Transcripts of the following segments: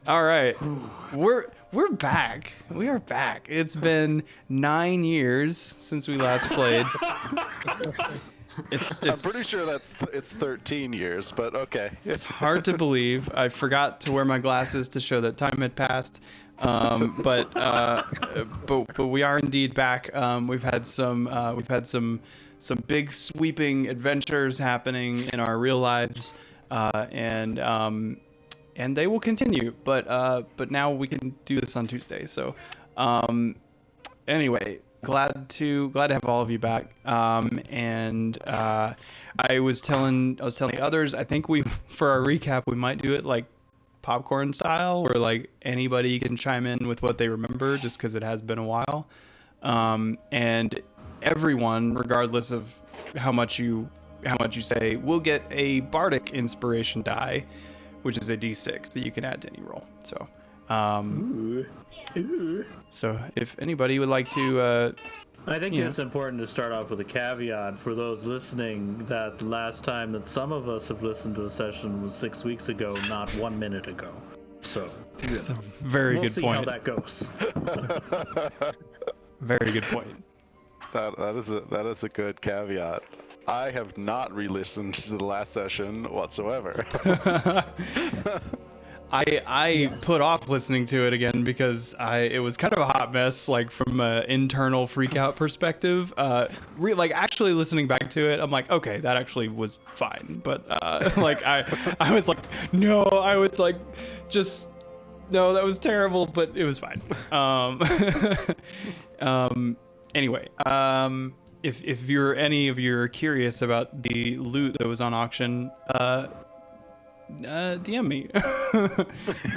All right. We're back. We are back. It's been 9 years since we last played. I'm pretty sure it's 13 years, but okay. It's hard to believe. I forgot to wear my glasses to show that time had passed. But we are indeed back. We've had some big sweeping adventures happening in our real lives, and they will continue. But now we can do this on Tuesday. So, anyway, glad to have all of you back. I was telling the others, I think for our recap we might do it like popcorn style, where like anybody can chime in with what they remember, just because it has been a while. And everyone, regardless of how much you say, will get a bardic inspiration die, which is a d6 that you can add to any roll. So, so if anybody would like to, I think it's important to start off with a caveat for those listening that the last time that some of us have listened to a session was 6 weeks ago, not 1 minute ago. So that's a very good point. We'll see how that goes. Very good point. That is a good caveat. I have not re-listened to the last session whatsoever. I put off listening to it again because it was kind of a hot mess, like from an internal freak out perspective. Like actually listening back to it, I'm like, okay, that actually was fine. But like I was like, no, I was like, just no, that was terrible, but it was fine. Anyway, if any of you are curious about the loot that was on auction, DM me,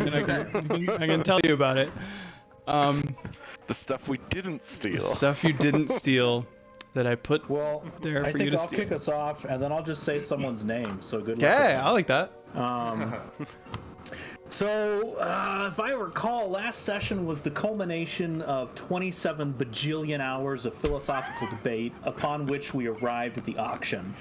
and I can tell you about it. The stuff we didn't steal. Stuff you didn't steal that I put there for you to steal. I think I'll kick us off, and then I'll just say someone's name. So good luck. Yeah, I like that. So, if I recall, last session was the culmination of 27 bajillion hours of philosophical debate, upon which we arrived at the auction.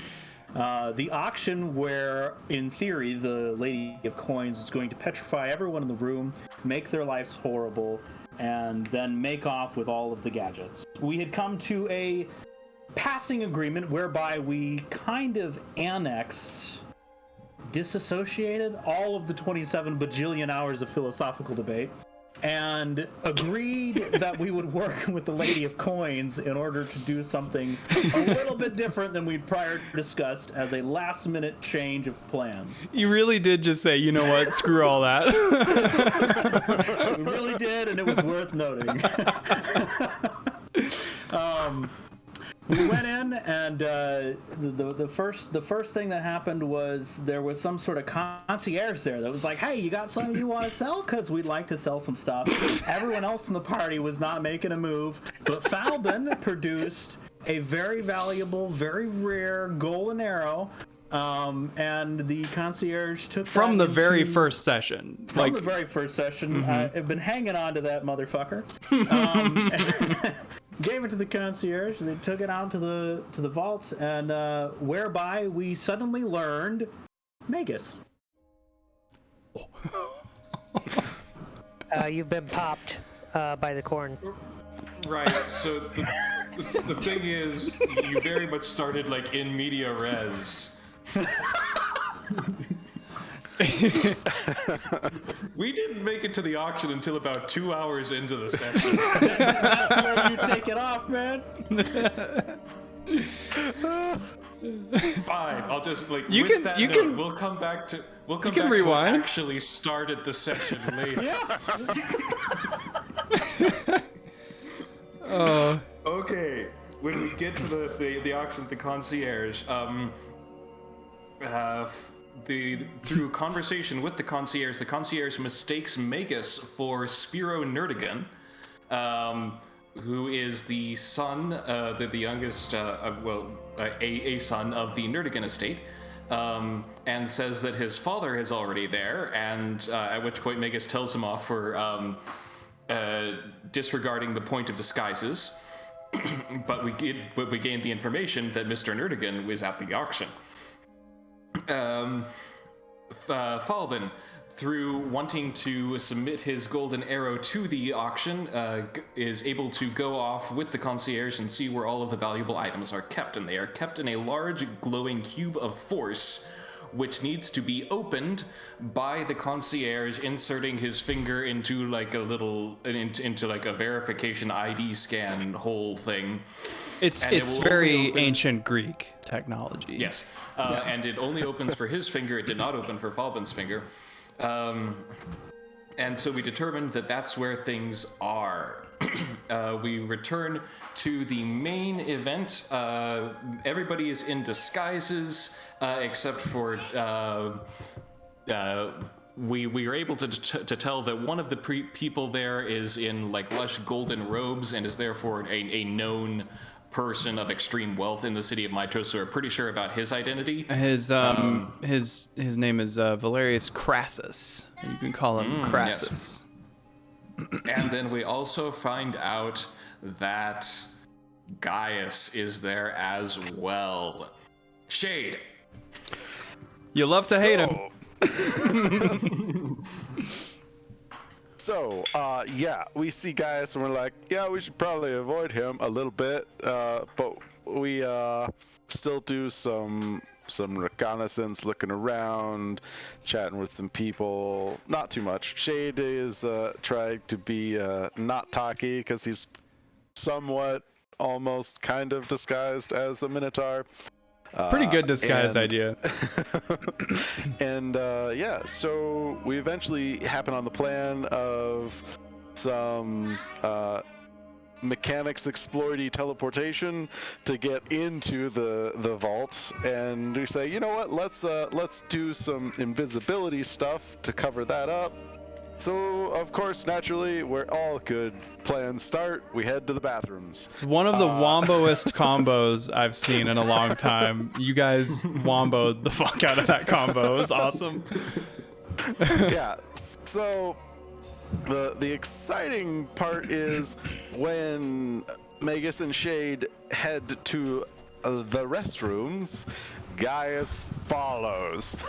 The auction where, in theory, the Lady of Coins is going to petrify everyone in the room, make their lives horrible, and then make off with all of the gadgets. We had come to a passing agreement whereby we kind of disassociated all of the 27 bajillion hours of philosophical debate and agreed that we would work with the Lady of Coins in order to do something a little bit different than we'd prior discussed as a last-minute change of plans. You really did just say, you know what, screw all that. We really did, and it was worth noting. We went in, and the first thing that happened was there was some sort of concierge there that was like, "Hey, you got something you want to sell? Because we'd like to sell some stuff." Everyone else in the party was not making a move, but Falbin produced a very valuable, very rare golden arrow. And the concierge took from the very first session. From the very first session, I've been hanging on to that motherfucker. Gave it to the concierge. They took it out to the vault, and whereby we suddenly learned Magus. You've been popped by the corn. Right. So the thing is, you very much started like in media res. We didn't make it to the auction until about 2 hours into the session. That's where you take it off, man. Fine, I'll just like you with can, that you note, can, we'll come back to what actually started the session later. Yeah. Okay, when we get to the auction, the concierge, through conversation with the concierge mistakes Magus for Spiro Nerdigan, who is the son, the youngest, a son of the Nerdigan estate, and says that his father is already there, and at which point Magus tells him off for disregarding the point of disguises. but we gained the information that Mr. Nerdigan was at the auction. Falbin, through wanting to submit his golden arrow to the auction, is able to go off with the concierge and see where all of the valuable items are kept. And they are kept in a large glowing cube of force, which needs to be opened by the concierge inserting his finger into like a little into like a verification ID scan whole thing. It's very ancient Greek technology. Yes, and it only opens for his finger. It did not open for Falbin's finger, and so we determined that that's where things are. We return to the main event. Everybody is in disguises, except for we are able to tell that one of the people there is in like lush golden robes and is therefore a known person of extreme wealth in the city of Mytros, so we're pretty sure about his identity. His name is Valerius Crassus. You can call him Crassus. Yes. And then we also find out that Gaius is there as well. Shade. You love to hate him. So, yeah, we see Gaius and we're like, yeah, we should probably avoid him a little bit, but we still do some reconnaissance, looking around, chatting with some people. Not too much. Shade is trying to be not talky because he's somewhat, almost, kind of disguised as a Minotaur. Pretty good disguise idea. And yeah, so we eventually happen on the plan of some mechanics exploity teleportation to get into the vaults, and we say, you know what, let's do some invisibility stuff to cover that up. So of course, naturally, where all good plans start, we head to the bathrooms. It's one of the womboest combos I've seen in a long time. You guys womboed the fuck out of that combo. It was awesome. Yeah, so the exciting part is when Magus and Shade head to the restrooms, Gaius follows.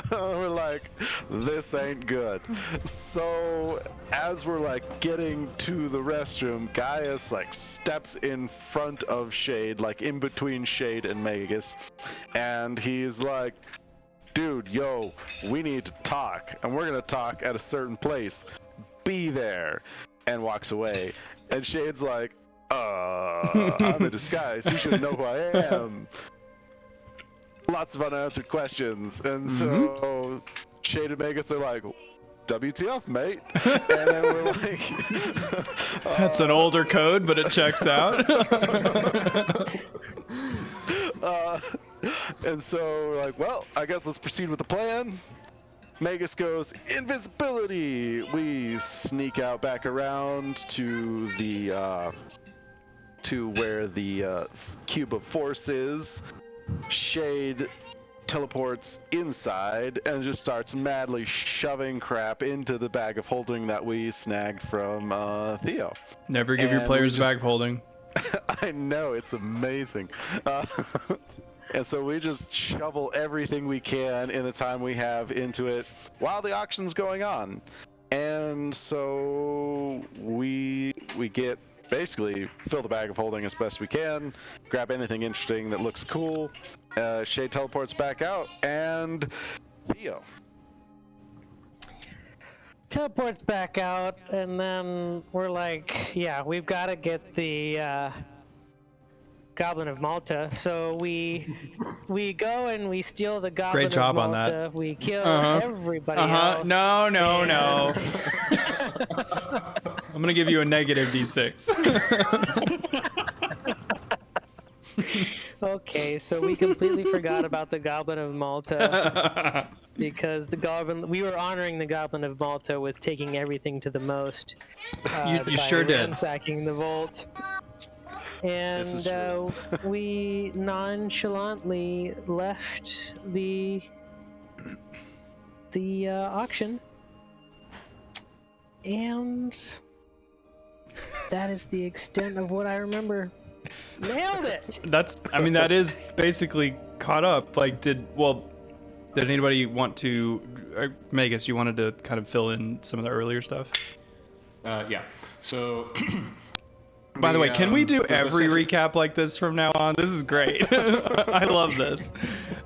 We're like, this ain't good. So as we're like getting to the restroom, Gaius like steps in front of Shade, like in between Shade and Magus, and he's like, dude, yo, we need to talk, and we're gonna talk at a certain place. Be there. And walks away. And Shade's like, I'm in disguise. You should know who I am. Lots of unanswered questions. And so Shade and Magus are like, WTF, mate? And then we're like... That's an older code, but it checks out. And so we're like, well, I guess let's proceed with the plan. Magus goes, invisibility! We sneak out back around to the, to where the cube of force is. Shade teleports inside and just starts madly shoving crap into the bag of holding that we snagged from Theo. Never give your players bag of holding. I know, it's amazing. And so we just shovel everything we can in the time we have into it while the auction's going on. And so we get basically fill the bag of holding as best we can, grab anything interesting that looks cool. Shade teleports back out, and Theo teleports back out, and then we're like, yeah, we've got to get the Goblin of Malta. So we go and we steal the Goblin Great job of Malta. on that. We kill everybody else. No. I'm gonna give you a negative D6. Okay, so we completely forgot about the Goblin of Malta because we were honoring the Goblin of Malta with taking everything to the most. You sure did. Ransacking the vault. And we nonchalantly left the auction, and that is the extent of what I remember. Nailed it! That is basically caught up. Like, Did anybody want to, Magus, you wanted to kind of fill in some of the earlier stuff? Yeah. So. By the way, can we do every session- recap like this from now on? This is great. I love this.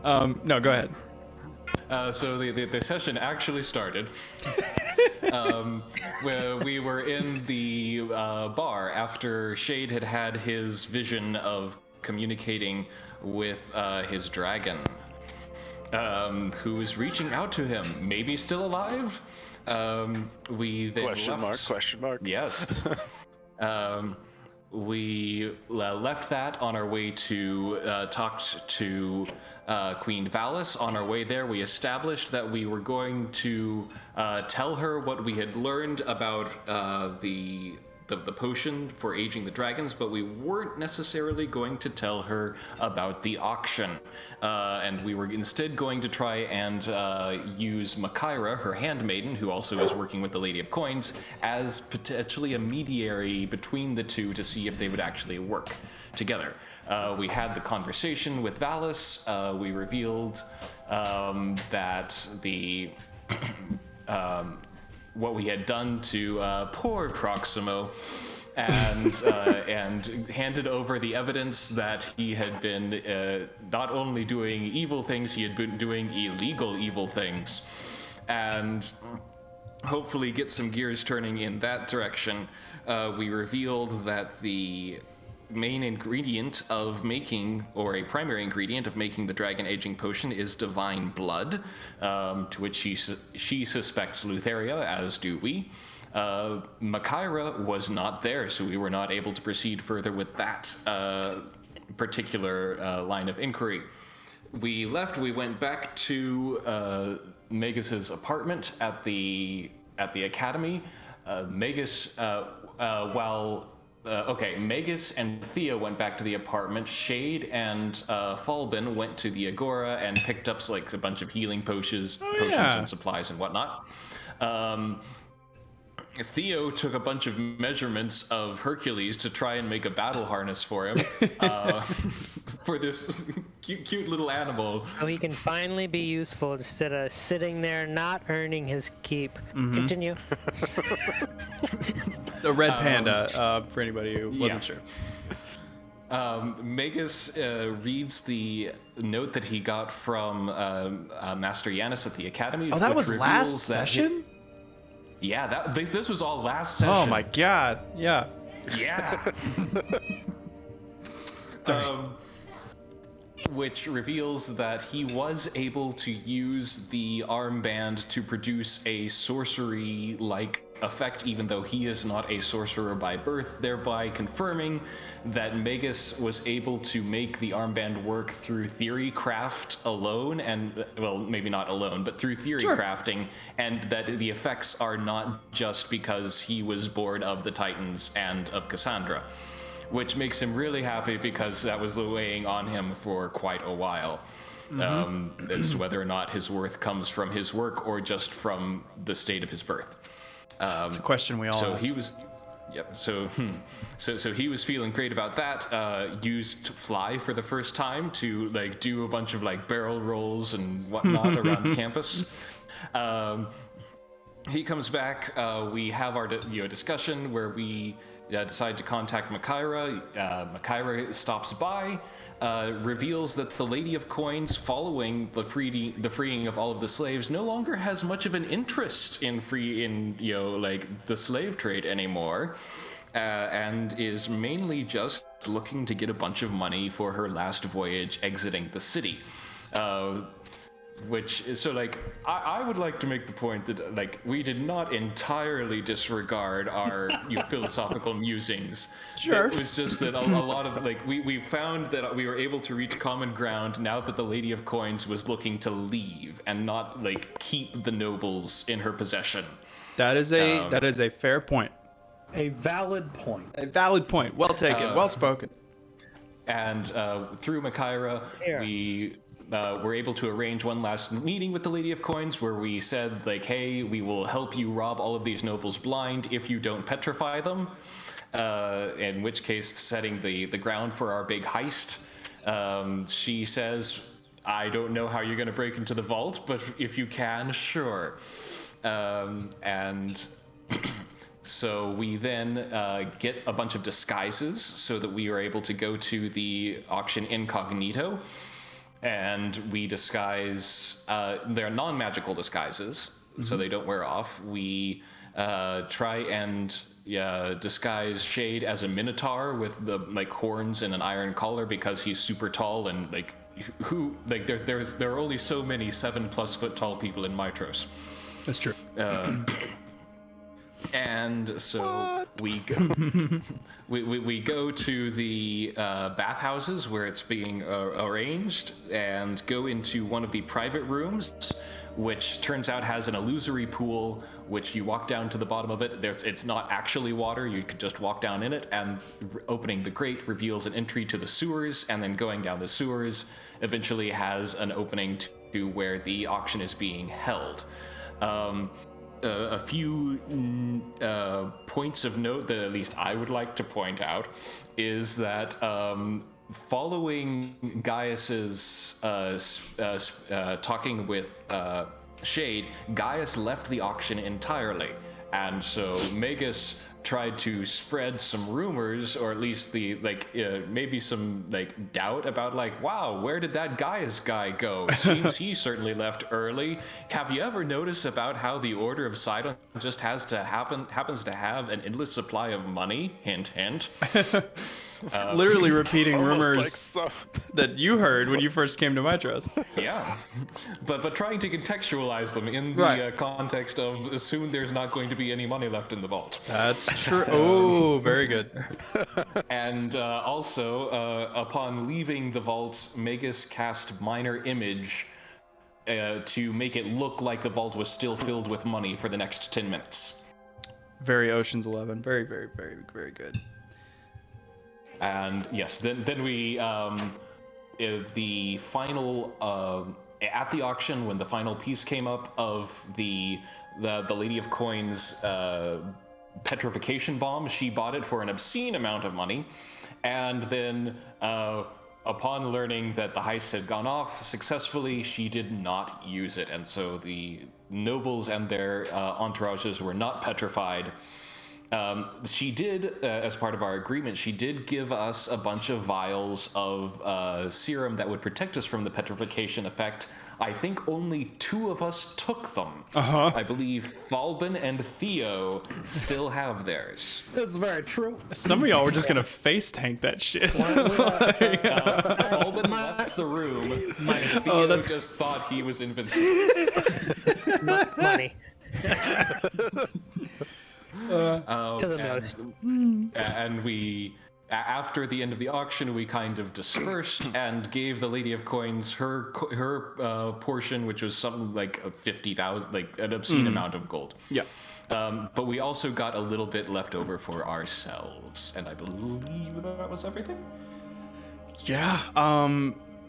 No, go ahead. So the session actually started where we were in the bar after Shade had had his vision of communicating with his dragon, who was reaching out to him, maybe still alive. We then Question mark. Yes. We left that on our way to talked to Queen Valis. On our way there, we established that we were going to tell her what we had learned about the potion for aging the dragons, but we weren't necessarily going to tell her about the auction. And we were instead going to try and use Makaira, her handmaiden, who also is working with the Lady of Coins, as potentially a mediary between the two to see if they would actually work together. We had the conversation with Valis. We revealed that the what we had done to poor Proximo, and handed over the evidence that he had been not only doing evil things, he had been doing illegal evil things, and hopefully get some gears turning in that direction. We revealed that the main ingredient of making, or a primary ingredient of making the dragon aging potion is divine blood, to which she suspects Lutheria, as do we. Makaira was not there, so we were not able to proceed further with that particular line of inquiry. We left, we went back to Magus's apartment at the academy. Magus and Thea went back to the apartment. Shade and Falbin went to the Agora and picked up like a bunch of healing potions and supplies and whatnot. Theo took a bunch of measurements of Hercules to try and make a battle harness for him, for this cute little animal. So he can finally be useful instead of sitting there not earning his keep. Continue. The red panda, for anybody who wasn't sure. Magus reads the note that he got from Master Yanis at the Academy. Oh, that which was last session? This was all last session. Oh my god, yeah. Yeah. Which reveals that he was able to use the armband to produce a sorcery-like effect, even though he is not a sorcerer by birth, thereby confirming that Magus was able to make the armband work through theory craft alone, and, well, maybe not alone, but through theory crafting, and that the effects are not just because he was born of the Titans and of Cassandra. Which makes him really happy because that was weighing on him for quite a while, as to whether or not his worth comes from his work or just from the state of his birth. It's a question we all ask. He was, So he was feeling great about that. Used Fly for the first time to like do a bunch of like barrel rolls and whatnot around campus. He comes back. We have our discussion where we decide to contact Makaira. Makaira stops by, reveals that the Lady of Coins, following the freeing of all of the slaves, no longer has much of an interest in the slave trade anymore, and is mainly just looking to get a bunch of money for her last voyage exiting the city. Which is so like I would like to make the point that like we did not entirely disregard our philosophical musings. Sure. It was just that a lot of like we found that we were able to reach common ground now that the Lady of Coins was looking to leave and not like keep the nobles in her possession. That is a fair point. A valid point. A valid point. Well taken. Well spoken. And through Makaira, we were able to arrange one last meeting with the Lady of Coins where we said, like, hey, we will help you rob all of these nobles blind if you don't petrify them, in which case setting the ground for our big heist. She says, I don't know how you're going to break into the vault, but if you can, sure. And so we then get a bunch of disguises so that we are able to go to the auction incognito. And we disguise, they're non-magical disguises, so they don't wear off. We try and disguise Shade as a minotaur with the horns and an iron collar because he's super tall and there are only so many 7+ foot tall people in Mitros. That's true. And so we go, we go to the bathhouses where it's being arranged and go into one of the private rooms, which turns out has an illusory pool, which you walk down to the bottom of it. It's not actually water. You could just walk down in it, and opening the grate reveals an entry to the sewers, and then going down the sewers eventually has an opening to where the auction is being held. A few points of note that at least I would like to point out is that following Gaius's talking with Shade, Gaius left the auction entirely, and so Magus tried to spread some rumors, or at least the maybe some doubt about wow, where did that Gaius guy go? Seems he certainly left early. Have you ever noticed about how the Order of Sydon just happens to have an endless supply of money? Hint, hint. Literally repeating rumors like so. that you heard when you first came to Mitros. Yeah, but trying to contextualize them in the context of soon there's not going to be any money left in the vault. That's true. Oh, very good. And also, upon leaving the vault, Magus cast Minor Image to make it look like the vault was still filled with money for the next 10 minutes. Very Ocean's 11. Very, very, very, very good. And yes, then we the final at the auction when the final piece came up of the Lady of Coins petrification bomb, she bought it for an obscene amount of money, and then upon learning that the heist had gone off successfully, she did not use it, and so the nobles and their entourages were not petrified. She did, as part of our agreement, she did give us a bunch of vials of serum that would protect us from the petrification effect. I think only 2 of us took them. I believe Falbin and Theo still have theirs. That's very true. Some of y'all were just gonna face tank that shit. Falbin left the room, and Theo just thought he was invincible. Money. To the most. And we, after the end of the auction, we kind of dispersed and gave the Lady of Coins her portion, which was something like 50,000, an obscene amount of gold. Yeah. But we also got a little bit left over for ourselves, and I believe that was everything. Yeah.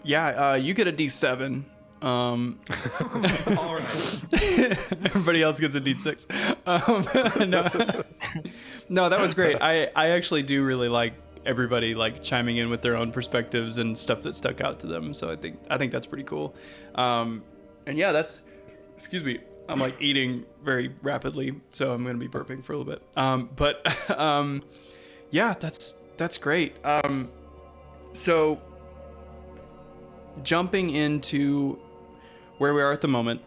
You get a D7. All right. Everybody else gets a D6. No, that was great. I actually do really like everybody chiming in with their own perspectives and stuff that stuck out to them. So I think that's pretty cool. And yeah, excuse me. I'm eating very rapidly, so I'm gonna be burping for a little bit. Yeah, that's great. So jumping into where we are at the moment,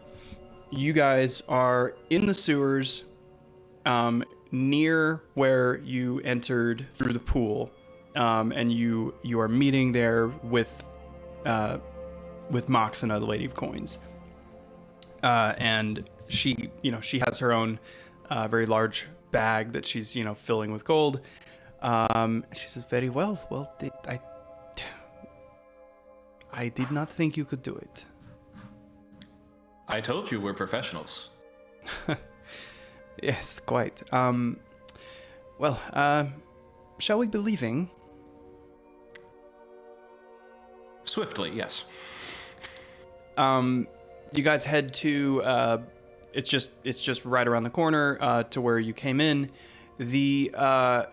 you guys are in the sewers, near where you entered through the pool, and you are meeting there with Moxena, the Lady of Coins, and she has her own very large bag that she's filling with gold. She says, "Very well. Well, I did not think you could do it." I told you we're professionals. Yes, quite. Well, shall we be leaving? Swiftly, yes. You guys head to it's just right around the corner to where you came in. The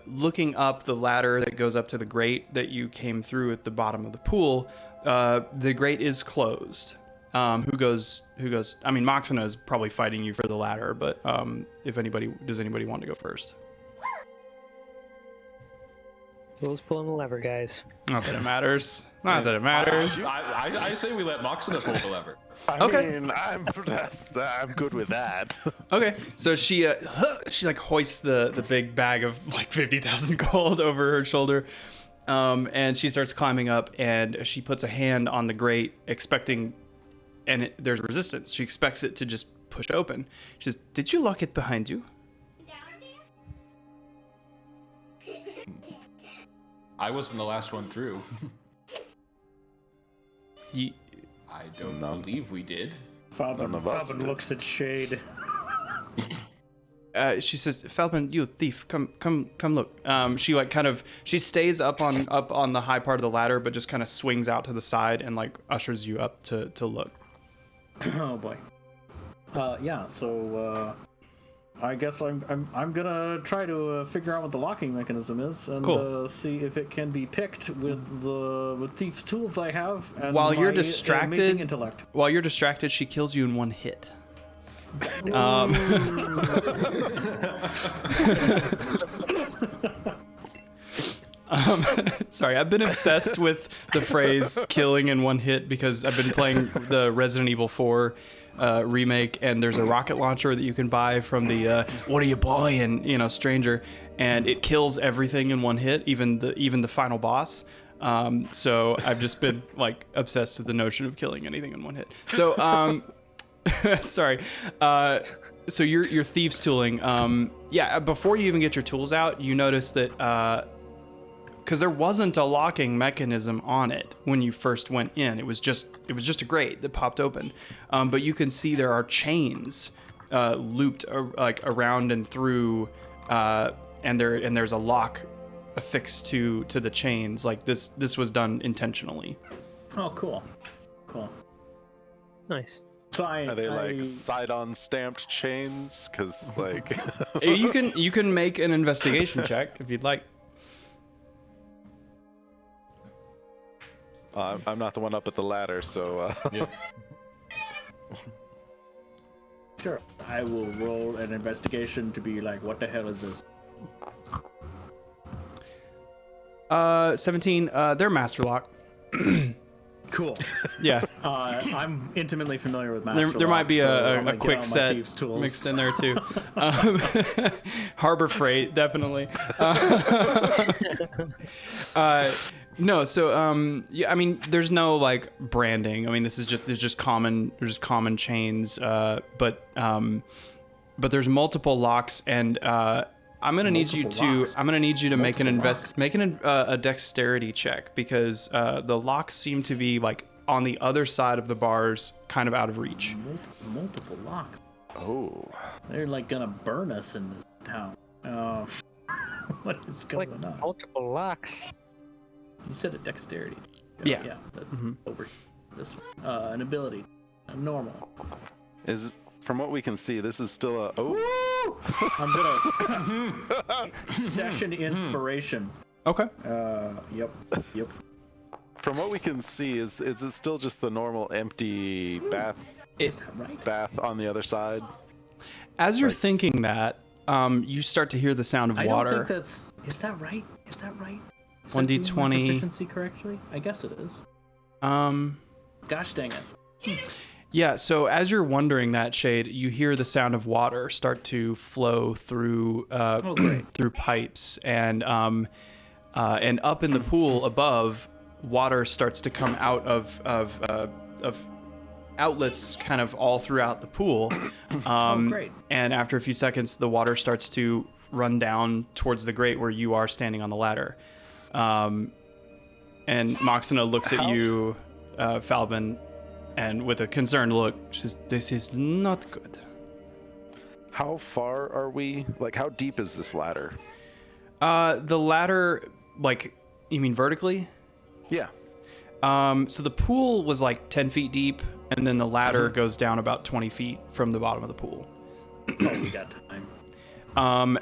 looking up the ladder that goes up to the grate that you came through at the bottom of the pool, The grate is closed. Who goes? I mean, Moxina is probably fighting you for the ladder, but does anybody want to go first? Who's pulling the lever, guys? Not that it matters. Not that it matters. I say we let Moxina pull the lever. I mean, I'm good with that. Okay, so she like hoists the big bag of like 50,000 gold over her shoulder, and she starts climbing up, and she puts a hand on the grate, expecting, and there's resistance. She expects it to just push open. She says, "Did you lock it behind you?" I wasn't the last one through. I don't believe we did. Falcon looks at Shade. She says, "Falcon, you thief, come look." She stays up on the high part of the ladder, but just kind of swings out to the side and like ushers you up to look. Oh boy. Yeah. So I guess I'm gonna try to figure out what the locking mechanism is and see if it can be picked with these tools I have. And while you're my distracted, amazing intellect. While you're distracted, she kills you in one hit. Sorry, I've been obsessed with the phrase "killing in one hit" because I've been playing the Resident Evil 4 remake, and there's a rocket launcher that you can buy from the "What are you buying?" stranger, and it kills everything in one hit, even the final boss. So I've just been like obsessed with the notion of killing anything in one hit. So sorry. So your thieves tooling. Before you even get your tools out, you notice that because there wasn't a locking mechanism on it when you first went in. It was just a grate that popped open. But you can see there are chains looped around and through, and there's a lock affixed to the chains. Like this was done intentionally. Oh, cool. Nice. So Are they like Sydon stamped chains? Because like you can make an investigation check if you'd like. I'm not the one up at the ladder, so. Yeah. Sure. I will roll an investigation to be like, what the hell is this? 17. They're master lock. Cool. Yeah. I'm intimately familiar with master lock. There might be so a quick set mixed in there too. Harbor Freight, definitely. No, so I mean, there's no like branding. I mean, there's just common chains. But there's multiple locks, and I'm gonna need you to make a dexterity check because the locks seem to be like on the other side of the bars, kind of out of reach. Multiple locks. Oh. They're like gonna burn us in this town. What is going on? Multiple locks. You said a dexterity. Yeah. Yeah. Over this one. An ability. Normal. From what we can see, this is still a. Oh. I'm gonna session inspiration. Okay. Yep. From what we can see, is it still just the normal empty bath? Is that right? Bath on the other side. As you're thinking that, you start to hear the sound of water. I don't think that's. Is that right? Is that right? 1d20. Proficiency correctly? I guess it is. Gosh dang it. Yeah, so as you're wondering that, Shade, you hear the sound of water start to flow through through pipes, and up in the pool above, water starts to come out of outlets kind of all throughout the pool. Great. And after a few seconds, the water starts to run down towards the grate where you are standing on the ladder. And Moxina looks at you, Falbin, and with a concerned look, she says, "This is not good." How far are we? Like, how deep is this ladder? The ladder, like, you mean vertically? Yeah. So the pool was like 10 feet deep, and then the ladder goes down about 20 feet from the bottom of the pool. Oh, we got time.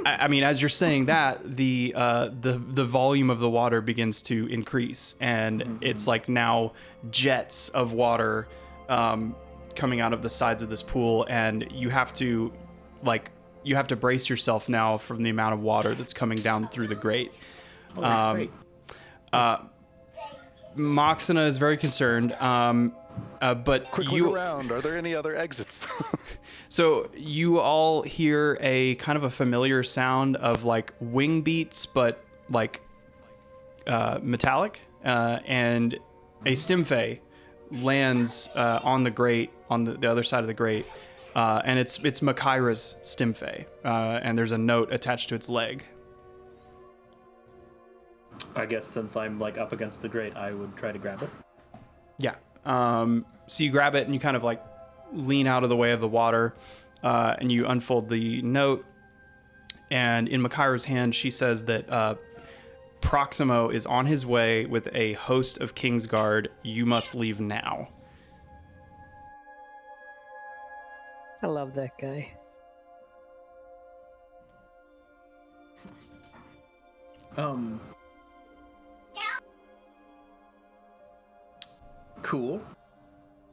I mean, as you're saying that, the volume of the water begins to increase, and it's like now jets of water coming out of the sides of this pool, and you have to brace yourself now from the amount of water that's coming down through the grate. Oh, that's great. Moxina is very concerned, but Quick look around. Are there any other exits? So you all hear a kind of a familiar sound of like wing beats, but like metallic, and a Stimfey lands on the grate, on the other side of the grate, and it's Makaira's Stimfey, and there's a note attached to its leg. I guess since I'm like up against the grate, I would try to grab it. Yeah. So you grab it and you kind of like lean out of the way of the water, and you unfold the note. And in Makaira's hand, she says that Proximo is on his way with a host of Kingsguard. You must leave now. I love that guy. Cool.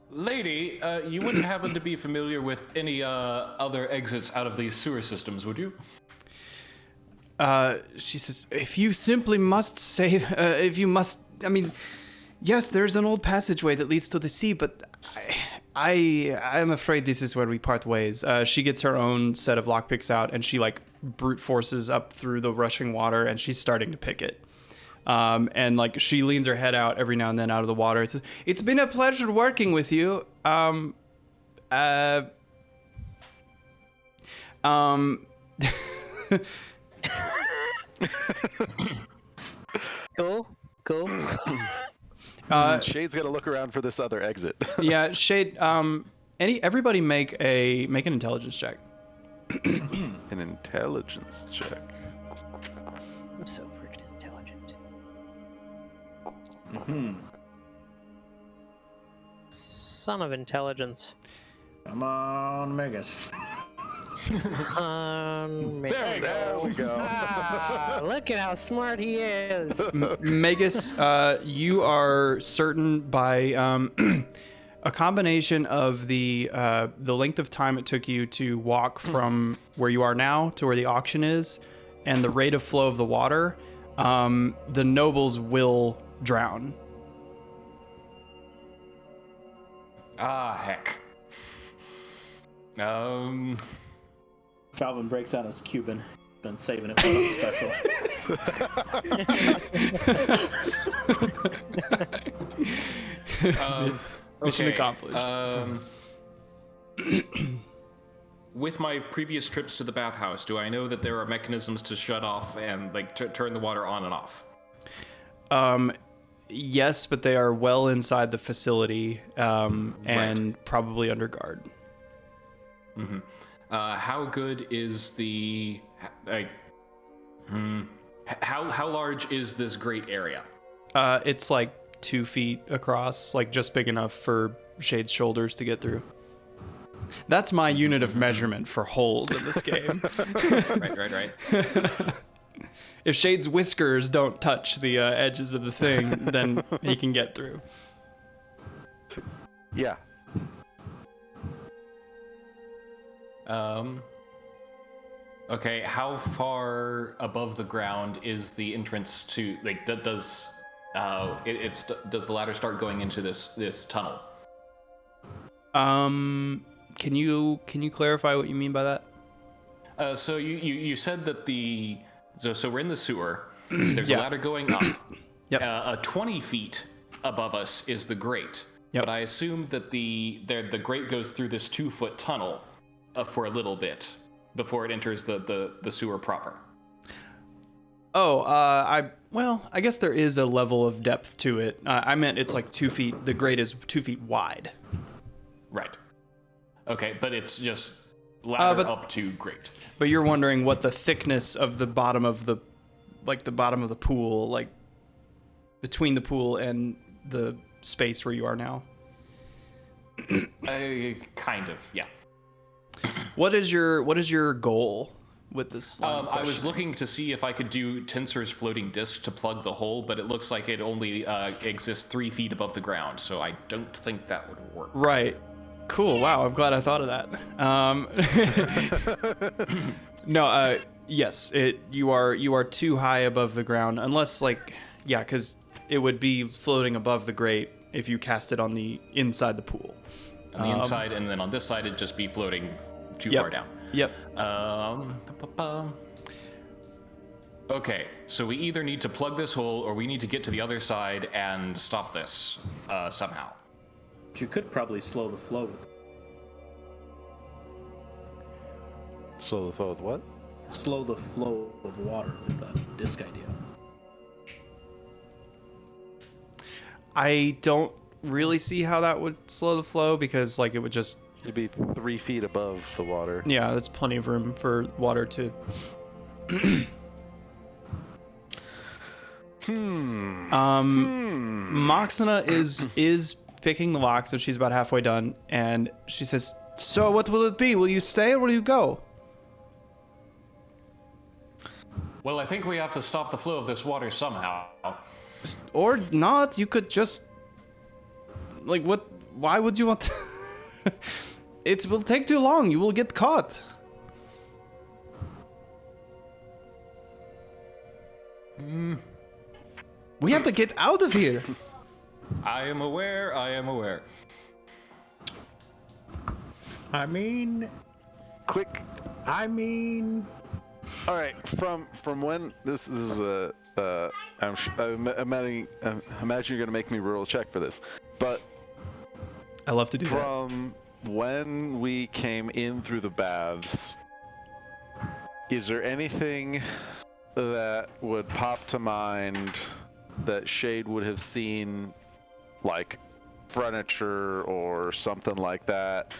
Lady, you wouldn't happen to be familiar with any other exits out of these sewer systems, would you? She says, if you simply must say, I mean, yes, there's an old passageway that leads to the sea, but I'm afraid this is where we part ways. She gets her own set of lockpicks out, and she like brute forces up through the rushing water, and she's starting to pick it. And like she leans her head out every now and then out of the water. It says, "It's been a pleasure working with you. Cool. Shade's got to look around for this other exit. Yeah, Shade. Everybody make an intelligence check. An intelligence check. I'm so freaking intelligent. Son of intelligence. Come on, Megas. There we go. Look at how smart he is. Magus, you are certain by a combination of the length of time it took you to walk from where you are now to where the auction is, and the rate of flow of the water, the nobles will drown. Ah, heck. Falvin breaks out his Cuban. Been saving it for something special. Mission accomplished. With my previous trips to the bathhouse, do I know that there are mechanisms to shut off and like turn the water on and off? Yes, but they are well inside the facility, and Right. probably under guard. Mm-hmm. How good is the like? How large is this great area? It's like 2 feet across, like just big enough for Shade's shoulders to get through. That's my unit of measurement for holes in this game. Right. If Shade's whiskers don't touch the edges of the thing, then he can get through. Yeah. Okay, how far above the ground is the entrance to like does the ladder start going into this tunnel? Can you clarify what you mean by that? So you said that so we're in the sewer. There's a ladder going up. Yep. 20 feet above us is the grate. Yep. But I assume that the grate goes through this 2-foot tunnel for a little bit before it enters the sewer proper. Oh, I guess there is a level of depth to it. I meant it's like 2 feet. The grate is 2 feet wide. Right. Okay, but it's just ladder up to grate. But you're wondering what the thickness of the bottom of the pool, like between the pool and the space where you are now. Kind of, yeah. What is your goal with this slime I was questioning. looking to see if I could do Tensor's floating disc to plug the hole, but it looks like it only exists 3 feet above the ground, so I don't think that would work. Right. Cool. Wow. I'm glad I thought of that. No. Yes. You are too high above the ground, unless because it would be floating above the grate if you cast it on the inside the pool. On the inside, and then on this side, it'd just be floating too far down. Yep. Okay, so we either need to plug this hole, or we need to get to the other side and stop this somehow. But you could probably slow the flow. Slow the flow with what? Slow the flow of water with a disc idea. I don't really see how that would slow the flow because it would just It'd be 3 feet above the water. yeah, that's plenty of room for water to Moxina is picking the lock, so she's about halfway done, and she says, "So what will it be? Will you stay or will you go?" Well, I think we have to stop the flow of this water somehow. Or not, you could just what? Why would you want to? It will take too long. You will get caught. We have to get out of here. I am aware. I mean, All right, from when this is I'm imagining you're gonna make me roll a check for this, but I love to do that. from when we came in through the baths, is there anything that would pop to mind that Shade would have seen, like furniture or something like that,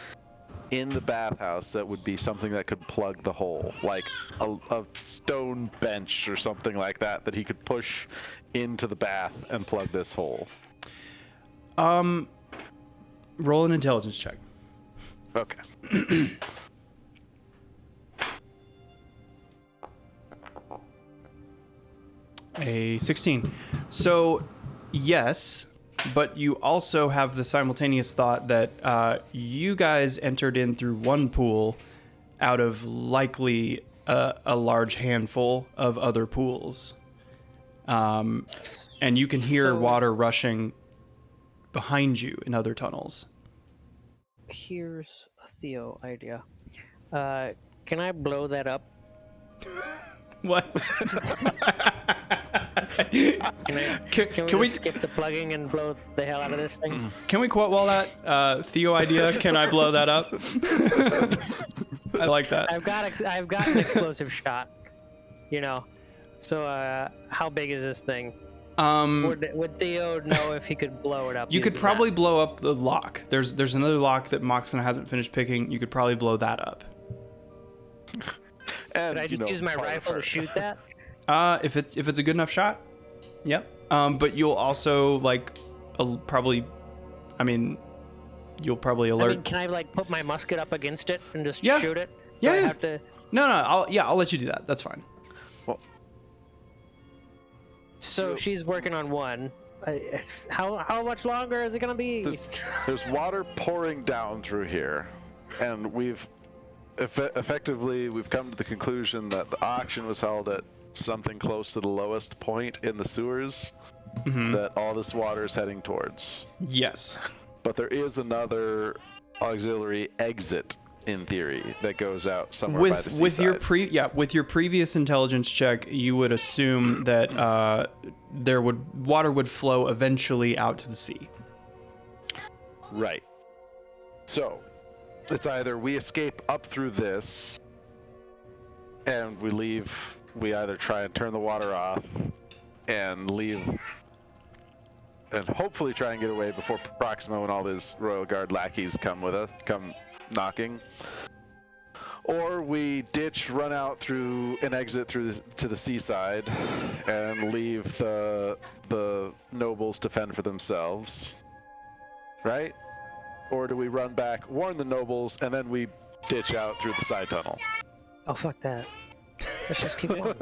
in the bathhouse that would be something that could plug the hole, like a stone bench or something like that he could push into the bath and plug this hole? Roll an intelligence check. Okay. A 16. So, yes, but you also have the simultaneous thought that you guys entered in through one pool out of likely a large handful of other pools. And you can hear water rushing behind you in other tunnels. Here's a Theo idea. Can I blow that up? What? Can we skip the plugging and blow the hell out of this thing? Can we quote wall that? Theo idea, can I blow that up? I like that. I've got an explosive shot. So how big is this thing? Would Theo know if he could blow it up? You could using probably that? blow up the lock. There's another lock that Moxina hasn't finished picking. You could probably blow that up. And, Could I just use my rifle to shoot that? If it's a good enough shot, yep. But you'll also you'll probably alert. Can I put my musket up against it and just Yeah. shoot it? Yeah, Do I yeah. have to... No, I'll let you do that. That's fine. So she's working on one. How much longer is it gonna be? There's water pouring down through here, and we've effectively come to the conclusion that the auction was held at something close to the lowest point in the sewers that all this water is heading towards. Yes. But there is another auxiliary exit in theory that goes out somewhere by the seaside. With your previous intelligence check, you would assume that water would flow eventually out to the sea. Right. So it's either we escape up through this and we either try and turn the water off and leave and hopefully try and get away before Proximo and all his Royal Guard lackeys come knocking, or we run out through an exit to the seaside and leave the nobles to fend for themselves, right? Or do we run back, warn the nobles, and then we ditch out through the side tunnel? Oh, fuck that. Let's just keep going.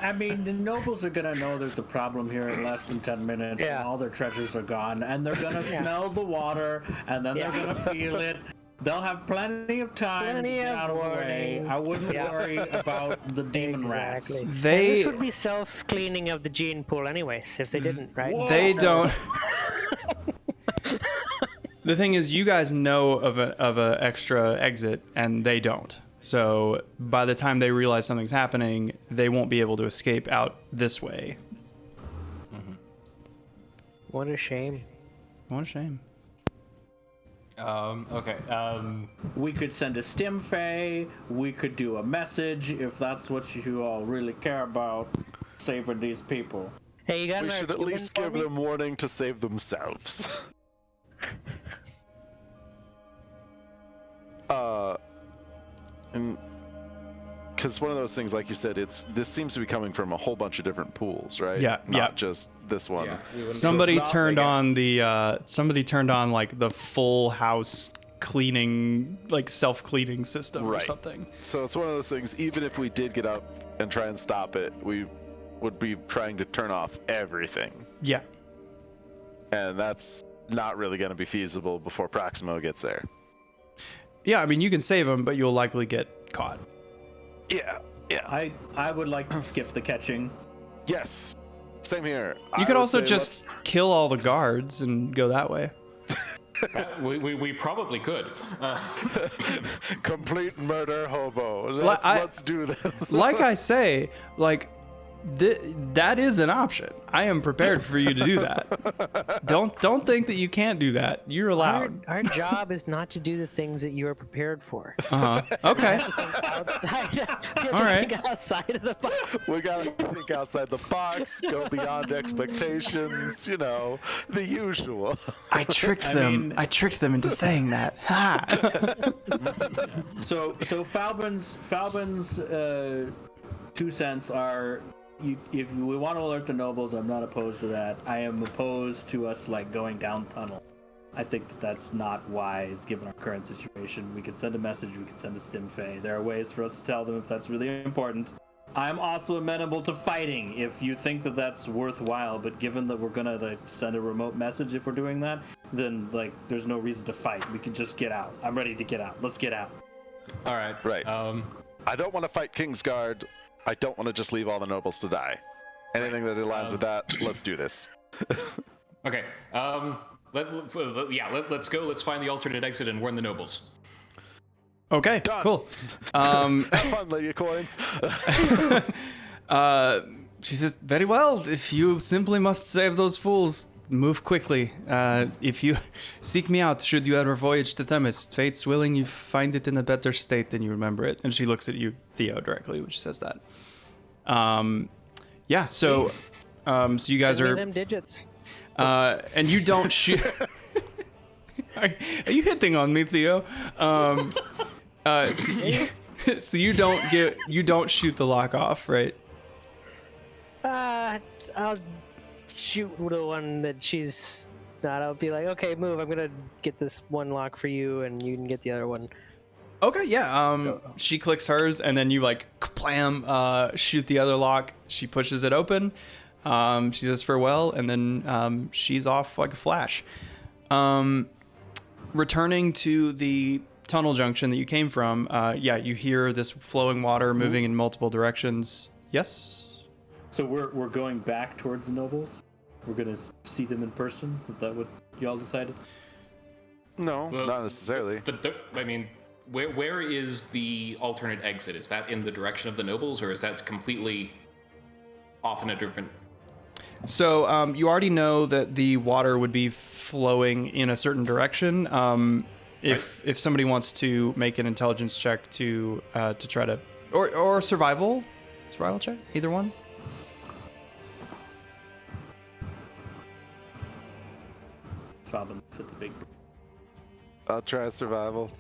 I mean, the nobles are gonna know there's a problem here in less than 10 minutes, Yeah. and all their treasures are gone, and they're gonna smell the water, and then they're gonna feel it. They'll have plenty of time to get out of the way. I wouldn't worry about the demon rats. Exactly. And They this would be self-cleaning of the gene pool anyways, if they didn't, right? Whoa. they don't. The thing is, you guys know of a extra exit, and they don't. So by the time they realize something's happening, they won't be able to escape out this way. What a shame. What a shame. Okay. We could send a stim fay. We could do a message if that's what you all really care about, saving these people. Hey, you got We another should at human least for give me? them warning to save themselves. And because one of those things, like you said, this seems to be coming from a whole bunch of different pools, right? Yeah, Not just this one. Yeah, we wouldn't- Somebody not turned big, on the somebody turned on like the full house cleaning, like self-cleaning system or Right. something. So it's one of those things. Even if we did get up and try and stop it, we would be trying to turn off everything, Yeah. and that's not really going to be feasible before Proximo gets there. Yeah, I mean, you can save them, but you'll likely get caught. Yeah. I would like to skip the catching. Yes. Same here. You could also just kill all the guards and go that way. we probably could. complete murder hobo. I- Let's do this. Like I say, like that is an option. I am prepared for you to do that. Don't think that you can't do that. You're allowed. Our job is not to do the things that you are prepared for. Okay. Outside, you have All to right. think outside of the box. We gotta think outside the box, go beyond expectations, the usual. I tricked them. I tricked them into saying that. Ha. So Falbin's 2 cents are, if we want to alert the nobles, I'm not opposed to that. I am opposed to us going down tunnel. I think that's not wise given our current situation. We could send a message, we could send a stim fay. There are ways for us to tell them if that's really important. I'm also amenable to fighting if you think that that's worthwhile, but given that we're gonna send a remote message if we're doing that, then there's no reason to fight. We can just get out. I'm ready to get out. Let's get out. All right. Right. I don't want to fight Kingsguard. I don't want to just leave all the nobles to die. Anything that aligns with that, let's do this. Okay. Let's go. Let's find the alternate exit and warn the nobles. Okay. Done. Cool. Have fun, Lady Coins. She says, "Very well. If you simply must save those fools, move quickly. If you seek me out, should you ever voyage to Themis, fate's willing you find it in a better state than you remember it." And she looks at you, Theo, directly, when she says that. Yeah. So you guys Send me are, them digits. and you don't shoot. Are you hitting on me, Theo? So you don't shoot the lock off, right? I'll shoot the one that she's not. I'll be like, okay, move. I'm gonna get this one lock for you, and you can get the other one. Okay, yeah. She clicks hers, and then you plam, shoot the other lock. She pushes it open. She says farewell, and then she's off like a flash. Returning to the tunnel junction that you came from, you hear this flowing water moving in multiple directions. Yes. So we're going back towards the nobles? We're gonna see them in person? Is that what y'all decided? No, Well, not necessarily. Where is the alternate exit? Is that in the direction of the nobles, or is that completely off in a different? So you already know that the water would be flowing in a certain direction. If somebody wants to make an intelligence check to try to, or survival check, either one. Falbin looks at the big. I'll try survival.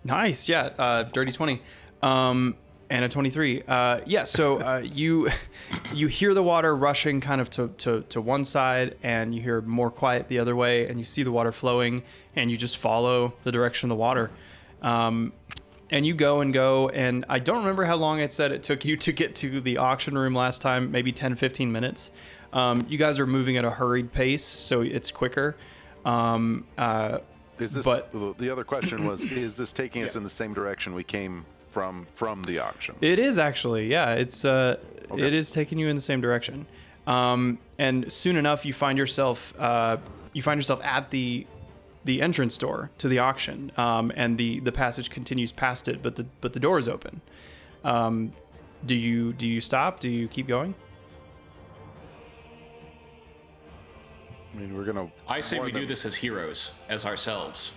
Nice, yeah. Dirty 20, and a 23. So you hear the water rushing kind of to one side, and you hear more quiet the other way, and you see the water flowing, and you just follow the direction of the water. And you go, and I don't remember how long it said it took you to get to the auction room last time, maybe 10, 15 minutes. You guys are moving at a hurried pace, so it's quicker. Is this, the other question was, is this taking us in the same direction we came from the auction? It is actually, yeah. It's it is taking you in the same direction. And soon enough, you find yourself at the entrance door to the auction, and the passage continues past it, but the door is open. Do you stop? Do you keep going? I mean, we're gonna. I say we do this as heroes, as ourselves.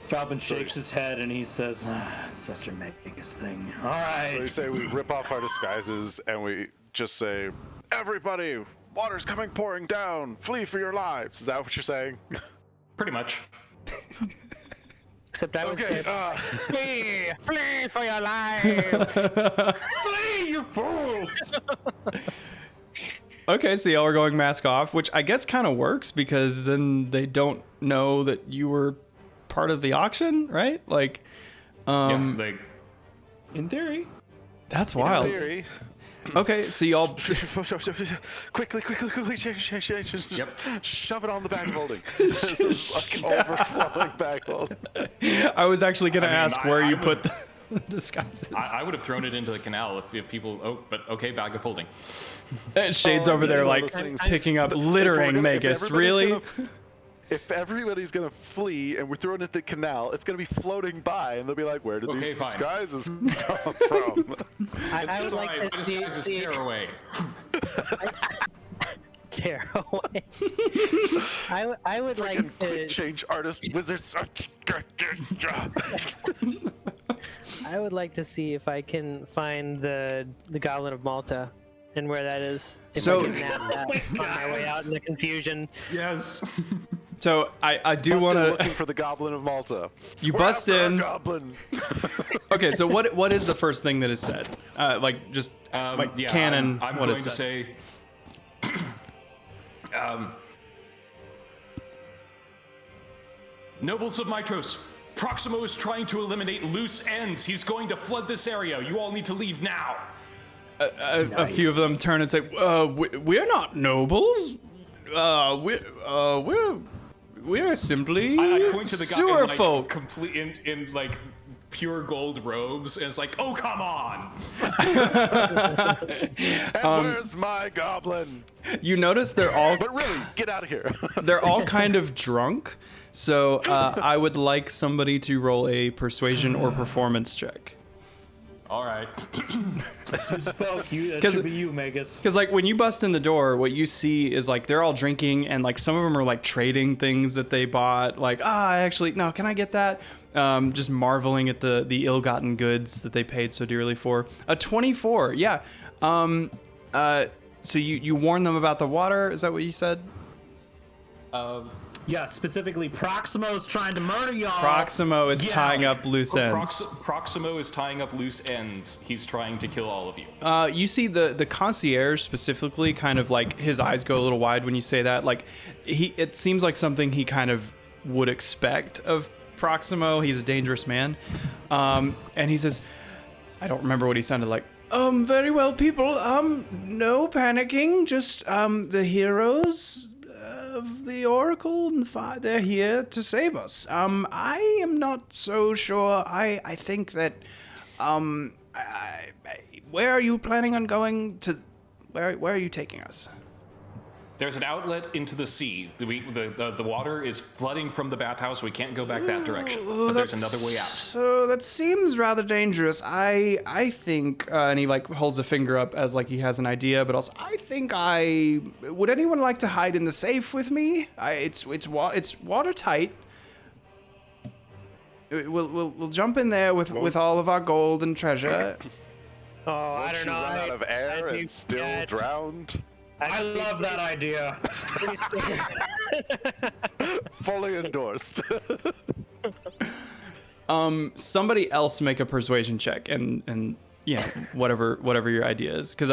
Falcon shakes his head and he says, such a biggest thing. All right. So you say we rip off our disguises and we just say, everybody, water's coming pouring down, flee for your lives. Is that what you're saying? Pretty much. Except I would say, flee for your lives. Flee, you fools! Okay, so y'all are going mask off, which I guess kind of works because then they don't know that you were part of the auction, right? Like, in theory. That's wild. In theory. Okay, so y'all quickly, change. Yep. Shove it on the bag holding. This is like overflowing bag holding. I was actually gonna ask where you put the disguises. I would have thrown it into the canal if people. Oh, but okay, bag of holding. And Shade's over there like picking up littering Magus. Really? If everybody's gonna flee and we're throwing it in the canal, it's gonna be floating by, and they'll be like, "Where did these disguises come from?" I would like to see tear away. Tear away. I would like to change artist wizards. I would like to see if I can find the Goblin of Malta and where that is. If I can map that on my way out in the confusion. Yes. So I do want to looking for the Goblin of Malta. You bust in. Goblin. Okay, so what is the first thing that is said? Like just canon. I'm what going is to said? say. Nobles of Mitros, Proximo is trying to eliminate loose ends. He's going to flood this area. You all need to leave now. A few of them turn and say, "We're not nobles. We're simply I point to the guy sewer in, like, folk." complete in like pure gold robes, and it's like, oh come on! And where's my goblin? You notice they're all, But really, get out of here. they're all kind of drunk. So I would like somebody to roll a persuasion or performance check. All right. You spoke. That should be you, Magus. Because like when you bust in the door, what you see is like they're all drinking, and like some of them are like trading things that they bought. Like, actually, no, can I get that? Just marveling at the ill-gotten goods that they paid so dearly for. A 24, yeah. So you warn them about the water. Is that what you said? Yeah, specifically, Proximo's trying to murder y'all. Proximo is tying up loose ends. Proximo is tying up loose ends. He's trying to kill all of you. You see the concierge specifically kind of like his eyes go a little wide when you say that. Like it seems like something he kind of would expect of Proximo. He's a dangerous man. And he says, I don't remember what he sounded like. Very well, people. No panicking. Just the heroes of the Oracle and they're here to save us. I am not so sure. I think that where are you planning on going to? Where are you taking us? There's an outlet into the sea. The water is flooding from the bathhouse. We can't go back that direction. But there's another way out. So that seems rather dangerous. I think, and he like holds a finger up as like he has an idea, but also I think would anyone like to hide in the safe with me? It's watertight. We'll jump in there with all of our gold and treasure. Oh, I don't know. Run out of air and still drowned. I love that idea. Fully endorsed. Somebody else make a persuasion check and yeah, whatever your idea is, because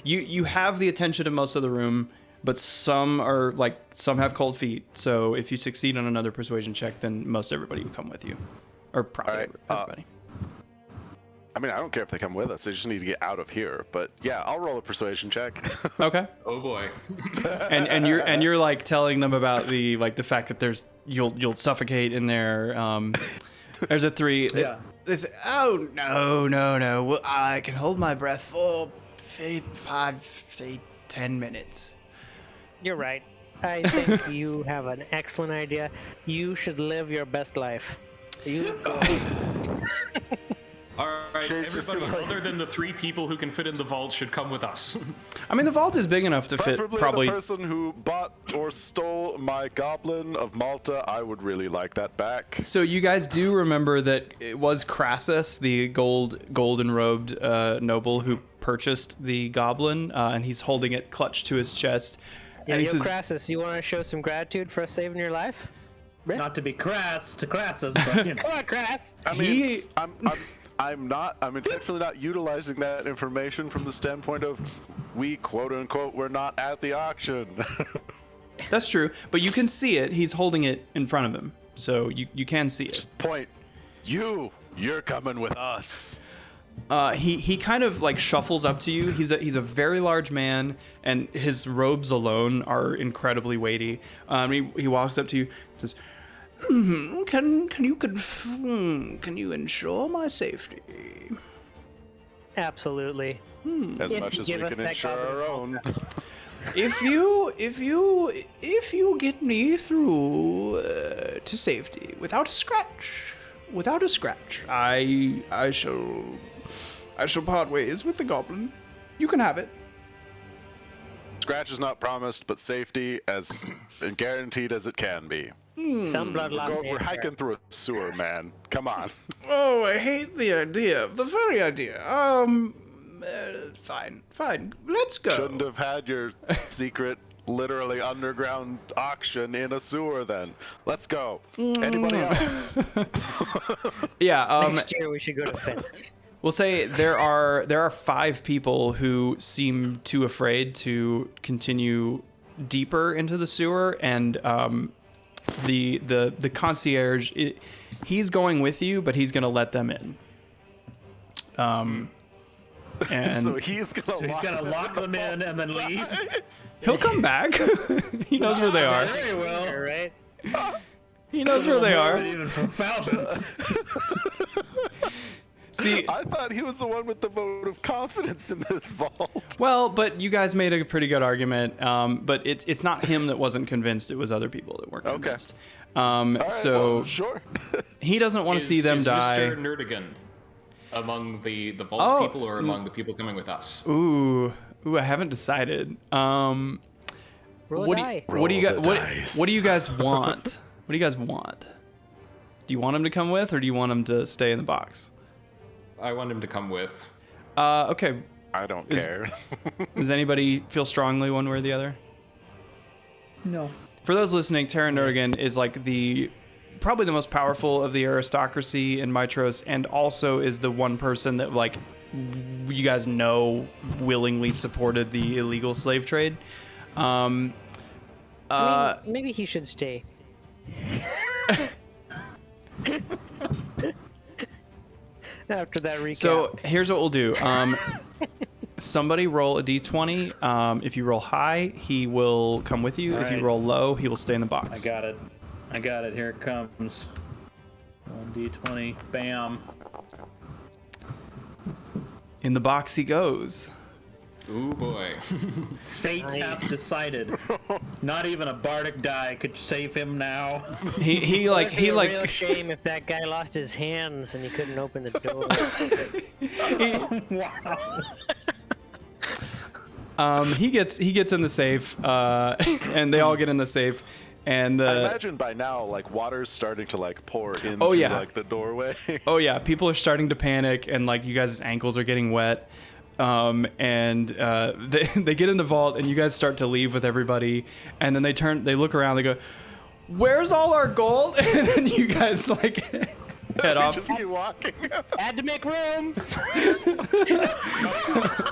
you have the attention of most of the room. but some have cold feet. So if you succeed on another persuasion check, then most everybody will come with you, or probably All right, everybody. I mean, I don't care if they come with us. They just need to get out of here. But yeah, I'll roll a persuasion check. Okay. Oh boy. and you're like telling them about the fact that you'll suffocate in there. There's a 3. Yeah. Oh no. Well, I can hold my breath for 5, say 10 minutes. You're right. I think you have an excellent idea. You should live your best life. All right, Shade's just everybody gonna, like- other than the 3 people who can fit in the vault should come with us. I mean, the vault is big enough to fit Preferably probably. the person who bought or stole my goblin of Malta. I would really like that back. So you guys do remember that it was Crassus, the golden robed noble, who purchased the goblin, and he's holding it clutched to his chest. Yeah, And he yo, says, Crassus, you want to show some gratitude for us saving your life? Not to be crass to Crassus, but you know. Come on, Crass. I mean, I'm intentionally not utilizing that information from the standpoint of we quote unquote were not at the auction. That's true, but you can see it. He's holding it in front of him, so you can see it. Point. You're coming with us. He kind of like shuffles up to you. He's a very large man, and his robes alone are incredibly weighty. He walks up to you and says, Can you ensure my safety? Absolutely. As If much you as we give us can that ensure our own. If you get me through to safety without a scratch, I shall part ways with the goblin. You can have it. Scratch is not promised, but safety as guaranteed as it can be. Some blood loss. We're hiking through a sewer, man. Come on. Oh, I hate the idea. The very idea. Fine. Let's go. Shouldn't have had your secret, literally underground auction in a sewer then. Let's go. Anybody else? Yeah. Next year we should go to Fence. We'll say there are 5 people who seem too afraid to continue deeper into the sewer, and the concierge, he's going with you, but he's gonna let them in. And So he's gonna lock them in and then leave. he'll come back. He knows where they are. Very well. All right. He knows where they are. Even from Falcon. See, I thought he was the one with the vote of confidence in this vault. well, but you guys made a pretty good argument. But it's not him that wasn't convinced. It was other people that weren't convinced. All right, So well, sure. he doesn't want to see them is die. Mr. Nerdigan among the vault Oh, people or among the people coming with us? Ooh, I haven't decided. Roll What a die. do you guys Roll the dice. what do you guys want? What do you guys want? Do you want him to come with, or do you want him to stay in the box? I want him to come with. Okay. I don't care. Does anybody feel strongly one way or the other? No. For those listening, Terran Nerdigan is like probably the most powerful of the aristocracy in Mitros, and also is the one person that like you guys know willingly supported the illegal slave trade. Maybe he should stay. After that recap. So here's what we'll do. Somebody roll a d20. If you roll high, he will come with you. All if you right. roll low, he will stay in the I box. got it. Here it comes. 1d20. Bam. In the box he goes. Ooh boy. Fate hath decided. Not even a bardic die could save him now. He It'd be a real shame if that guy lost his hands and he couldn't open the door. Wow. he gets in the safe, and they all get in the safe, and I imagine by now, like, water's starting to, like, pour in Oh, through, yeah. like, the doorway. oh yeah, people are starting to panic, and like you guys' ankles are getting wet. And they get in the vault, and you guys start to leave with everybody, and then they look around, they go, "Where's all our gold?" And then you guys like head off. Just keep walking. Had to make room.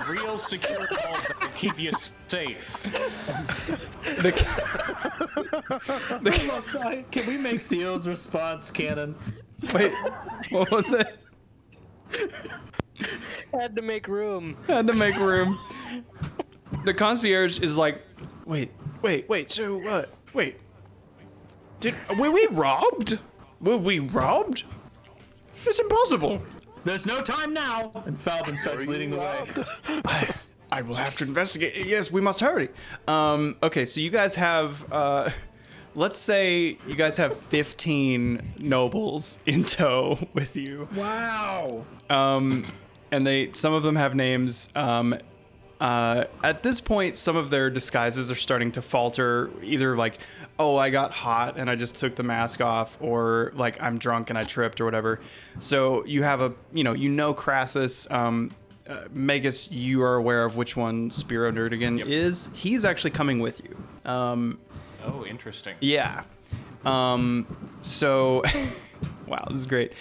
Real secure wall that will keep you safe. Can we make Theo's response canon? Wait, what was it? Had to make room. Had to make room. The concierge is like, wait, so what? Wait. Were we robbed? Were we robbed? It's impossible. There's no time now. And Falcon starts leading the way. I will have to investigate. Yes, we must hurry. Okay, so you guys have, let's say you guys have 15 nobles in tow with you. Wow. And some of them have names. At this point, some of their disguises are starting to falter. Either like, oh, I got hot and I just took the mask off, or like I'm drunk and I tripped or whatever. So you have Crassus. Magus, you are aware of which one Spiro Nerdigan is. He's actually coming with you. Oh, interesting. Yeah. So, wow, this is great.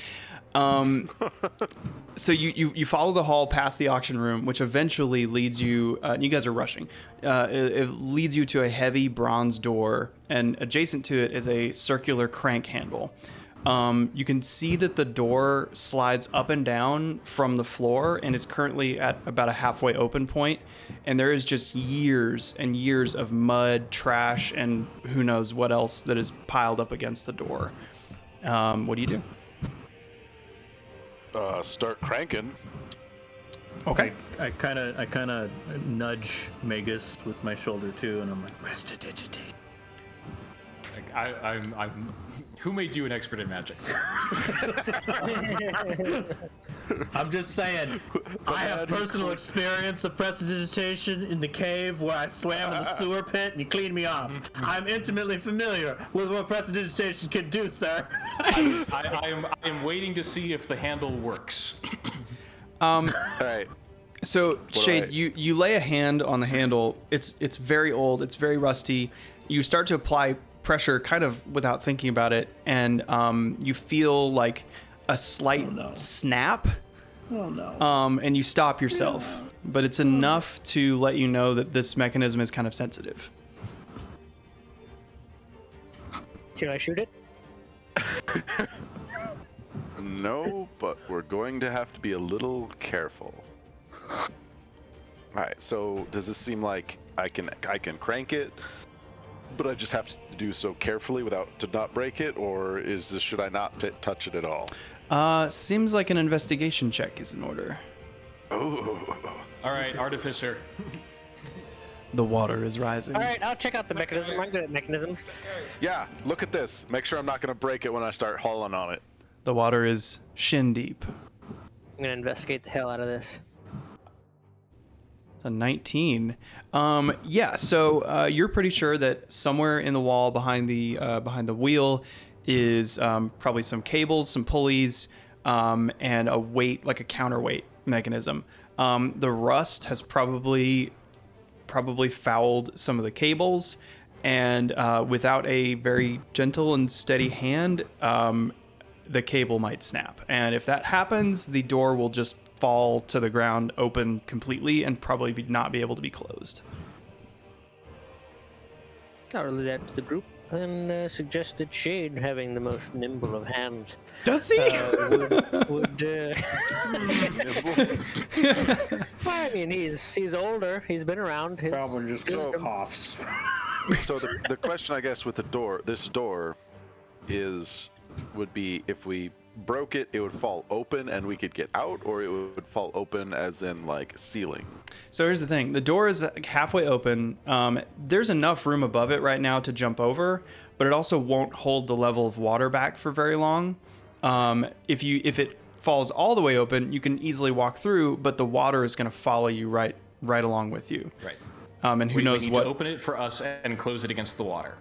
So you follow the hall past the auction room, which eventually leads you. You guys are rushing. It leads you to a heavy bronze door, and adjacent to it is a circular crank handle. You can see that the door slides up and down from the floor and is currently at about a halfway open point. And there is just years and years of mud, trash, and who knows what else that is piled up against the door. What do you do? Start cranking. Okay. I kind of nudge Magus with my shoulder too, and I'm like, prestidigitate. I'm. Who made you an expert in magic? I'm just saying, I have personal experience of prestidigitation in the cave where I swam in the sewer pit and you cleaned me off. I'm intimately familiar with what prestidigitation can do, sir. I am waiting to see if the handle works. All right. So Shade, you lay a hand on the handle. It's very old. It's very rusty. You start to apply pressure kind of without thinking about it, and you feel like a slight snap. Oh no. And you stop yourself, but it's enough to let you know that this mechanism is kind of sensitive. Should I shoot it? No, but we're going to have to be a little careful. All right. So does this seem like I can crank it, but I just have to do so carefully to not break it, or should I not touch it at all? Seems like an investigation check is in order. Oh. All right, artificer. The water is rising. All right, I'll check out the mechanism. I'm good at mechanisms. Yeah, look at this. Make sure I'm not going to break it when I start hauling on it. The water is shin deep. I'm gonna investigate the hell out of this. It's a 19. Yeah. So you're pretty sure that somewhere in the wall behind the wheel is probably some cables, some pulleys, and a weight, like a counterweight mechanism. The rust has probably fouled some of the cables, and without a very gentle and steady hand, the cable might snap. And if that happens, the door will just fall to the ground open completely and probably not be able to be closed. I'll relay that to the group and suggest that Shade, having the most nimble of hands, Does he? would I mean, he's older. He's been around. Falcon just coughs. So the question, I guess, with this door would be if we broke it, it would fall open and we could get out, or it would fall open as in like ceiling. So here's the thing. The door is halfway open. There's enough room above it right now to jump over, but it also won't hold the level of water back for very long. If it falls all the way open, you can easily walk through, but the water is going to follow you right along with you. Right. And who knows we need what? to open it for us and close it against the water.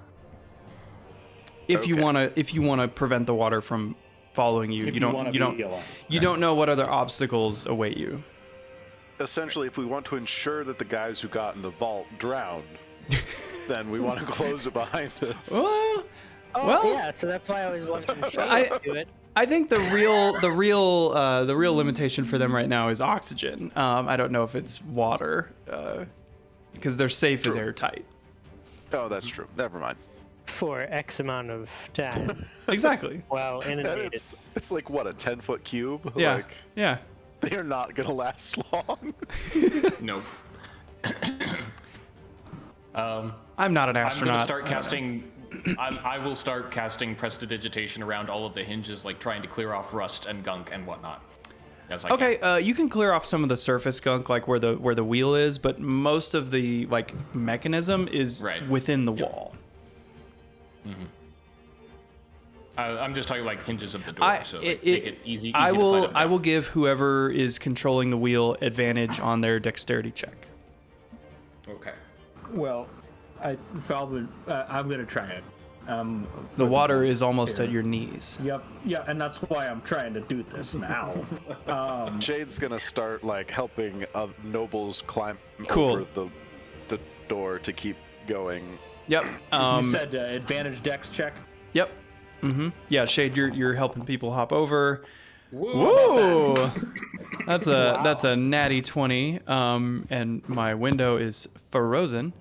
If you wanna prevent the water from following you, you don't know what other obstacles await you. Essentially, if we want to ensure that the guys who got in the vault drowned, then we want to close it behind us. Well, yeah, so that's why I always wanted to show it. I think the real limitation for them right now is oxygen. I don't know if it's water, because they're safe as airtight. Oh, that's true. Never mind. For X amount of time. Exactly. Well, And inundated. it's like what, a 10-foot cube? Yeah. Like, Yeah. they are not gonna last long. Nope. I'm not an I'm astronaut. gonna start casting. I will start casting prestidigitation around all of the hinges, like trying to clear off rust and gunk and whatnot. As I can. Okay, you can clear off some of the surface gunk, like where the wheel is, but most of the like mechanism is within the wall. I'm just talking like hinges of the door, so make it easy. I to will. slide up I down. will give whoever is controlling the wheel advantage on their dexterity check. Okay. Well, Falvin, I'm gonna try it. The water is almost at your knees. Yep. Yeah, and that's why I'm trying to do this now. Shade's gonna start like helping nobles climb Cool. over the door to keep going. Yep. You said advantage dex check. Yep. Yeah, Shade, you're helping people hop over. Whoa! Whoa! That's a natty 20. And my window is frozen.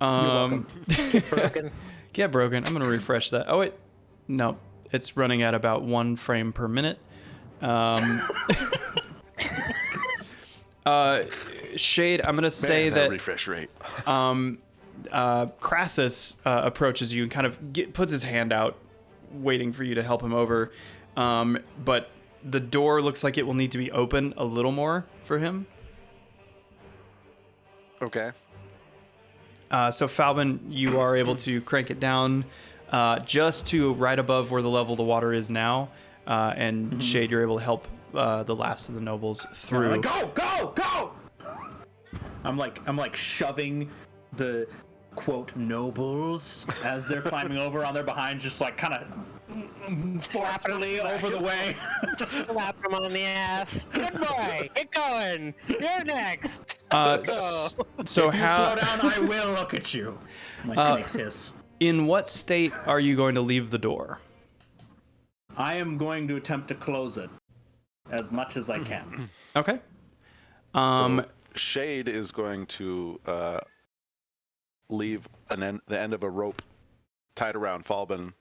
welcome. Broken. Get broken. I'm gonna refresh that. Oh wait, no, it's running at about 1 frame per minute. Shade, I'm gonna say that refresh rate. Crassus approaches you and kind of puts his hand out, waiting for you to help him over. But the door looks like it will need to be open a little more for him. Okay. So Falvin, you are able to crank it down just to right above where the level of the water is now. And Shade, you're able to help the last of the nobles through. Like, go! I'm like shoving the quote nobles as they're climbing over on their behind, just like kind of forcefully over the way. Slap him on the ass. Good boy. Get going. You're next. So If you how? slow down, I will look at you. My snake's hiss. In what state are you going to leave the door? I am going to attempt to close it as much as I can. Okay. So Shade is going to leave the end of a rope tied around Falbin,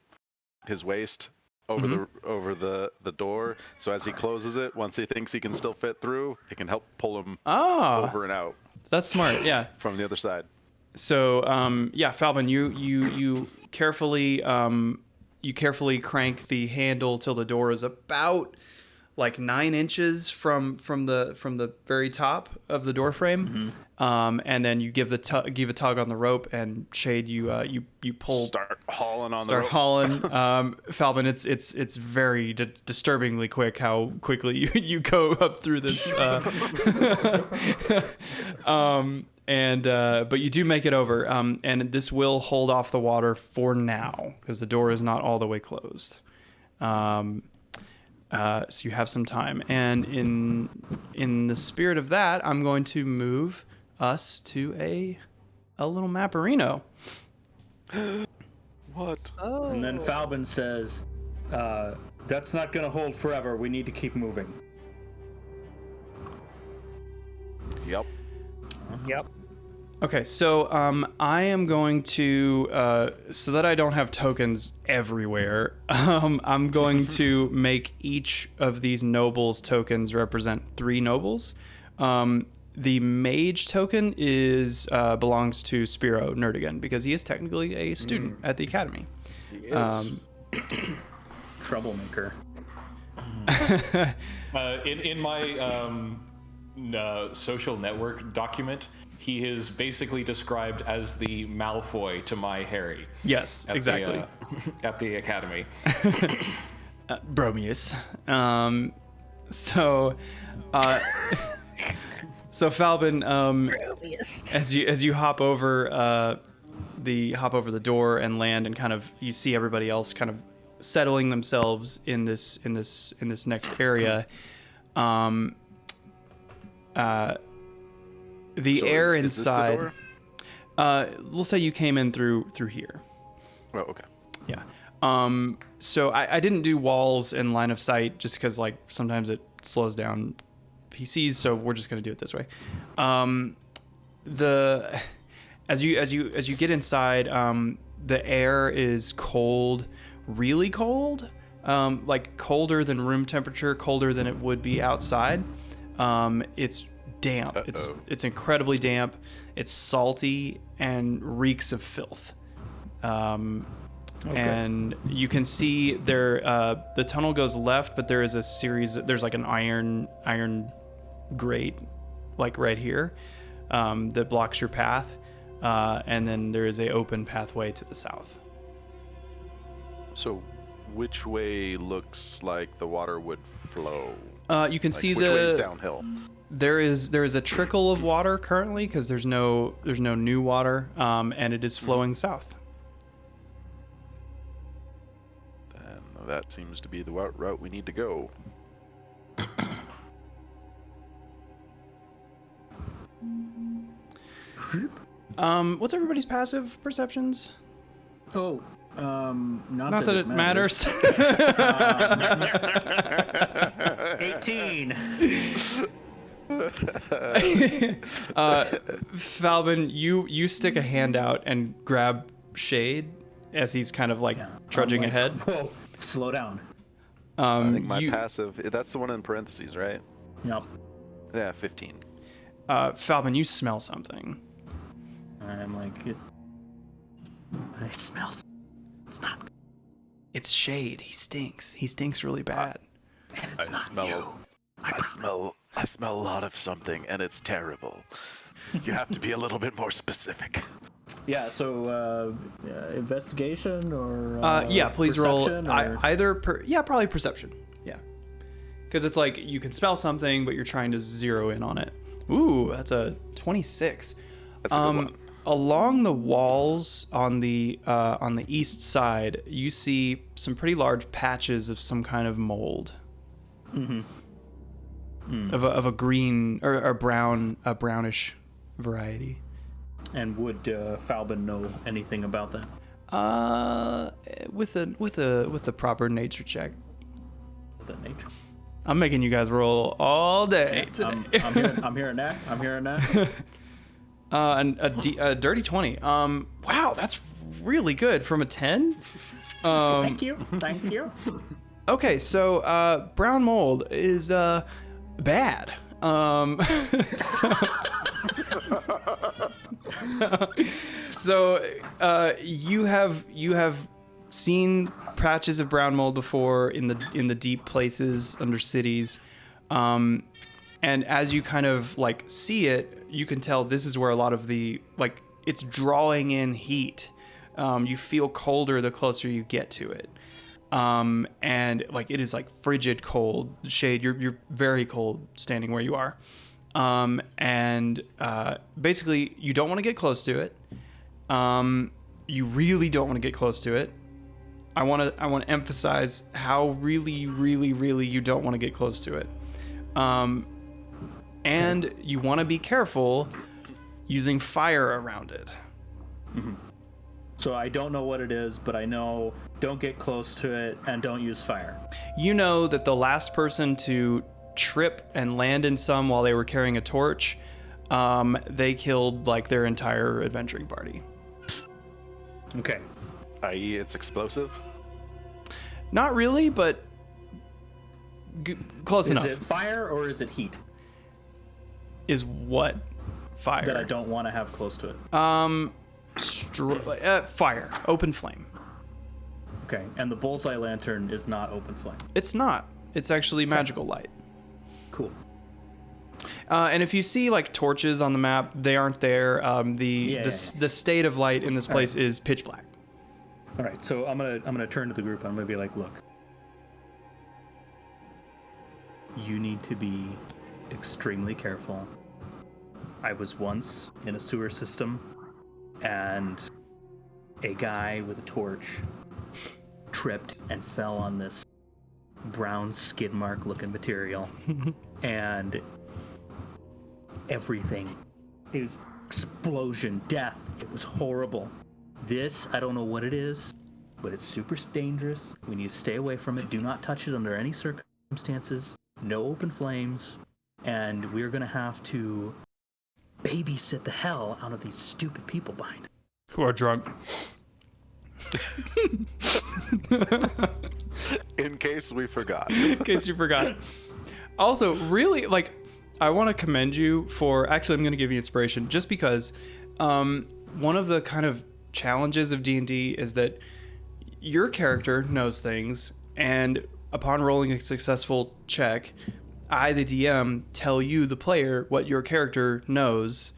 his waist, over the door. So as he closes it, once he thinks he can still fit through, it can help pull him over and out That's smart. Yeah. from the other side. So yeah, Falbin, you carefully crank the handle till the door is about like 9 inches from the very top of the door frame, and then you give a tug on the rope, and Shade, you pull, Start hauling on the start rope. hauling. Falbin, it's very disturbingly quick how quickly you go up through this. But you do make it over, and this will hold off the water for now because the door is not all the way closed. So you have some time, and in the spirit of that, I'm going to move us to a little mapperino. What? Oh. And then Falbin says, that's not going to hold forever. We need to keep moving. Yep. Yep. Okay, so I am going to, so that I don't have tokens everywhere, I'm going to make each of these nobles tokens represent 3 nobles. The mage token belongs to Spiro Nerdigan because he is technically a student at the academy. He is. Troublemaker. In my social network document, he is basically described as the Malfoy to my Harry. Yes, exactly. At the academy. Bromius. So Falbin, as you hop over the door and land, and kind of you see everybody else kind of settling themselves in this next area. The So air is this the inside. door? We'll say you came in through here. Oh, okay. Yeah. So I didn't do walls in line of sight just because like sometimes it slows down PCs. So we're just gonna do it this way. As you get inside, the air is cold, really cold, like colder than room temperature, colder than it would be outside. It's damp. It's incredibly damp. It's salty and reeks of filth. And you can see there the tunnel goes left, but there is a series. There's like an iron grate, like right here, that blocks your path. And then there is a open pathway to the south. So, which way looks like the water would flow? You can see which way is downhill? There is a trickle of water currently because there's no new water, and it is flowing south. Then that seems to be the route we need to go. What's everybody's passive perceptions? Oh, Not that it matters. 18. Falvin, you stick a hand out and grab Shade as he's kind of like trudging I'm like, ahead. Whoa, slow down. I think my passive, that's the one in parentheses, right? Yep. Yeah, 15. Falvin, you smell something. I'm like, I smell. It's not good. It's Shade. He stinks. He stinks really bad. And it's not you. I smell a lot of something, and it's terrible. You have to be a little bit more specific. Yeah. So investigation or yeah, please roll perception, or... probably perception. Yeah, because it's like you can smell something, but you're trying to zero in on it. Ooh, that's a 26. That's a good one. Along the walls on the east side, you see some pretty large patches of some kind of mold. Of a green or a brownish variety. And would Falbin know anything about that? With the proper nature check. The nature. I'm making you guys roll all day. I'm hearing that. I'm hearing that. A dirty 20. Wow, that's really good from a 10. Thank you. Okay, so brown mold is bad. So you have seen patches of brown mold before in the deep places under cities, and as you kind of like see it, you can tell this is where a lot of the like it's drawing in heat. You feel colder the closer you get to it. And like it is like frigid cold. Shade, you're very cold standing where you are. And basically you don't want to get close to it. You really don't want to get close to it. I want to emphasize how really you don't want to get close to it. And you want to be careful using fire around it. Mm-hmm. So I don't know what it is, but I know don't get close to it and don't use fire. You know that the last person to trip and land in some while they were carrying a torch, they killed like their entire adventuring party. Okay. I.e., it's explosive? Not really, but close enough. Is it fire or is it heat? Is what fire? That I don't want to have close to it. Fire. Open flame. Okay, and the bullseye lantern is not open flame. It's not. It's actually magical light. Cool. And if you see like torches on the map, they aren't there. The state of light in this place is pitch black. All right, so I'm gonna turn to the group. I'm gonna be like, look, you need to be extremely careful. I was once in a sewer system, and a guy with a torch tripped and fell on this brown skid mark looking material, and everything, explosion, death. It was horrible. This, I don't know what it is, but it's super dangerous. We need to stay away from it. Do not touch it under any circumstances. No open flames. And we're going to have to babysit the hell out of these stupid people behind it. Who are drunk. In case we forgot. In case you forgot. Also, really, like, I want to commend you for, actually, I'm going to give you inspiration, just because one of the kind of challenges of D&D is that your character knows things, and upon rolling a successful check, I, the DM, tell you, the player, what your character knows.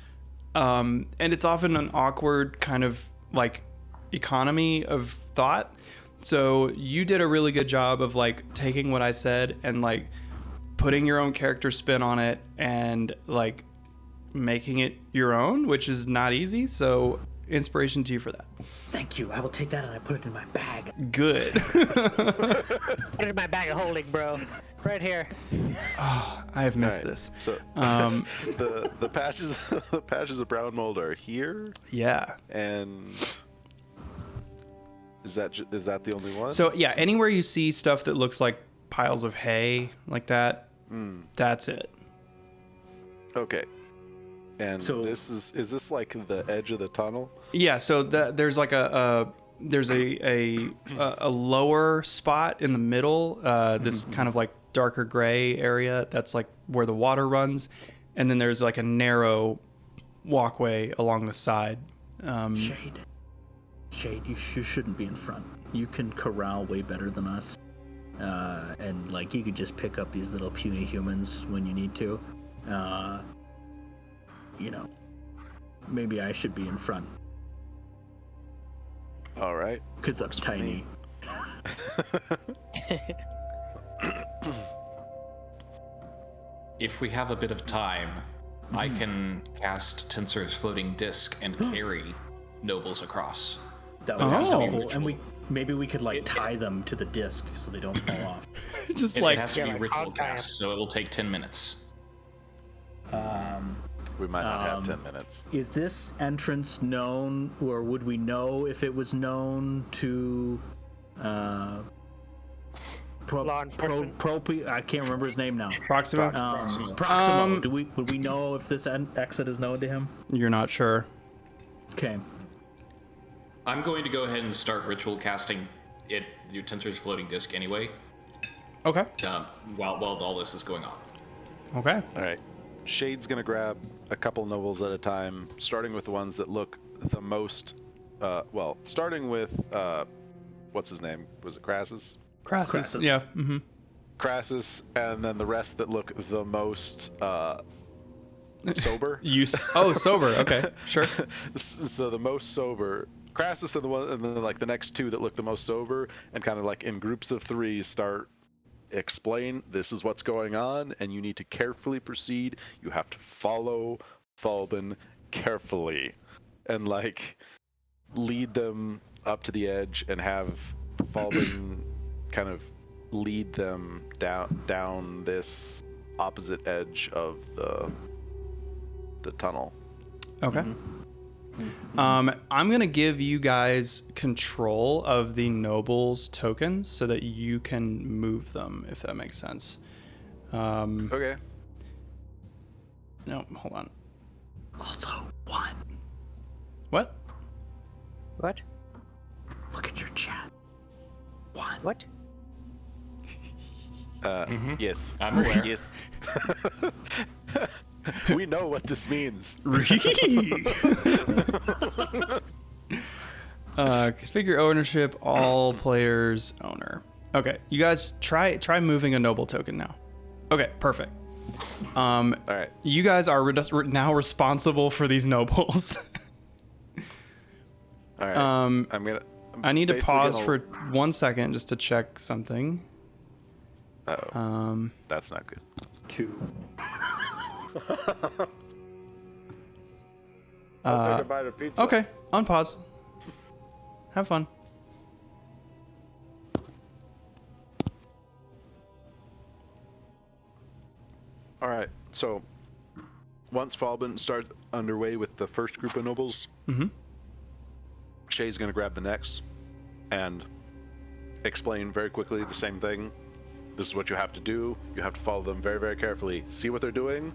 And it's often an awkward kind of, like, economy of thought. So you did a really good job of, like, taking what I said and, like, putting your own character spin on it and, like, making it your own, which is not easy. So inspiration to you for that. Thank you. I will take that and I put it in my bag. Good. Put it in my bag of holding, bro. Right here. Oh, I have missed this. So the patches of brown mold are here, Yeah. and is that the only one? So yeah, anywhere you see stuff that looks like piles of hay like that, that's it. Okay. And So- is this like the edge of the tunnel? Yeah, so there's like a lower spot in the middle, this kind of like darker gray area that's like where the water runs, and then there's like a narrow walkway along the side. Shade, you shouldn't be in front. You can corral way better than us. And like you could just pick up these little puny humans when you need to. You know, maybe I should be in front All right. because I'm tiny. If we have a bit of time, I can cast Tensor's floating disc and carry nobles across. That would Oh. be Has to be helpful. ritual. And maybe we could like tie them to the disc so they don't fall off. Just It like has to be like ritual hog tie 'em. task, so it will take 10 minutes. We might not have 10 minutes. Is this entrance known, or would we know if it was known to Law enforcement. I can't remember his name now. Proxima. Proximo. Would we know if this exit is known to him? You're not sure. Okay. I'm going to go ahead and start ritual casting your Tensor's floating disc anyway, Okay. while all this is going on. Okay. All right. Shade's gonna grab a couple nobles at a time, starting with the ones that look the most. Starting with what's his name? Was it Crassus? Crassus. Crassus. Yeah. Mm-hmm. Crassus, and then the rest that look the most sober. Sober. Okay. Sure. So the most sober, Crassus, and then like the next two that look the most sober, and kind of like in groups of three start explain this is what's going on, and you need to carefully proceed. You have to follow Falbin carefully, and like lead them up to the edge, and have Falbin kind of lead them down this opposite edge of the tunnel. Okay. I'm gonna give you guys control of the nobles tokens so that you can move them, if that makes sense. Okay. No, hold on. Also, one. What? What? Look at your chat. One. What? Yes. I'm aware. Yes. We know what this means. Configure ownership, all players owner. Okay, you guys try moving a noble token now. Okay, perfect. All right. You guys are now responsible for these nobles. All right. I'm I need to basically pause gonna- for 1 second just to check something. Uh-oh. That's not good. Two. I'll take a bite of pizza. Okay, unpause. Have fun. All right. So once Falbin starts underway with the first group of nobles, Shay's gonna grab the next, and explain very quickly the same thing. This is what you have to do. You have to follow them very, very carefully. See what they're doing.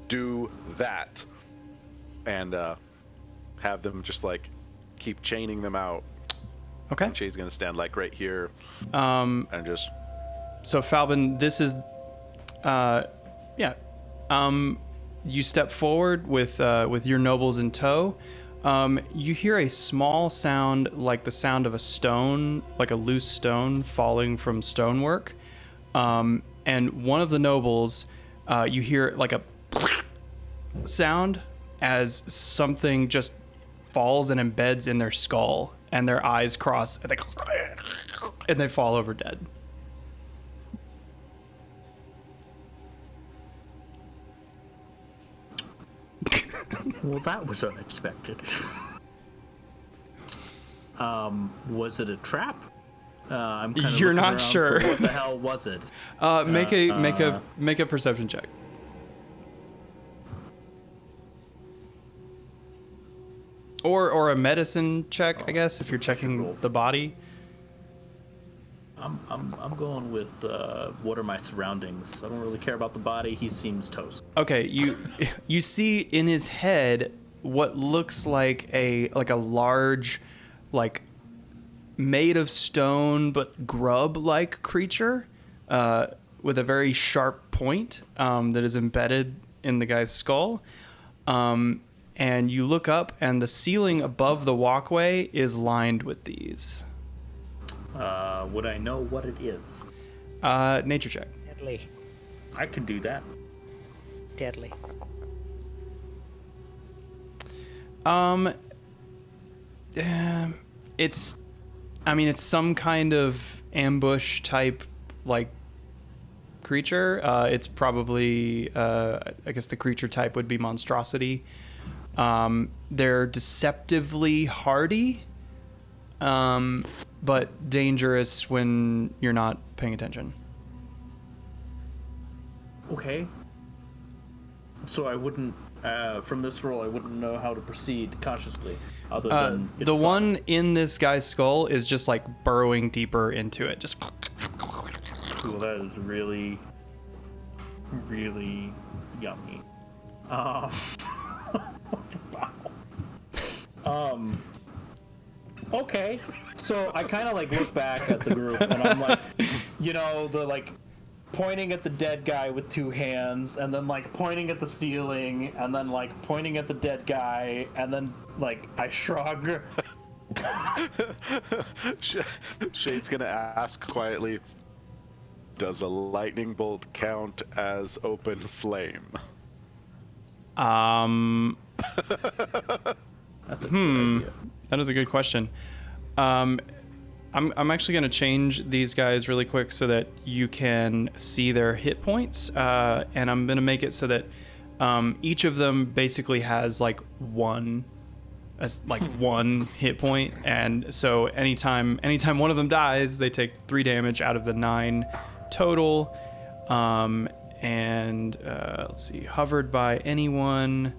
Do that. And have them just like keep chaining them out. Okay. And Shade's gonna stand like right here. Um, and just. So Falbin, this is, you step forward with your nobles in tow. You hear a small sound like the sound of a stone, like a loose stone falling from stonework. And one of the nobles, you hear like a sound as something just falls and embeds in their skull, and their eyes cross, and they fall over dead. Well, that was unexpected. Was it a trap? I'm kind of You're looking not around sure. for what the hell was it? Make a perception check. Or a medicine check, I guess, if you're checking the body. I'm going with what are my surroundings? I don't really care about the body. He seems toast. Okay, you see in his head what looks like a large, like, made of stone but grub-like creature with a very sharp point that is embedded in the guy's skull. And you look up, and the ceiling above the walkway is lined with these. Would I know what it is? Nature check. Deadly. I could do that. Deadly. It's some kind of ambush type, like, creature. It's probably, I guess the creature type would be monstrosity. They're deceptively hardy, but dangerous when you're not paying attention. Okay. So I wouldn't, from this roll, I wouldn't know how to proceed consciously, other than it the sucks. one in this guy's skull is just like burrowing deeper into it. Just. Well, that is really, really yummy. Wow. Okay. So I kind of like look back at the group, and I'm like, the like pointing at the dead guy with two hands, and then like pointing at the ceiling, and then like pointing at the dead guy, and then like I shrug. Shade's gonna ask quietly, does a lightning bolt count as open flame? That's a good idea. That is a good question. I'm actually going to change these guys really quick so that you can see their hit points, and I'm going to make it so that each of them basically has like one hit point, and so anytime one of them dies, they take 3 damage out of the 9 total. And let's see, hovered by anyone.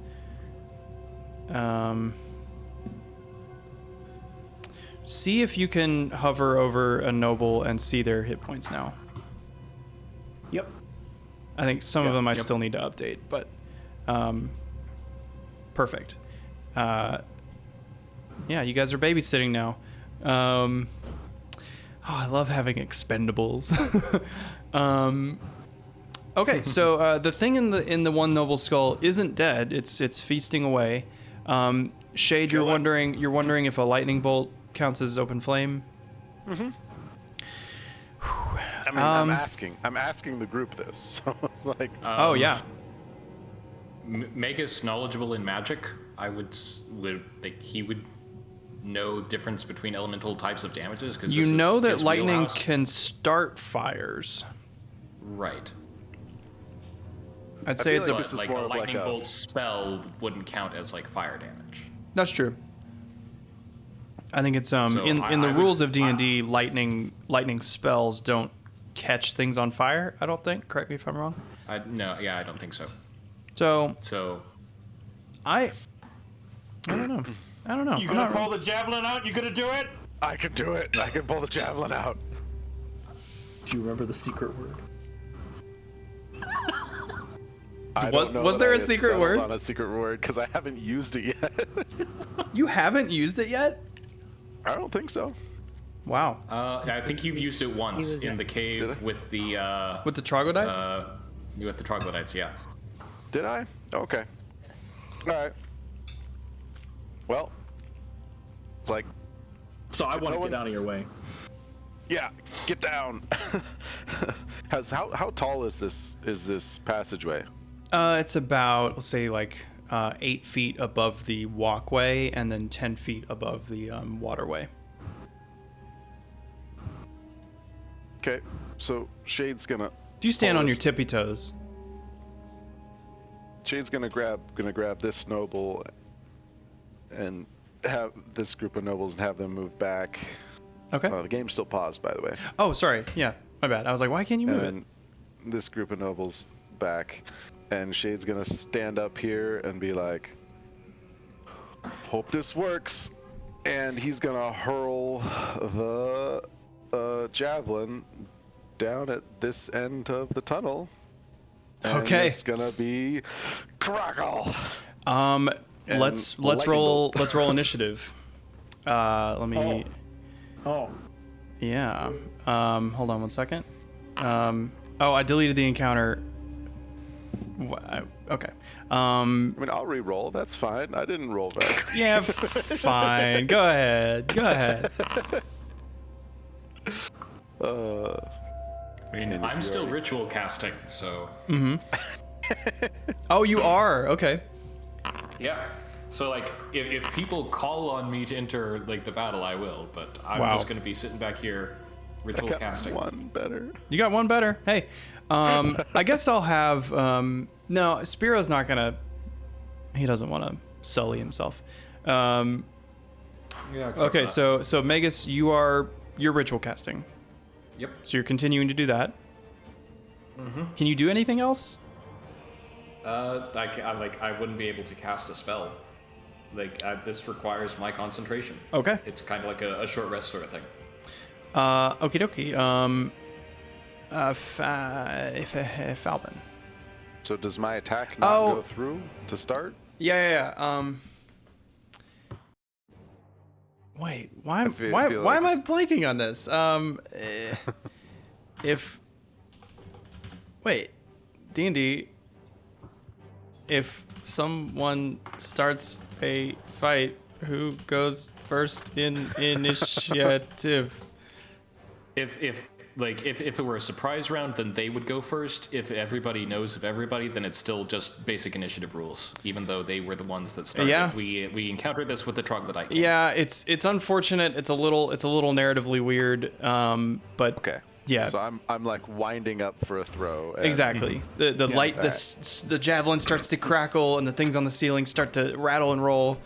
See if you can hover over a noble and see their hit points now. Yep. I think some of them I still need to update, but perfect. Yeah, you guys are babysitting now. I love having expendables. Okay, so the thing in the one noble skull isn't dead. It's feasting away. Shade, you're wondering if a lightning bolt counts as open flame. Mm-hmm. I mean, I'm asking the group this. So it's like. Oh yeah. Magus knowledgeable in magic, I would like he would know difference between elemental types of damages because you know that his lightning wheelhouse. can start fires. Right. I'd say it's like a this is like more a of lightning like a- bolt spell wouldn't count as like fire damage. That's true. I think it's So in the I would- rules of D&D, lightning spells don't catch things on fire. I don't think. Correct me if I'm wrong. I don't think so. So I don't know. You gonna pull the javelin out? You gonna do it? I can do it. I can pull the javelin out. Do you remember the secret word? Was there a secret word? On a secret word because I haven't used it yet. You haven't used it yet? I don't think so. Wow. I think you've used it once in the cave with the With the troglodytes? with the troglodytes, yeah. Did I? Okay. All right. Well, it's like, So I want to no get out of your way. yeah, get down. How tall is this passageway? It's about, let's say, like 8 feet above the walkway and then 10 feet above the waterway. Okay, so Shade's gonna. Do you stand on your tippy toes? Shade's gonna grab this noble and have this group of nobles and have them move back. Okay. The game's still paused, by the way. Oh, sorry. Yeah, my bad. I was like, why can't you move it? And this group of nobles back, and Shade's gonna stand up here and be like, "Hope this works," and he's gonna hurl the javelin down at this end of the tunnel. And Okay. it's gonna be crackle. Let's lightning roll bolt. let's roll initiative. Let me. Oh, Yeah. Hold on one second. I deleted the encounter. Okay. I mean, I'll re-roll. That's fine. I didn't roll back. Yeah, fine. Go ahead. Go ahead. I mean, I'm still ritual casting, so Oh, you are? Okay. yeah. So like, if people call on me to enter like the battle, I will. But I'm Wow. just gonna be sitting back here, ritual Got casting. one better. You got one better. Hey, I guess I'll have. No, Spiro's not gonna. He doesn't want to sully himself. Yeah. Okay, so Magus, you're ritual casting. Yep. So you're continuing to do that. Mm-hmm. Can you do anything else? I wouldn't be able to cast a spell. This requires my concentration. Okay. It's kind of like a short rest sort of thing. Okie dokie. Falbin. So does my attack not Oh. go through to start? Yeah. Wait, why feel why like- am I blanking on this? Wait, D&D. If someone starts a fight, who goes first in initiative? If it were a surprise round, then they would go first. If everybody knows of everybody, then it's still just basic initiative rules, even though they were the ones that started. Yeah. We encountered this with the troglodyte king. Yeah, it's unfortunate. It's a little narratively weird. But Okay. yeah. So I'm like winding up for a throw. And Exactly. The light, the javelin starts to crackle, and the things on the ceiling start to rattle and roll.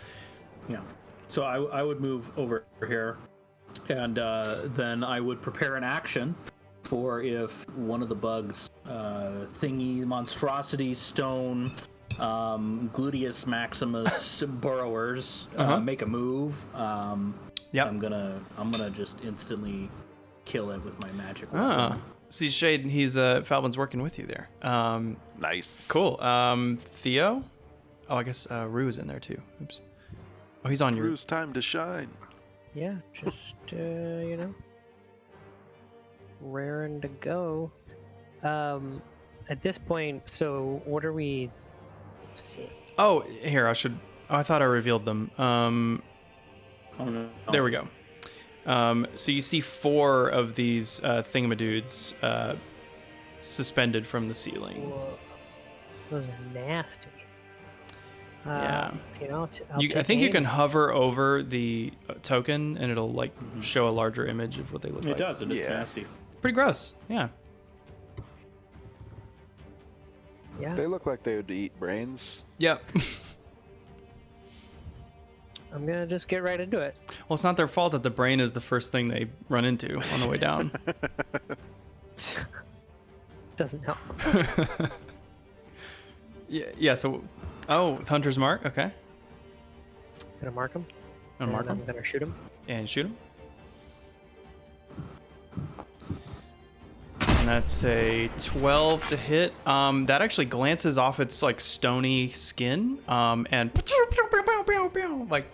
yeah. So I would move over here, and then I would prepare an action for if one of the bugs, thingy, monstrosity, stone, gluteus maximus burrowers make a move. Yep. I'm gonna just instantly kill it with my magic Ah. weapon. See, Shade, he's Falvin's working with you there. nice. Cool. Theo. Oh, I guess Rue's in there too. Oops. Oh, he's on your. Rue's time to shine. Yeah, just raring to go. At this point, so what are we seeing? Oh, here I should. Oh, I thought I revealed them. Oh, no. There we go. So you see 4 of these thingamadudes suspended from the ceiling. Whoa. Those are nasty. Yeah. You know, I think you can hover over the token and it'll like show a larger image of what they look It like. does, and it's Yeah. nasty. Pretty gross. Yeah. Yeah. They look like they would eat brains. Yep. I'm gonna just get right into it. Well, it's not their fault that the brain is the first thing they run into on the way down. Doesn't help. Yeah. So, Hunter's Mark. Okay. Gonna mark him. Gonna mark I'm him gonna shoot him. and shoot him. and that's a 12 to hit. That actually glances off its like stony skin, and like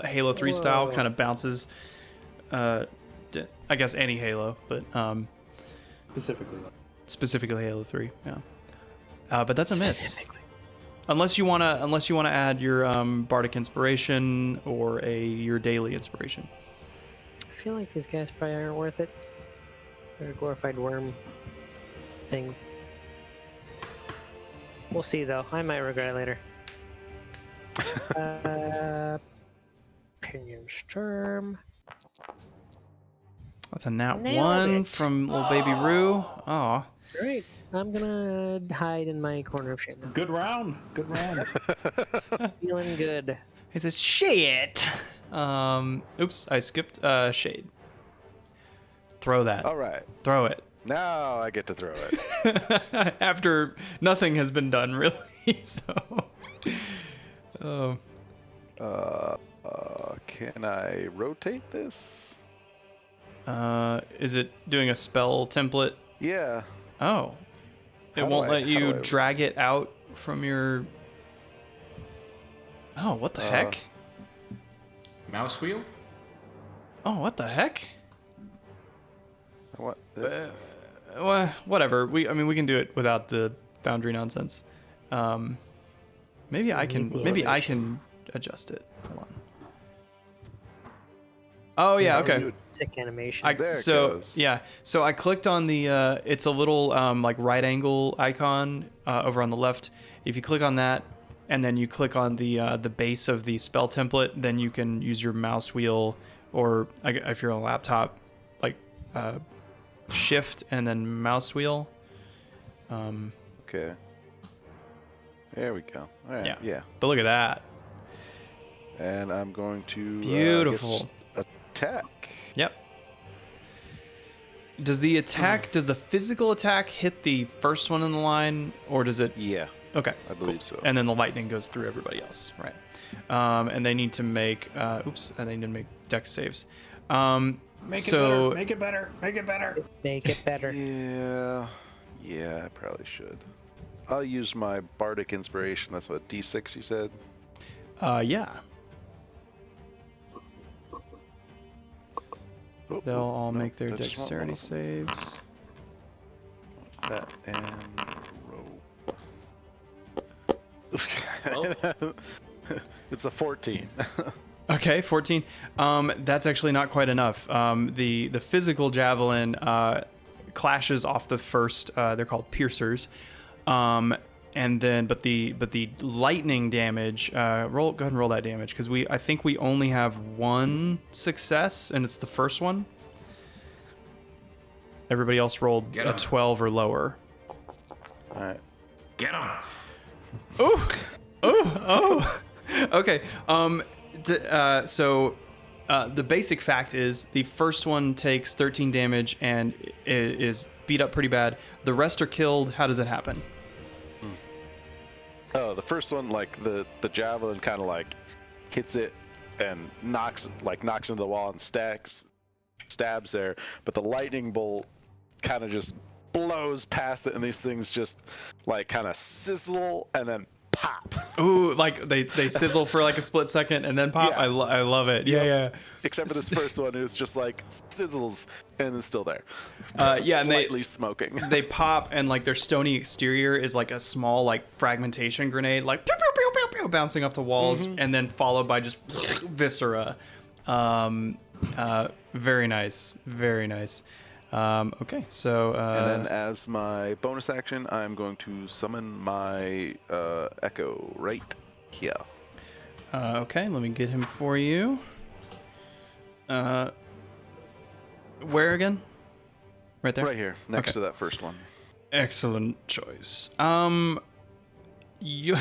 Halo 3 style kind of bounces. I guess any Halo, but specifically Halo 3. Yeah, but that's a miss. Unless you wanna add your bardic inspiration or your daily inspiration. I feel like these guys probably aren't worth it. They're glorified worm things. We'll see though. I might regret it later. Pinion Storm. That's a nat Nailed 1 it. from little baby Rue. Aw. Great. I'm gonna hide in my corner of shame now. Good round. Good round. Feeling good. He says, shit. Oops, I skipped shade. Throw that. All right. Throw it. Now I get to throw it. After nothing has been done, really. So. Oh. Can I rotate this? Is it doing a spell template? Yeah. Oh. It How do won't I- let how you do I- drag it out from your... Oh, what the heck? Mouse wheel? Oh, what the heck? What? Well, whatever. I mean, we can do it without the boundary nonsense. Maybe I can adjust it. Hold on. Oh yeah, okay. Sick animation. There it goes. Yeah, so I clicked on the it's a little like right angle icon over on the left. If you click on that and then you click on the base of the spell template, then you can use your mouse wheel, or if you're on a laptop, like shift and then mouse wheel. Okay. There we go. All right. Yeah. But look at that. And I'm going to Beautiful. Attack. Yep. Does the physical attack hit the first one in the line, or does it? Yeah. Okay. I believe so. And then the lightning goes through everybody else, right? And they need to make they need to make dex saves. Make it better. Make it better. Make it better. Yeah, I probably should. I'll use my bardic inspiration. That's what, D6 you said? Yeah. Oh, They'll all no, make their that's not one dexterity of saves. that and roll. It's a 14. Okay, 14. That's actually not quite enough. The physical javelin clashes off the first. They're called piercers. And then, but the lightning damage. Go ahead and roll that damage, because I think we only have one success, and it's the first one. Everybody else rolled a 12 or lower. All right. Get him! Oh. Okay. So the basic fact is the first one takes 13 damage and is beat up pretty bad. The rest are killed. How does it happen? Oh, the first one, like the javelin kind of like hits it and knocks into the wall and stabs there, but the lightning bolt kind of just blows past it, and these things just like kind of sizzle and then pop. Ooh, like they sizzle for like a split second and then pop. Yeah. I love it. Yeah. Except for this first one, it was just like sizzles and it's still there. Yeah, and slightly smoking. They pop, and like their stony exterior is like a small like fragmentation grenade, like pew, pew, pew, pew, pew, bouncing off the walls, and then followed by just viscera. Very nice, very nice. Okay, so and then as my bonus action, I'm going to summon my Echo right here. okay, let me get him for you. Where again? Right there. Right here, next to that first one. Excellent choice. You're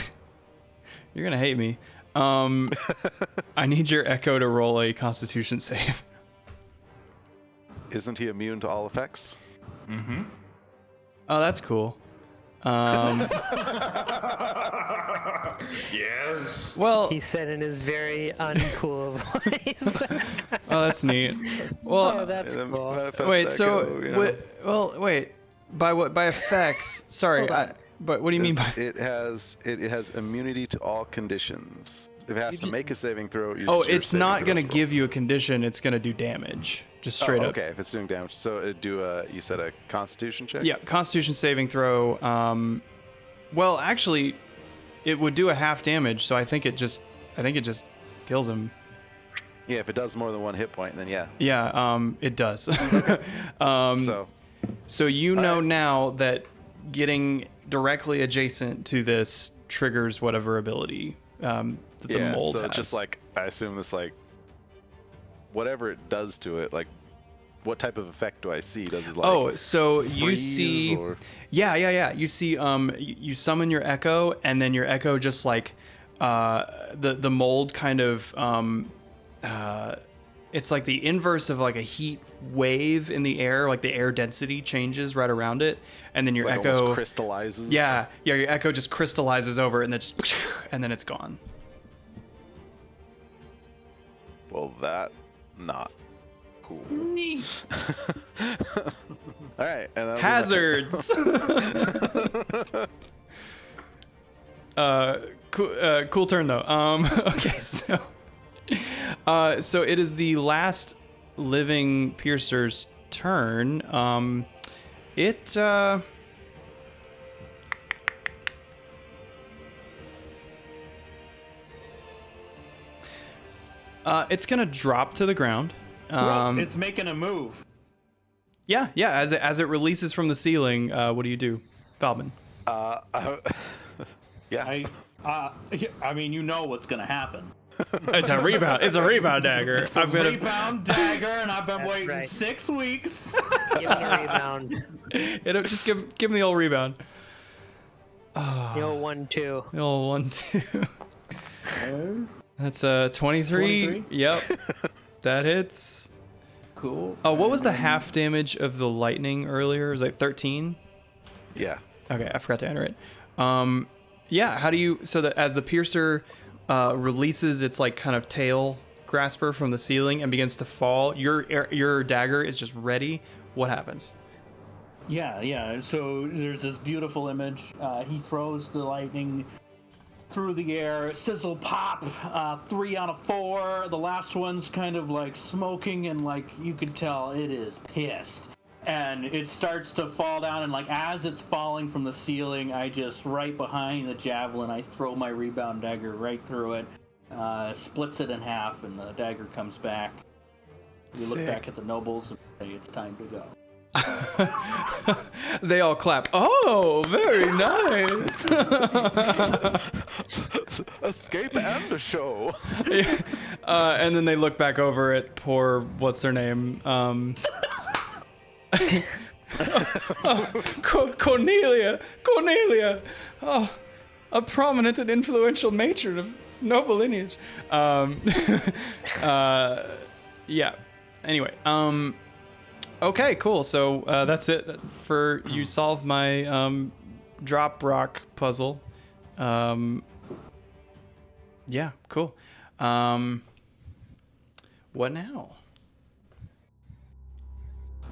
gonna hate me. I need your Echo to roll a Constitution save. Isn't he immune to all effects? Mm-hmm. Oh, that's cool. Yes. Well, He said in his very uncool voice. oh, that's neat. Well, Oh, that's cool. wait. So, wait. By what? By effects? Sorry, but what do you mean by? It has immunity to all conditions. If it has to make a saving throw, It's not gonna give you a condition. It's gonna do damage, just straight up. Okay, if it's doing damage, so it'd do you said a Constitution check? Yeah, Constitution saving throw. Well, actually, it would do a half damage, so I think it just kills him. Yeah, if it does more than 1 hit point, then yeah. Yeah, it does. So right. now that getting directly adjacent to this triggers whatever ability that the mold has. Just like, I assume this, like, whatever it does to it, like, what type of effect do I see? Does it, like, so you see... or... Yeah. You see, you summon your echo, and then your echo just, like, the mold kind of... it's like the inverse of like a heat wave in the air, like the air density changes right around it, and then your like echo almost crystallizes. Yeah, your echo just crystallizes over it, and then it's gone. Well, that not cool. Neat. All right, and then hazards. Cool turn though. Okay, so it is the last living piercer's turn. It's gonna drop to the ground. It's making a move. Yeah. As it releases from the ceiling, what do you do, Falbin? Yeah. I mean, you know what's gonna happen. It's a rebound. It's a rebound dagger. It's a rebound dagger, and I've been waiting 6 weeks. Give me a rebound. Just give me the old rebound. The old 1-2. The old 1-2. That's a 23. Yep. That hits. Cool. Oh, what was the half damage of the lightning earlier? It was like 13? Yeah. Okay, I forgot to enter it. Yeah, how do you... So that as the piercer releases its like kind of tail grasper from the ceiling and begins to fall, your dagger is just ready. What happens? Yeah. So there's this beautiful image. He throws the lightning through the air, sizzle, pop. 3 out of 4. The last one's kind of like smoking, and like you could tell it is pissed. And it starts to fall down, and like as it's falling from the ceiling, I just right behind the javelin, I throw my rebound dagger right through it, splits it in half, and the dagger comes back. We look back at the nobles and say it's time to go. They all clap. Oh, very nice. Escape and a show. Yeah. And then they look back over at poor what's her name. Cornelia. Oh, a prominent and influential matron of noble lineage. Yeah. Anyway. Okay, cool. So that's it for you. Solved my drop rock puzzle. Yeah, cool. What now?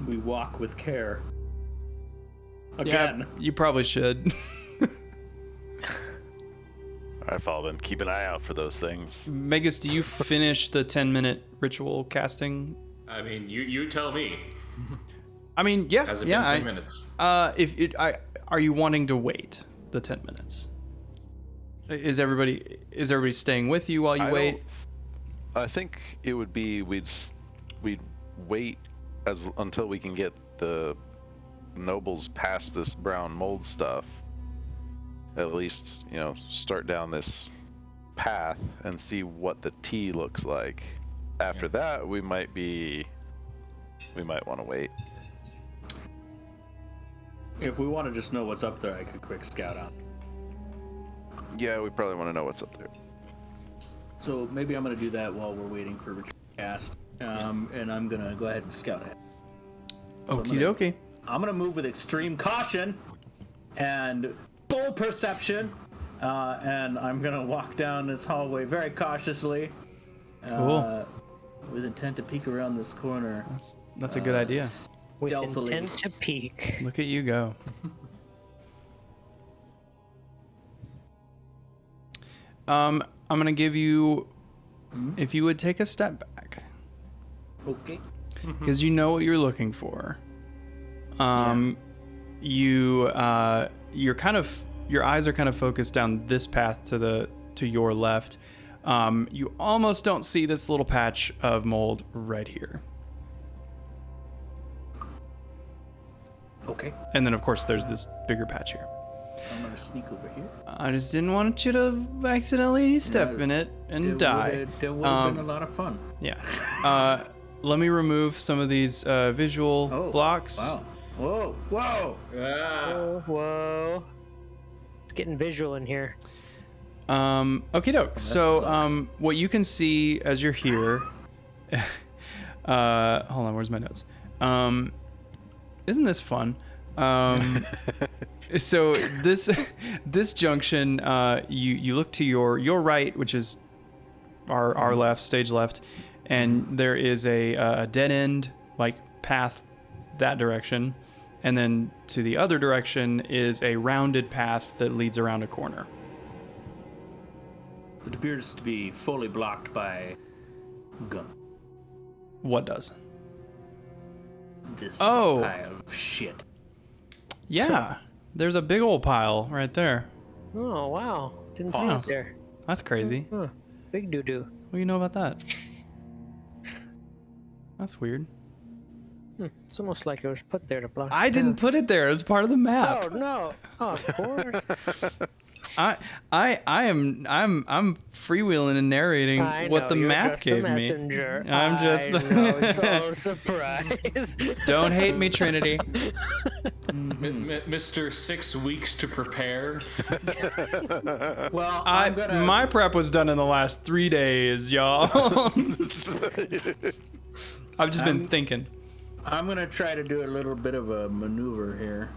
We walk with care. Again. Yeah, you probably should. All right, Falvin, keep an eye out for those things. Megas, do you finish the 10-minute ritual casting? I mean, you tell me. I mean, yeah. Has it been 10 minutes? Are you wanting to wait the 10 minutes? Is everybody staying with you while you wait? I think it would be we'd wait until we can get the nobles past this brown mold stuff. At least, start down this path and see what the T looks like. After that, we might want to wait. If we want to just know what's up there, I could quick scout out. Yeah, we probably want to know what's up there. So maybe I'm going to do that while we're waiting for retreat cast. And I'm going to go ahead and scout ahead. Okie dokie. I'm going to move with extreme caution and full perception. And I'm going to walk down this hallway very cautiously. Cool. With intent to peek around this corner. That's a good idea. with Stealthily. intent to peek. Look at you go. I'm gonna give you, if you would take a step back, Okay. because you know what you're looking for. You're kind of, your eyes are kind of focused down this path to your left. You almost don't see this little patch of mold right here. Okay. And then of course there's this bigger patch here. I'm gonna sneak over here. I just didn't want you to accidentally step in it and die. That would have been a lot of fun. Yeah. Let me remove some of these visual blocks. Wow. Whoa. Whoa. Oh, whoa. It's getting visual in here. Okie doke. So, sucks. what you can see as you're here. Hold on, where's my notes? Isn't this fun? So this junction, you look to your right, which is our left, stage left, and there is a dead end like path that direction, and then to the other direction is a rounded path that leads around a corner. It appears to be fully blocked by gun. What does? This Oh. pile of shit. Yeah, there's a big old pile right there. Oh, wow. Didn't see it Pause. there. That's crazy. Huh. Big doo-doo. What do you know about that? That's weird. It's almost like it was put there to block. I the didn't path. put it there. It was part of the map. Oh no! Oh, of course. I'm freewheeling and narrating I what know, the you're map just gave the me. messenger. I'm just. I know, it's all surprise. Don't hate me, Trinity. Mr. 6 weeks to prepare. Well, I'm gonna. My prep was done in the last 3 days, y'all. I've just been thinking. I'm gonna try to do a little bit of a maneuver here.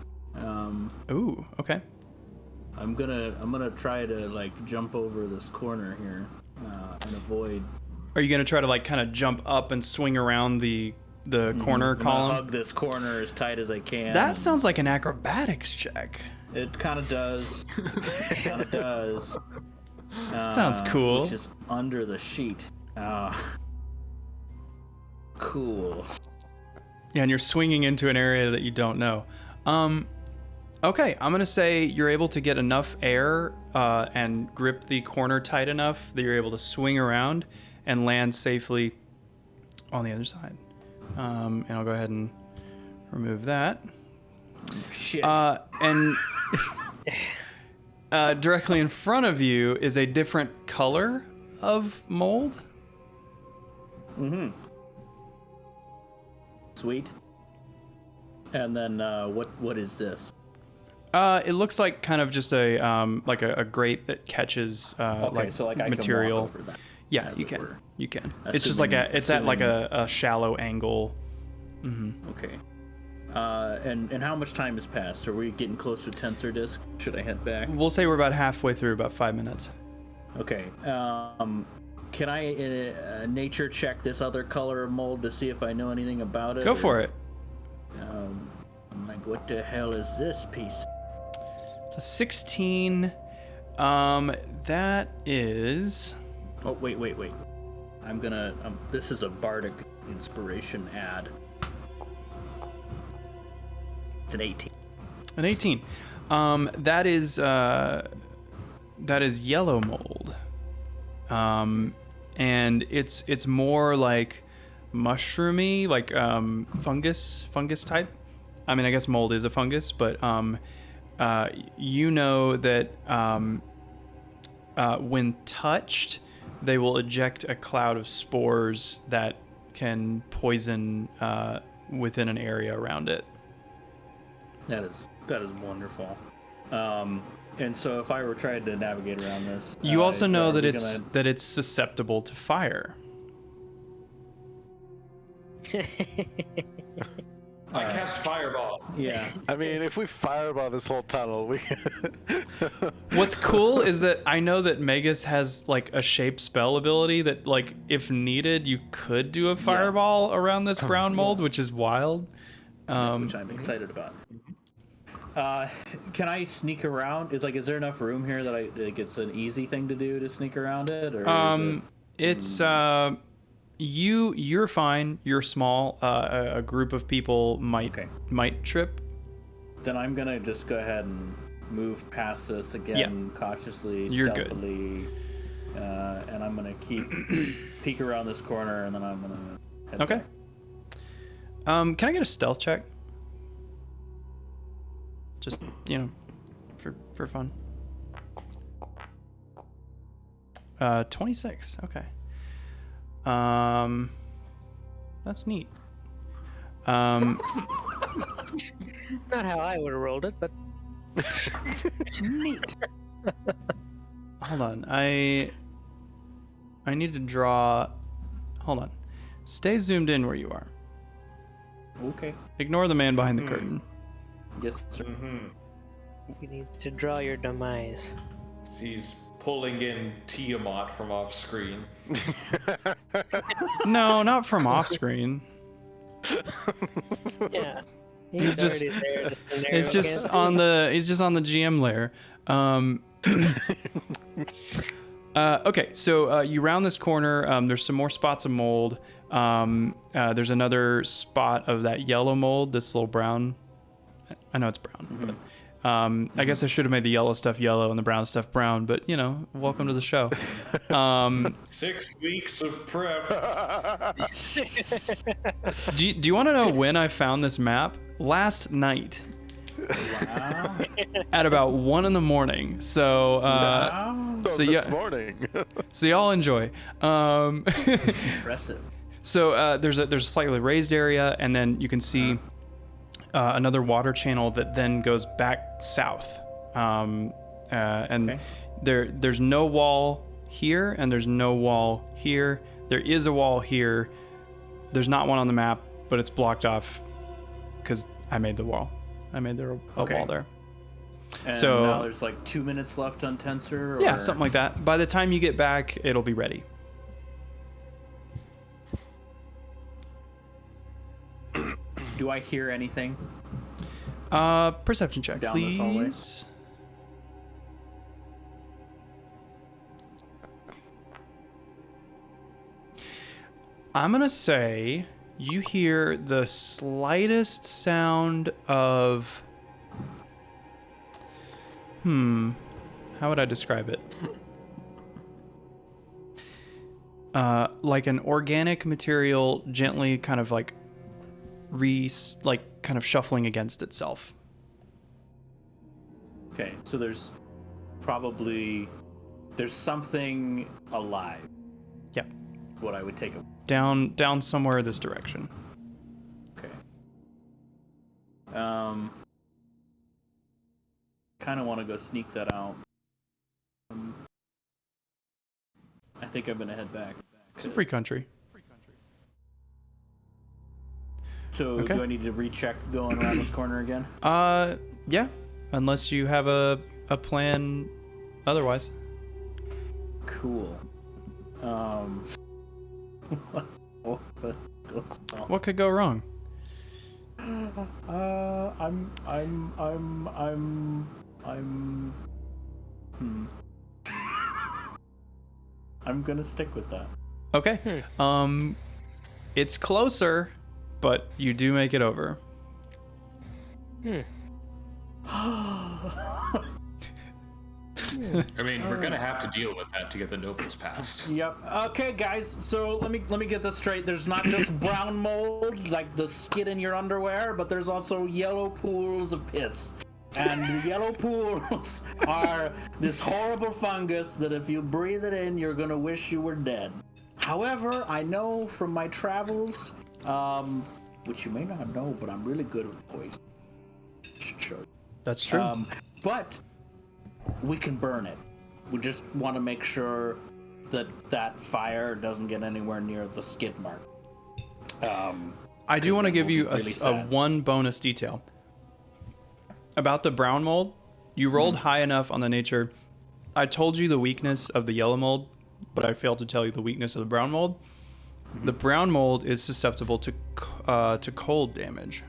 Ooh, okay. I'm gonna try to like jump over this corner here and avoid. Are you gonna try to like kind of jump up and swing around the corner I'm gonna column? hug this corner as tight as I can. That sounds like an acrobatics check. It kind of does. It kind of does. Sounds cool. Which is under the sheet. Cool. Yeah, and you're swinging into an area that you don't know. Okay, I'm gonna say you're able to get enough air and grip the corner tight enough that you're able to swing around and land safely on the other side. And I'll go ahead and remove that. Shit. And directly in front of you is a different color of mold. Sweet. And then what is this? It looks like kind of just a like a grate that catches Okay, so like I material. can walk over that. Yeah, as you it can. were. You can. It's just like it's at like a shallow angle. Okay. And how much time has passed? Are we getting close to tensor disc? Should I head back? We'll say we're about halfway through, about 5 minutes. Okay. Can I nature check this other color of mold to see if I know anything about it? Go for it. I'm like, what the hell is this piece? It's a 16. That is. Oh, wait. I'm gonna. This is a bardic inspiration ad. It's an 18. An 18. That is yellow mold. And it's more like mushroomy, like fungus type. I mean, I guess mold is a fungus, but you know that when touched, they will eject a cloud of spores that can poison within an area around it. That is wonderful. And so if I were trying to navigate around this, You also know are that we it's susceptible to fire. I cast Fireball. Yeah. I mean, if we fireball this whole tunnel, we. What's cool is that I know that Magus has like a shape spell ability that like if needed you could do a fireball around this brown mold, which is wild. which I'm excited about. Can I sneak around? Is there enough room here that it's an easy thing to do to sneak around it, or is it... You're fine. You're small. A group of people might trip. Then I'm gonna just go ahead and move past this again, cautiously, You're stealthily, and I'm gonna peek around this corner, and then I'm gonna head Okay. back. Can I get a stealth check? Just for fun. 26. Okay. That's neat. Not how I would have rolled it, but Neat. Hold on. I need to draw. Hold on. Stay zoomed in where you are. Okay. Ignore the man behind the curtain. Yes, sir. you need to draw your demise. He's pulling in Tiamat from off screen. No, not from off screen. Yeah. He's just- already there. Just in there, It's just on the. He's just on the GM layer. Okay, so you round this corner. There's some more spots of mold. There's another spot of that yellow mold. This little brown. I know it's brown, but I guess I should have made the yellow stuff yellow and the brown stuff brown. But welcome to the show. 6 weeks of prep. Do you want to know when I found this map? Last night. Wow. At about 1 a.m. So This morning. so y'all enjoy. Impressive. So there's a slightly raised area, and then you can see another water channel that then goes back south. And there's no wall here, and there's no wall here. There is a wall here. There's not one on the map, but it's blocked off because I made the wall. I made a wall there. And So- now there's like 2 minutes left on Tensor? Yeah, or- something like that. By the time you get back, it'll be ready. Do I hear anything? Perception check, Down please. this hallway? I'm gonna say you hear the slightest sound of how would I describe it? Like an organic material gently kind of like kind of shuffling against itself. Okay, so there's something alive. Yep. What I would take it. Down somewhere this direction. Okay. Kind of want to go sneak that out. I think I'm gonna head back. It's a free country. So Okay. do I need to recheck going around this corner again? Yeah. Unless you have a plan otherwise. Cool. What could go wrong? I'm gonna stick with that. Okay. It's closer, but you do make it over. I mean, we're gonna have to deal with that to get the Novas passed. Yep. Okay, guys. So let me get this straight. There's not just brown mold like the skid in your underwear, but there's also yellow pools of piss. And the yellow pools are this horrible fungus that if you breathe it in, you're gonna wish you were dead. However, I know from my travels, which you may not know, but I'm really good with poison. Sure. That's true. But we can burn it. We just want to make sure that fire doesn't get anywhere near the skid mark. I do want to that give will you be a, really a sad. one bonus detail. About the brown mold, you rolled high enough on the nature. I told you the weakness of the yellow mold, but I failed to tell you the weakness of the brown mold. The brown mold is susceptible to cold damage.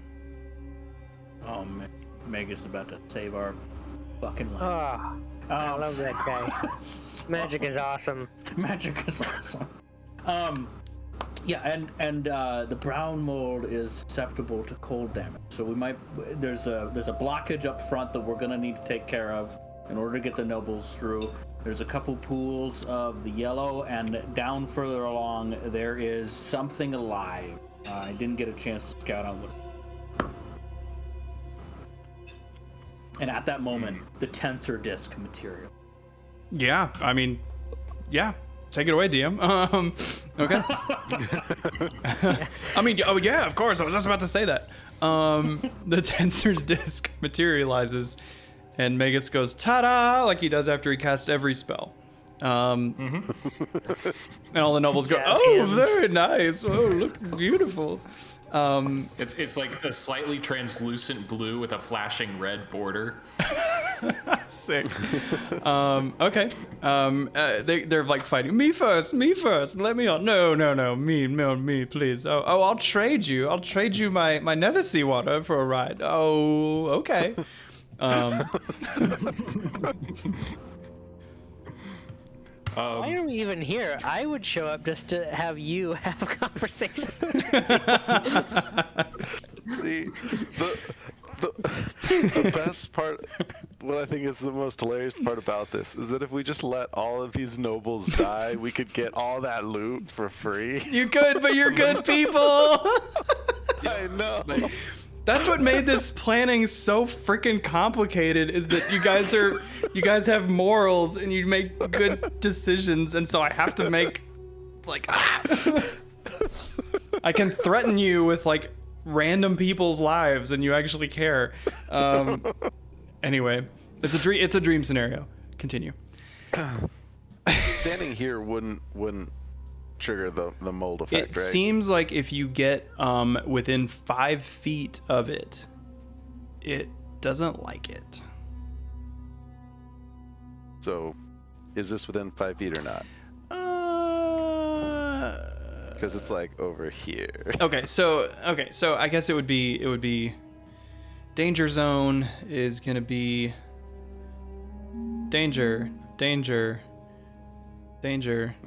Oh man, Megas is about to save our fucking life. Oh, I love that guy. Magic is awesome. Magic is awesome. Yeah, and the brown mold is susceptible to cold damage. So we might there's a blockage up front that we're gonna need to take care of in order to get the nobles through. There's a couple pools of the yellow, and down further along there is something alive. I didn't get a chance to scout on what. And at that moment, the tensor disc material. Yeah, I mean, yeah. Take it away, DM. Okay. I mean, oh yeah, of course. I was just about to say that. The tensor's disc materializes, and Magus goes ta-da, like he does after he casts every spell. And all the nobles go, oh, very nice. Oh, look beautiful. It's like a slightly translucent blue with a flashing red border. Sick. Okay. They're like fighting. Me first. Let me on. No. Me, please. Oh, I'll trade you. My nether seawater for a ride. Oh, okay. Why are we even here? I would show up just to have you have a conversation. See, the best part, what I think is the most hilarious part about this, is that if we just let all of these nobles die, we could get all that loot for free. You could, but you're good people. I know. That's what made this planning so freaking complicated, is that you guys have morals and you make good decisions, and so I have to make I can threaten you with like random people's lives and you actually care. Anyway, it's a dream scenario. Continue. Standing here wouldn't trigger the mold effect, It right? seems like if you get within 5 feet of it, it doesn't like it. So, is this within 5 feet or not? Because it's like over here. Okay, so I guess it would be danger zone is gonna be danger.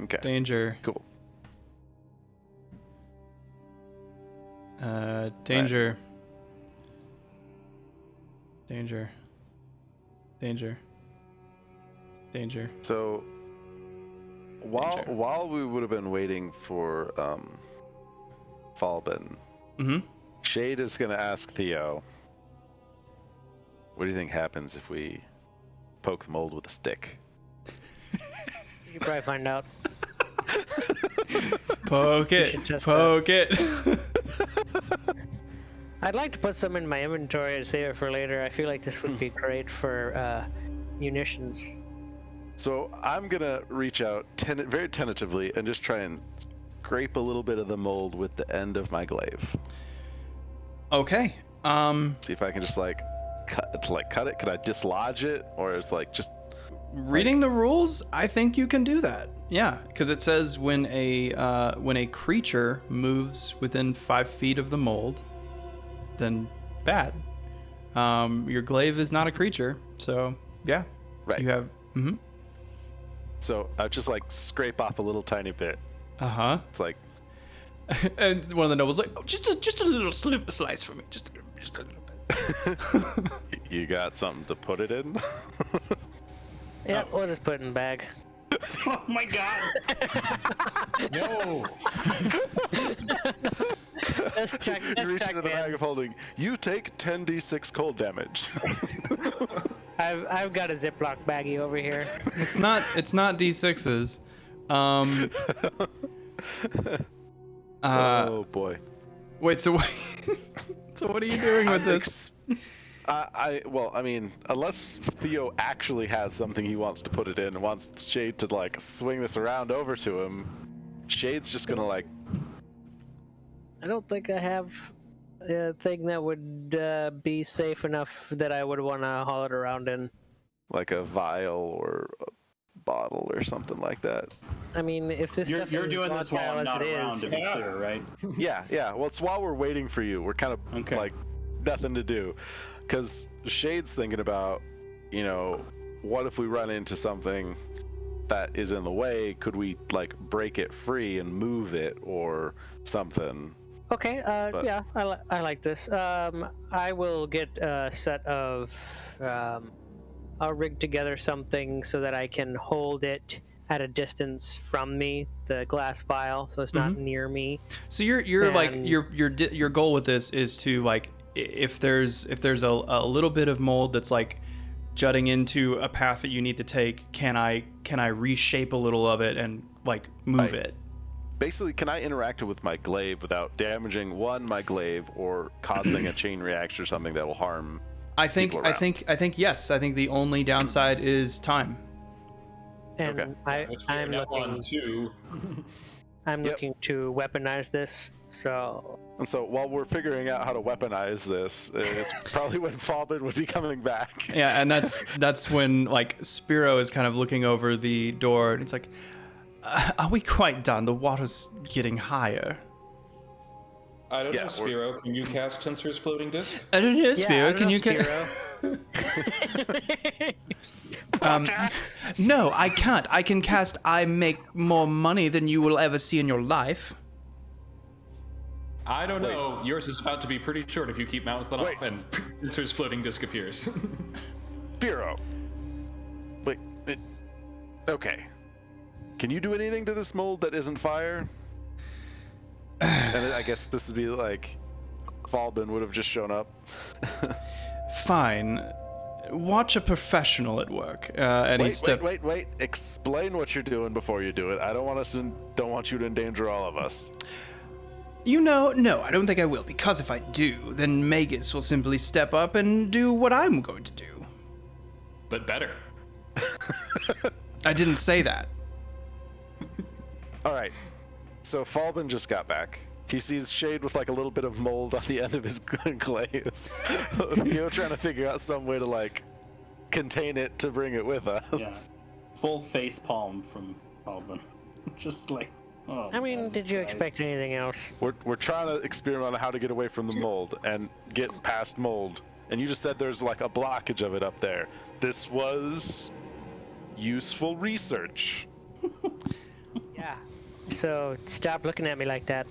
Okay. Danger. Cool. Danger. Danger. So, while we would have been waiting for Falben, Shade is gonna ask Theo, "What do you think happens if we poke the mold with a stick?" You can probably find out. Poke it. I'd like to put some in my inventory and save it for later. I feel like this would be great for munitions. So I'm gonna reach out very tentatively and just try and scrape a little bit of the mold with the end of my glaive. Okay. See if I can just cut it. Can I dislodge it, or is just Reading the rules, I think you can do that. Yeah, because it says when a creature moves within 5 feet of the mold, then bad. Your glaive is not a creature, so yeah. Right. You have. So I just scrape off a little tiny bit. It's like, and one of the nobles like, oh, just a little slice for me, just a little bit. You got something to put it in? Yeah, we'll just put it in the bag. Oh my god! No. Let's check. You reach into the bag of holding. You take 10d6 cold damage. I've got a Ziploc baggie over here. It's not D6s. Oh boy. Wait, so what are you doing with this? Well, I mean, unless Theo actually has something he wants to put it in and wants Shade to swing this around over to him, Shade's just gonna I don't think I have a thing that would be safe enough that I would want to haul it around in. Like a vial or a bottle or something like that. I mean, if this stuff You're is doing this while I'm not around, to be Yeah. Well, it's while we're waiting for you. We're kind of nothing to do. Because Shade's thinking about, you know, what if we run into something that is in the way? Could we like break it free and move it or something? Okay, yeah, I like this. I will get a set of, I'll rig together something so that I can hold it at a distance from me, the glass vial, so it's not near me. So you're like your goal with this is to like if there's a little bit of mold that's like jutting into a path that you need to take, can I reshape a little of it and like move it? Basically, can I interact with my glaive without damaging my glaive or causing a chain reaction or something that will harm? I think yes. I think the only downside is time. And Okay. I'm looking to. I'm looking to weaponize this. So And so while we're figuring out how to weaponize this, it's probably when Falbin would be coming back. Yeah, and that's when like Spiro is kind of looking over the door and it's like, are we quite done? The water's getting higher. I don't know, Spiro. Can you cast Tensor's floating disc? I don't know, Spiro. I don't Can know, you Spiro. No, I can't. I can cast I make more money than you will ever see in your life. I don't know. Yours is about to be pretty short if you keep mouthing Wait. off, and Tensor's floating disc appears. Spiro. Wait. Okay. Can you do anything to this mold that isn't fire? And I guess this would be like Falbin would have just shown up. Fine. Watch a professional at work. And Wait. Explain what you're doing before you do it. I don't want you to endanger all of us. You know, no, I don't think I will, because if I do, then Magus will simply step up and do what I'm going to do. But better. I didn't say that. All right. So Falbin just got back. He sees Shade with like a little bit of mold on the end of his glaive. Trying to figure out some way to like contain it to bring it with us. Yeah. Full face palm from Albin. Just like, oh. I mean, man, did you guys. expect anything else? We're trying to experiment on how to get away from the mold and get past mold. And you just said there's like a blockage of it up there. This was useful research. Yeah. So stop looking at me like that.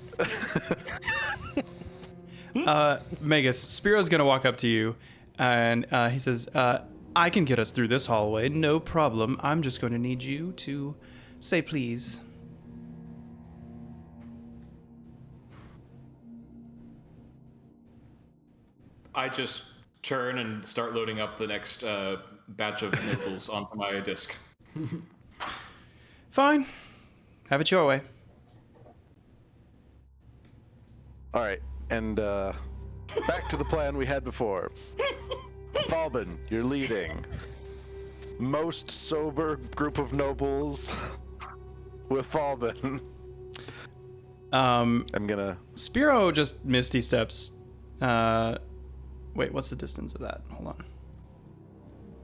Magus, Spiro's gonna walk up to you, and he says, I can get us through this hallway, no problem. I'm just going to need you to say please. I just turn and start loading up the next batch of nobles onto my disc. Fine. Have it your way. All right, and back to the plan we had before. Falbin, you're leading. Most sober group of nobles with Falbin. I'm gonna... Spiro just misty steps. Wait, what's the distance of that? Hold on.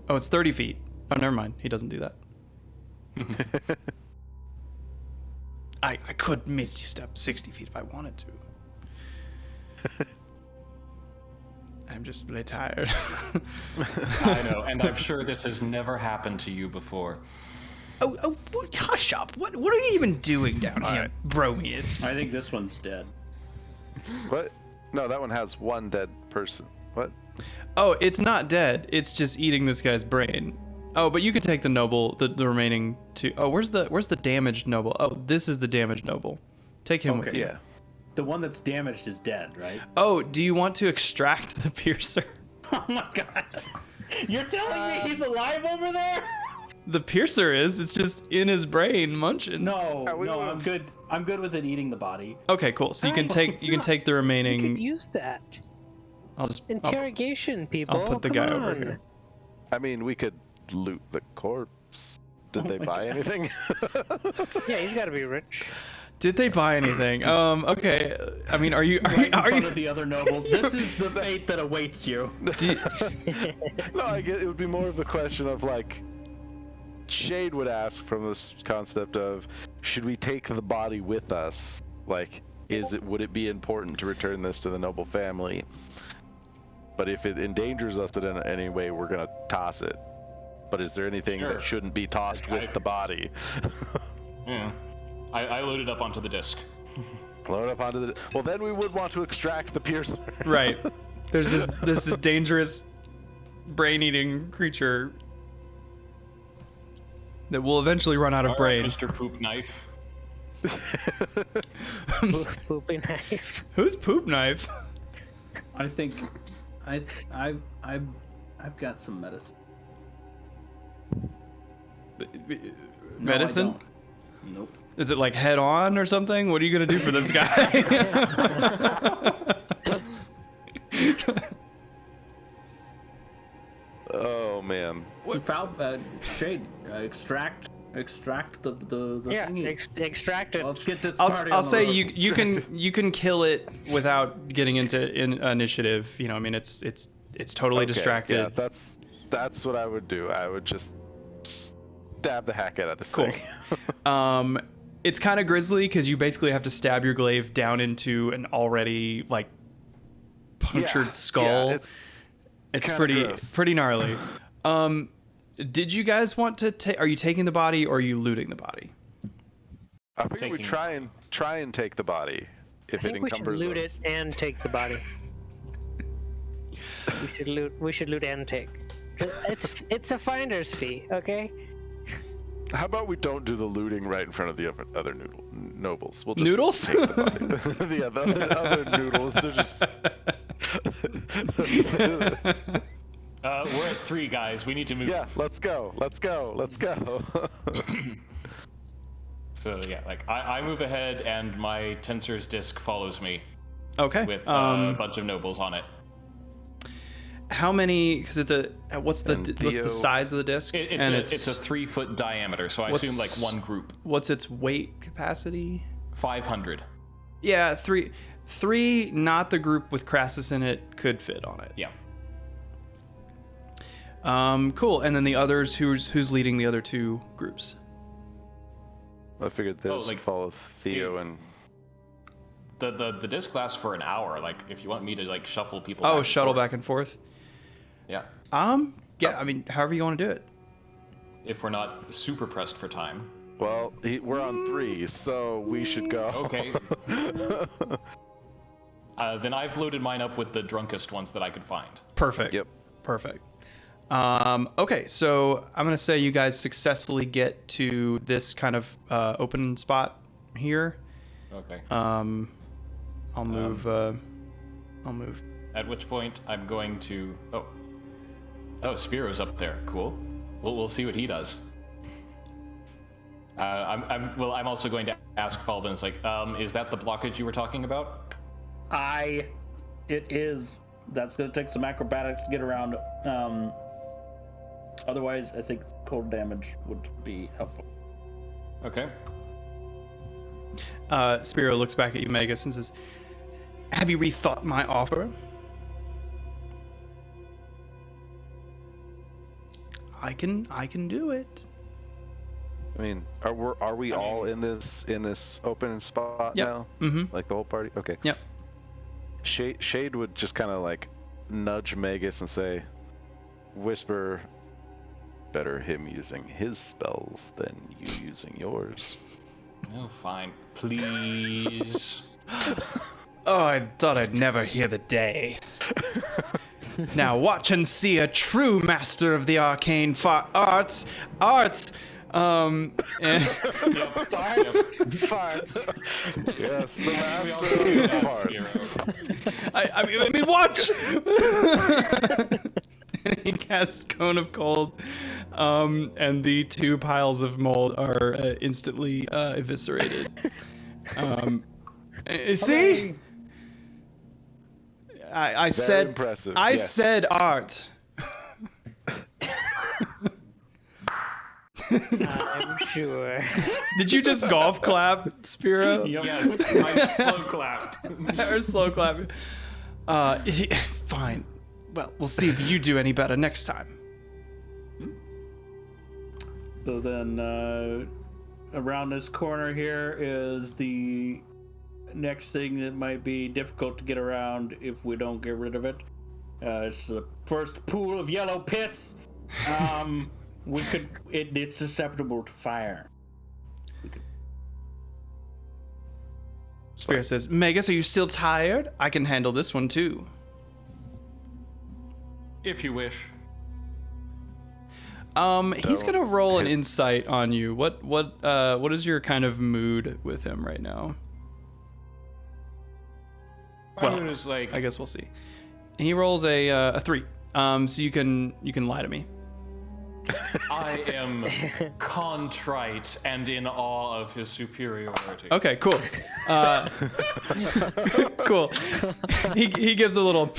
Oh, it's 30 feet. Oh, never mind. He doesn't do that. I could misty step 60 feet if I wanted to. I'm just really tired. I know, and I'm sure this has never happened to you before. Oh, hush up. What are you even doing down here, Bromius? I think this one's dead. What? No, that one has one dead person. What? Oh, it's not dead. It's just eating this guy's brain. Oh, but you could take the noble, the remaining two. Oh, where's the damaged noble? Oh, this is the damaged noble. Take him with you. Yeah. The one that's damaged is dead, right? Oh, do you want to extract the piercer? Oh my gosh. You're telling me he's alive over there? The piercer is. It's just in his brain, munching. No, we no, don't I'm good. I'm good with it eating the body. Okay, cool. So you can take the You remaining. could use that. I'll just Interrogation, people. I'll put the Come guy over on. here. I mean, we could loot the corpse. Did they buy anything? Yeah, he's got to be rich. Did they buy anything? Okay. I mean, are you Right in front of the other nobles. This is the fate that awaits you. No, I guess it would be more of a question of like, Shade would ask from this concept of, should we take the body with us? Like, would it be important to return this to the noble family? but if it endangers us in any way, we're gonna toss it. But is there anything Sure. that shouldn't be tossed with the body? Yeah. I loaded up onto the disc. Load up onto the. Well, then we would want to extract the piercer. Right. There's this dangerous brain-eating creature that will eventually run out of All right, brain. Mr. Poop Knife. Poopy knife. Who's Poop Knife? I think I've got some medicine. Medicine? No, I don't. Nope. Is it like head on or something? What are you gonna do for this guy? Oh man. We found Shade. Extract the Yeah, thingy. extract it. Let's get this party I'll on the say road. you can kill it without getting into initiative. You know, I mean, it's totally Okay, distracted. Yeah, that's what I would do. I would just stab the heck out of this Cool. thing. It's kind of grisly because you basically have to stab your glaive down into an already like punctured skull. Yeah, it's kinda pretty gross. pretty gnarly. Did you guys want to take? Are you taking the body or are you looting the body? I figure we Taking- try and take the body I if it think we should encumbers loot us. it and take the body. We should loot and take. 'Cause it's a finder's fee, okay? How about we don't do the looting right in front of the other nobles? We'll just Noodles? take the body. the other noodles. They're just. We're at 3, guys. We need to move. Yeah, let's go. So yeah, like I move ahead and my tensor's disc follows me Okay. with a bunch of nobles on it. How many? Because it's a what's the And what's Theo- the size of the disc? It's a 3-foot diameter, so I assume like What's- one group. What's its weight capacity? 500. Yeah, three. Not the group with Crassus in it could fit on it. Yeah. Cool. And then the others, who's leading the other 2 groups? I figured those like, would follow Theo and. The disc lasts for an hour. Like if you want me to like shuffle people. Oh, back shuttle and forth. back and forth. Yeah. Yeah. I mean, however you want to do it. If we're not super pressed for time. Well, we're on 3, so we should go. Okay. Then I've loaded mine up with the drunkest ones that I could find. Perfect. Yep. Perfect. Okay, so I'm gonna say you guys successfully get to this kind of open spot here. Okay. I'll move. I'll move. At which point I'm going to. Oh, Spiro's up there. Cool. We'll see what he does. I'm also going to ask Falvin, like, is that the blockage you were talking about? It is. That's gonna take some acrobatics to get around. Otherwise, I think cold damage would be helpful. Okay. Spiro looks back at you, Magus, and says, "Have you rethought my offer? I can do it." I mean, are we all in this open spot Yep. now? Mm-hmm. Like the whole party? Okay. Yep. Shade would just kind of like nudge Magus and say, "Whisper, better him using his spells than you using yours." Oh, fine. Please. Oh, I thought I'd never hear the day. Now watch and see a true master of the arcane arts. And Farts. Yes, the master of farts. I mean, watch. And he casts Cone of Cold, and the 2 piles of mold are instantly eviscerated. See, I said impressive, I yes. said art. I'm sure. Did you just golf clap, Spiro? Yes, I slow clapped. Or slow clap? Fine. Well, we'll see if you do any better next time. So then, around this corner here is the next thing that might be difficult to get around if we don't get rid of it. It's the first pool of yellow piss. It's susceptible to fire. Spear says, Magus, are you still tired? I can handle this one too. If you wish. He's gonna roll an insight on you. What is your kind of mood with him right now? My mood is like, I guess we'll see. He rolls a 3. So you can lie to me. I am contrite and in awe of his superiority. Okay, cool. Cool. He gives a little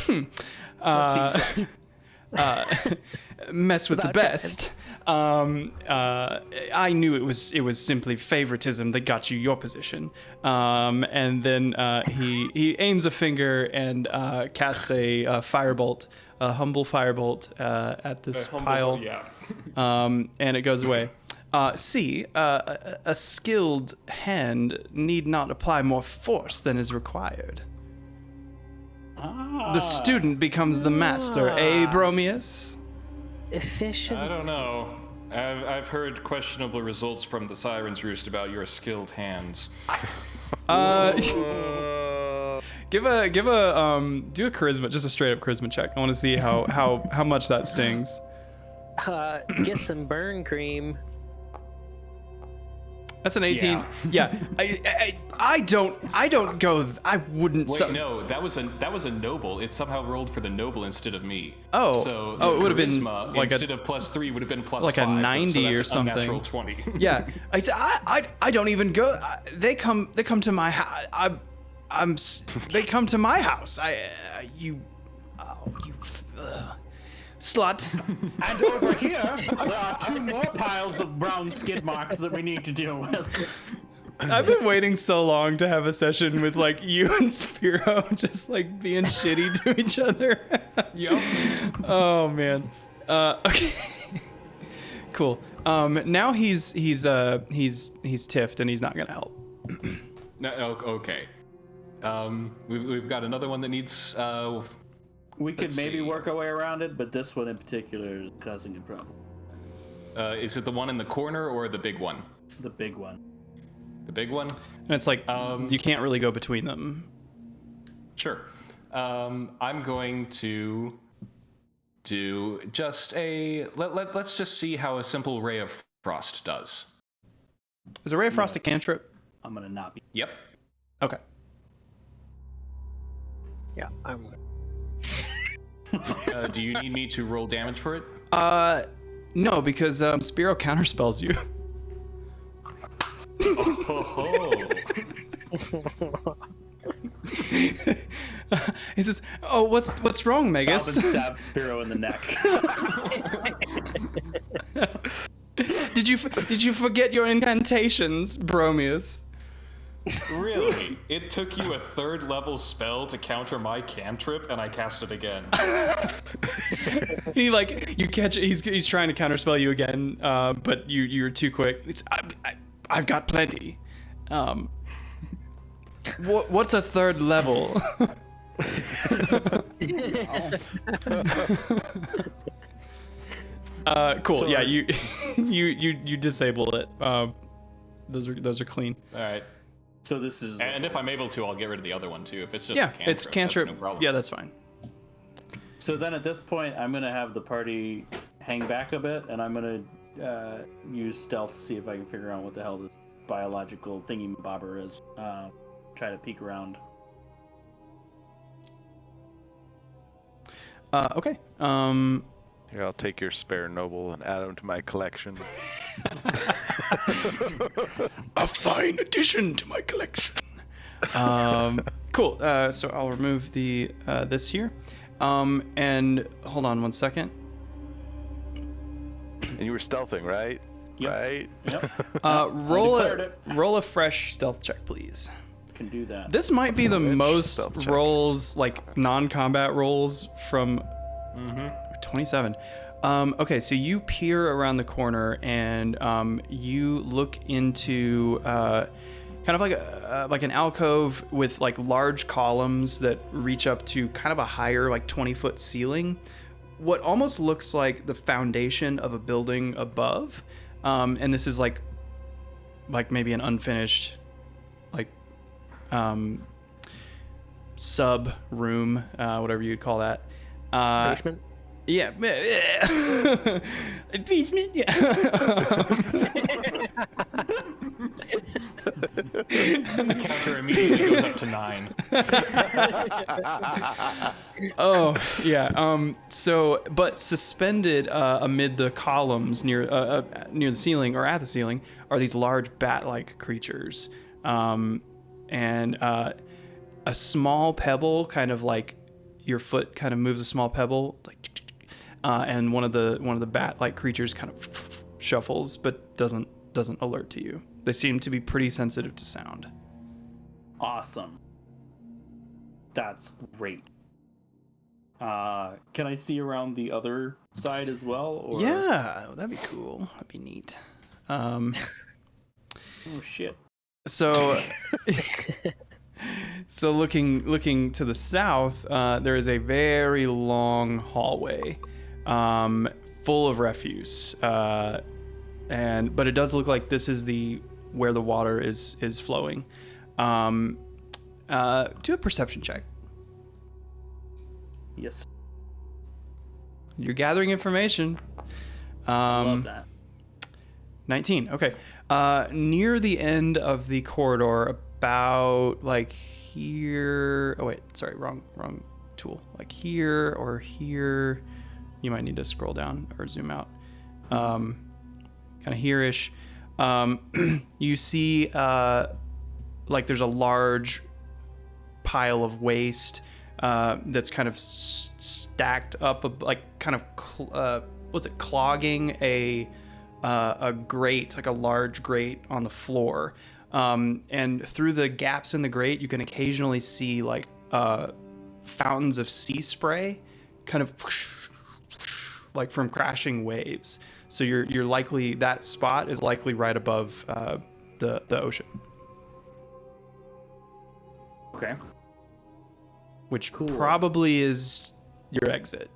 mess with the best. I knew it was simply favoritism that got you your position. And then he aims a finger and casts a firebolt, a humble firebolt at this pile. Yeah. And it goes away. See, a skilled hand need not apply more force than is required. The student becomes the master, Bromius? Efficiency. I don't know. I've heard questionable results from the Siren's Roost about your skilled hands. Do a charisma, just a straight up charisma check. I want to see how much that stings. Get some burn cream. That's an 18. Yeah. I wouldn't. Wait, no, that was a noble. It somehow rolled for the noble instead of me. Oh. So it would have been like instead of +3 would have been +5. like a 90 or something. Unnatural 20. Yeah. I don't even go. They come to my house. They come to my house. Slut. And over here, there are 2 more piles of brown skid marks that we need to deal with. I've been waiting so long to have a session with like you and Spiro just like being shitty to each other. Yep. Oh man. Okay. Cool. Now he's tiffed and he's not gonna help. No, okay. We've got another one that needs. We could maybe work our way around it, but this one in particular is causing a problem. Is it the one in the corner or the big one? The big one. The big one? And it's like you can't really go between them. Sure. I'm going to do just a let's just see how a simple ray of frost does. Is a ray of frost a cantrip? I'm gonna not be. Yep. Okay. Yeah, I'm. Do you need me to roll damage for it? No, because Spiro counterspells you. He says, "Oh, what's wrong, Magus?" Alvin stabs Spiro in the neck. Did you forget your incantations, Bromius? Really? It took you a 3rd level spell to counter my cantrip, and I cast it again. You catch it. He's trying to counterspell you again, but you're too quick. I've got plenty. What's a 3rd level? Cool. So yeah, you disable it. Those are clean. All right. So this is. And if I'm able to, I'll get rid of the other one too. If it's just a cantrip, it's cantrip. that's no problem. Yeah, that's fine. So then at this point, I'm gonna have the party hang back a bit, and I'm gonna use stealth to see if I can figure out what the hell this biological thingy-bobber is. Try to peek around. Okay. Here, I'll take your spare noble and add him to my collection. A fine addition to my collection. Cool. So I'll remove the this here. And hold on one second. And you were stealthing, right? Yep. Right? Yep. Roll a fresh stealth check, please. Can do that. This might be the most stealth check? rolls, like non-combat rolls from 27. Okay, so you peer around the corner and you look into kind of like an alcove with like large columns that reach up to kind of a higher, like 20-foot ceiling. What almost looks like the foundation of a building above, and this is like maybe an unfinished, like sub room, whatever you'd call that. Basement. Yeah. Basement. Yeah. The counter immediately goes up to 9. Oh yeah. But suspended amid the columns near the ceiling or at the ceiling are these large bat-like creatures, and a small pebble, kind of like your foot kind of moves a small pebble, like, and one of the bat-like creatures kind of shuffles, but doesn't alert to you. They seem to be pretty sensitive to sound. Awesome. That's great. Can I see around the other side as well? Or... Yeah, that'd be cool. That'd be neat. Oh shit. So, so looking to the south, there is a very long hallway, full of refuse, but it does look like this is where the water is flowing. Do a perception check. Yes. You're gathering information. Love that. 19. Okay. Near the end of the corridor, about like here. Oh wait, sorry, wrong tool. Like here or here. You might need to scroll down or zoom out. Kind of here-ish. You see, like there's a large pile of waste that's kind of stacked up, like kind of clogging a grate, like a large grate on the floor. And through the gaps in the grate, you can occasionally see like fountains of sea spray, kind of like from crashing waves. So you're likely, that spot is likely right above the ocean. Okay. Which Cool. probably is your exit.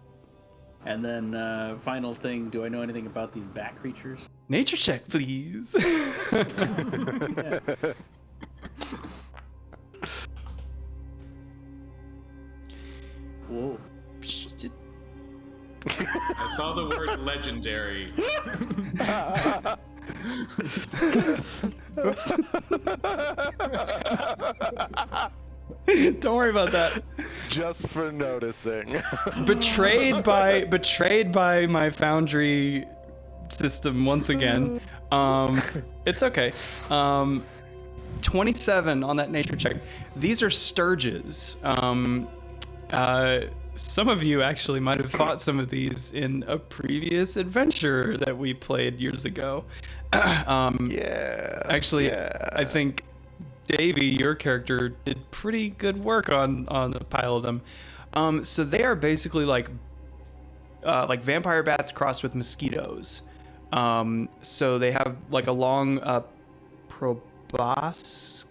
And then final thing, do I know anything about these bat creatures? Nature check, please. Whoa. I saw the word legendary. Oops. Don't worry about that. Just for noticing. Betrayed by my Foundry system once again. It's okay. 27 on that nature check. These are sturges. Some of you actually might have fought some of these in a previous adventure that we played years ago. Yeah. Actually, yeah. I think Davey, your character, did pretty good work on a pile of them. So they are basically like vampire bats crossed with mosquitoes. So they have like a long proboscis.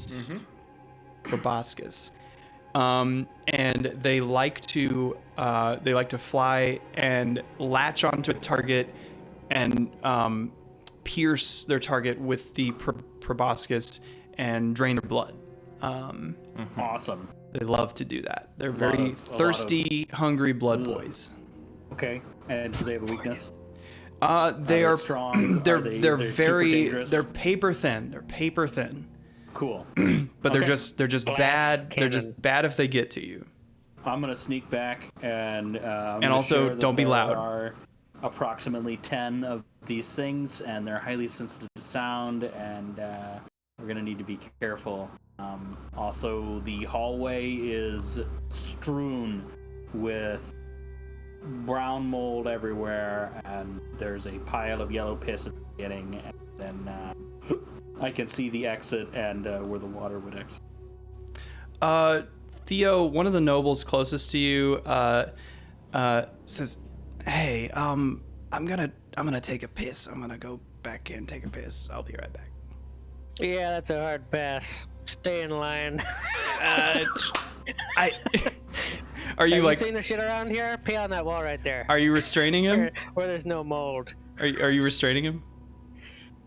Mm-hmm. Proboscis. And they like to fly and latch onto a target and pierce their target with the proboscis and drain their blood. Awesome. They love to do that. They're very thirsty, hungry blood boys. Okay. And do they have a weakness? They are strong. They're Are they very super dangerous? they're paper thin. They're paper thin. Cool. But they're just Glass bad. They're cannon. just bad if they get to you. I'm gonna sneak back and also, share that don't be there loud. Are approximately 10 of these things, and they're highly sensitive to sound, and we're gonna need to be careful. Also, the hallway is strewn with brown mold everywhere, and there's a pile of yellow piss at the beginning, and then I can see the exit and where the water would exit. Theo, one of the nobles closest to you, says, "Hey, I'm gonna take a piss. I'm gonna go back in, take a piss. I'll be right back." Yeah, that's a hard pass. Stay in line. Are you Have like? you seen the shit around here? Pee on that wall right there. Are you restraining him? Where there's no mold. Are you restraining him?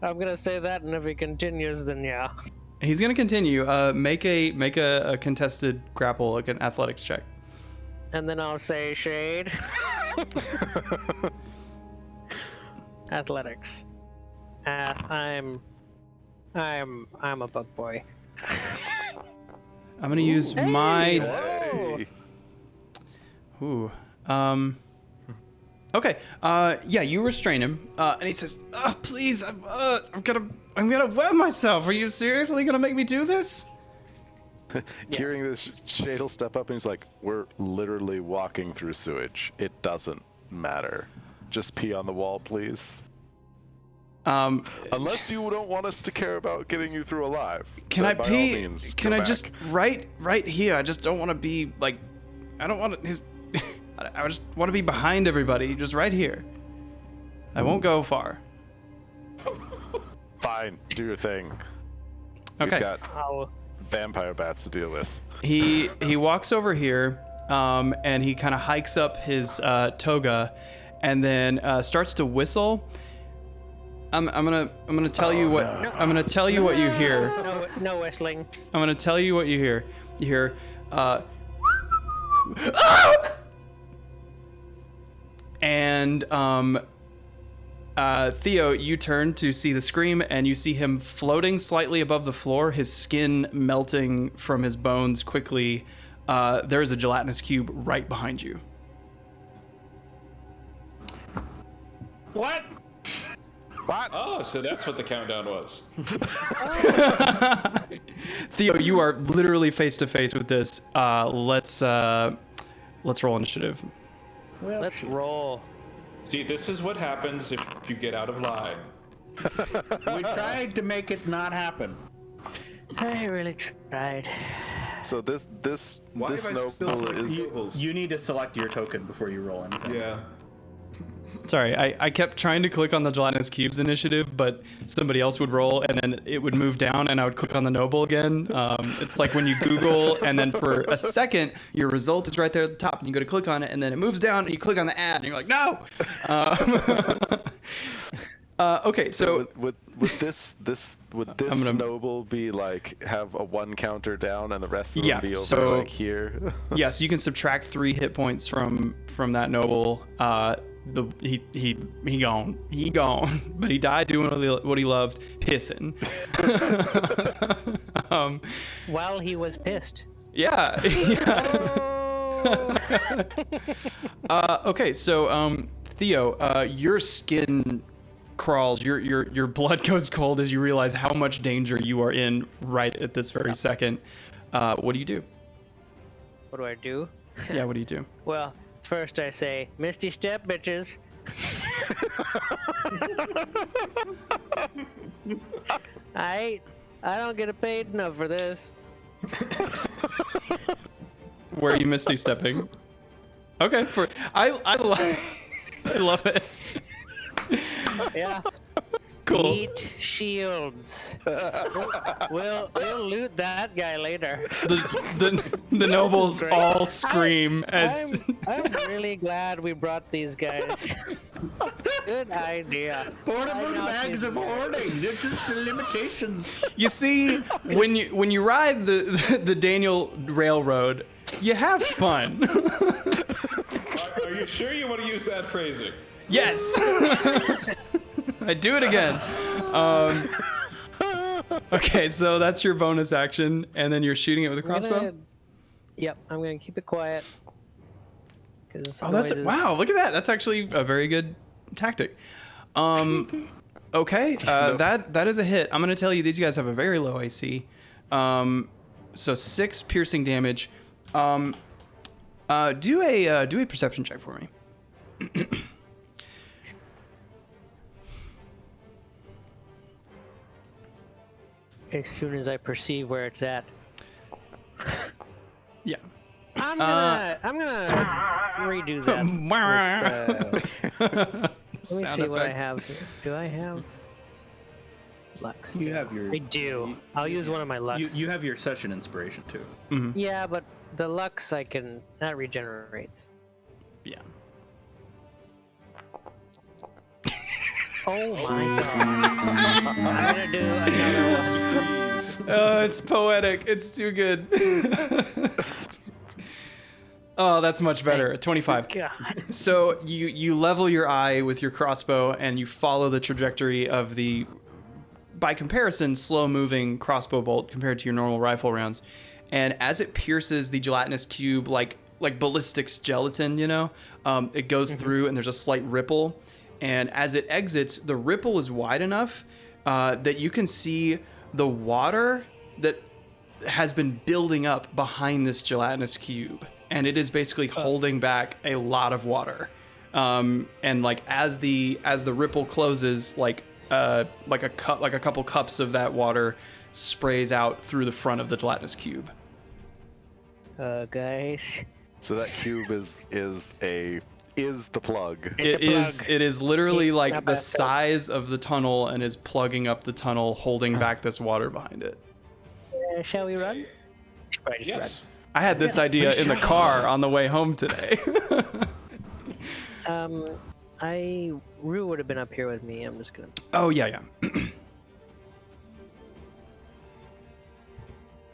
I'm gonna say that, and if he continues, then yeah. He's gonna continue. Make a contested grapple, like an athletics check. And then I'll say shade. Athletics. I'm a bug boy. I'm gonna use my. Hey. Ooh. Okay. Yeah, you restrain him, and he says, "Please, I'm gonna wet myself. Are you seriously gonna make me do this?" Hearing this, Shade'll step up and he's like, "We're literally walking through sewage. It doesn't matter. Just pee on the wall, please. Unless you don't want us to care about getting you through alive. Can then I by all pee? means, Can go I back." just right here? I just don't want to be like, I don't want his. I just want to be behind everybody, just right here. I won't go far. Fine, do your thing. Okay. We've got Oh, vampire bats to deal with. He walks over here, and he kind of hikes up his toga, and then starts to whistle. I'm gonna tell you what I'm gonna tell you what you hear. no whistling. I'm gonna tell you what you hear. You hear, and Theo, you turn to see the scream, and you see him floating slightly above the floor, his skin melting from his bones quickly. There is a gelatinous cube right behind you. What? Oh, so that's what the countdown was. Theo, you are literally face to face with this. Let's roll initiative. Well, Let's roll. See, this is what happens if you get out of line. we tried to make it not happen. I really tried. So this Why this have I still noble selected is nobles? You need to select your token before you roll anything. Yeah. Sorry, I kept trying to click on the gelatinous cubes initiative, but somebody else would roll, and then it would move down, and I would click on the noble again. It's like when you Google, and then for a second, your result is right there at the top, and you go to click on it, and then it moves down, and you click on the ad, and you're like, no! Okay, so would this gonna- noble be like have a 1 counter down and the rest of Yeah, them be over so- like here? yeah, so you can subtract 3 hit points from that noble. He gone, but he died doing what he loved, pissing. While he was pissed. Yeah. Okay, so Theo, your skin crawls, your blood goes cold as you realize how much danger you are in right at this very second. What do you do? What do I do? Yeah, what do you do? Well, first I say, Misty Step, bitches. I don't get paid enough for this. Where are you misty stepping? Okay, I love it. Yeah. Cool. Eat shields. We'll loot that guy later. The nobles great. all scream as I'm really glad we brought these guys. Good idea. Portable bags of hoarding. It's just the limitations. you see when you ride the Daniel Railroad, you have fun. Are you sure you want to use that phrasing? Yes. I do it again. Okay, so that's your bonus action, and then you're shooting it with a crossbow. Yep, I'm gonna keep it quiet. Oh, that's wow! Look at that. That's actually a very good tactic. Okay, that is a hit. I'm gonna tell you these guys have a very low AC. So 6 piercing damage. Do a perception check for me. As soon as I perceive where it's at, Yeah. I'm gonna redo that. Let me see what I have here. Do I have? Lux. You have your. I do. I'll use one of my Lux. You have your session inspiration too. Yeah, but the Lux that regenerates. Yeah. Oh my god. I'm gonna do another one. Oh, it's poetic. It's too good. Oh, that's much better. 25. God. So you level your eye with your crossbow and you follow the trajectory of the, by comparison, slow-moving crossbow bolt compared to your normal rifle rounds. And as it pierces the gelatinous cube, like ballistics gelatin, it goes through and there's a slight ripple. And as it exits, the ripple is wide enough that you can see the water that has been building up behind this gelatinous cube. And it is basically holding back a lot of water. And like as the ripple closes, like a couple cups of that water sprays out through the front of the gelatinous cube. Guys. So that cube is the plug. It's a plug. It is literally Not like bad. the size of the tunnel and is plugging up the tunnel, holding back this water behind it. Shall we run? Should probably just Yes. I had this idea in the car on the way home today. run. Rue would have been up here with me. I'm just gonna. Oh, yeah.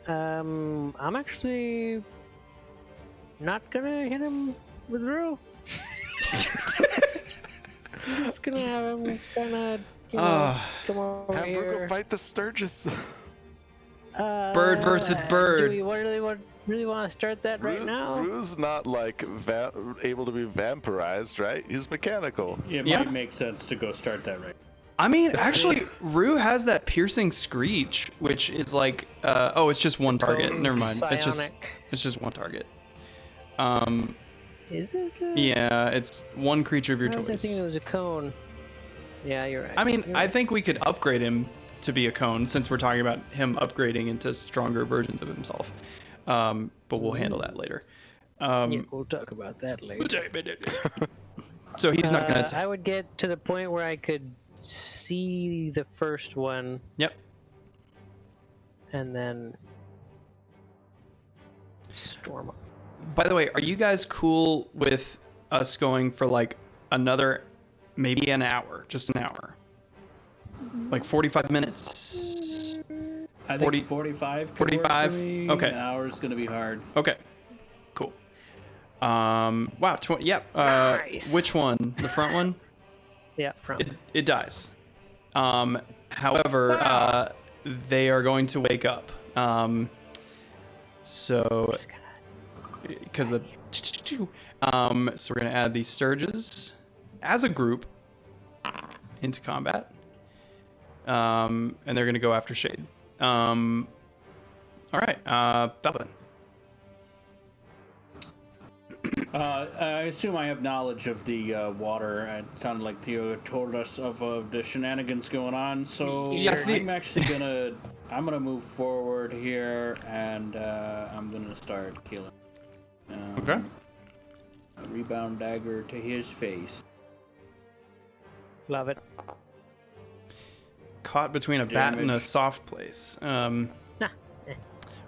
I'm actually not gonna hit him with Rue. I'm just gonna have him kind of, come over Have her here. go fight the Sturgis. Bird versus bird. Do we really want to start that right now? Rue's not like able to be vampirized, right? He's mechanical. It Yeah. might make sense to go start that right. I mean, actually, Rue has that piercing screech, which is like, it's just one target. Never mind. Psionic. It's just one target. Is it? Yeah, it's one creature of your I was choice. thinking it was a cone. Yeah, you're right. I mean, You're I right. think we could upgrade him to be a cone since we're talking about him upgrading into stronger versions of himself. But we'll handle that later. Yeah, we'll talk about that later. So he's not gonna. I would get to the point where I could see the first one Yep. and then storm up. By the way, are you guys cool with us going for like another, maybe an hour, just an hour, like 45 minutes? I 40 think 45. could 45? Work for me. Okay. An hour's gonna be hard. Okay, cool. Wow. Yeah. Nice. Which one? The front one? Yeah, from. It dies. However, they are going to wake up. So, because the so we're gonna add these Sturges as a group into combat, and they're gonna go after Shade. All right, Balvin. I assume I have knowledge of the water. It sounded like Theo told us of the shenanigans going on. So Yeah, I'm actually gonna move forward here, and I'm gonna start killing. Okay. A rebound dagger to his face. Love it. Caught between a bat and a Damage. soft place.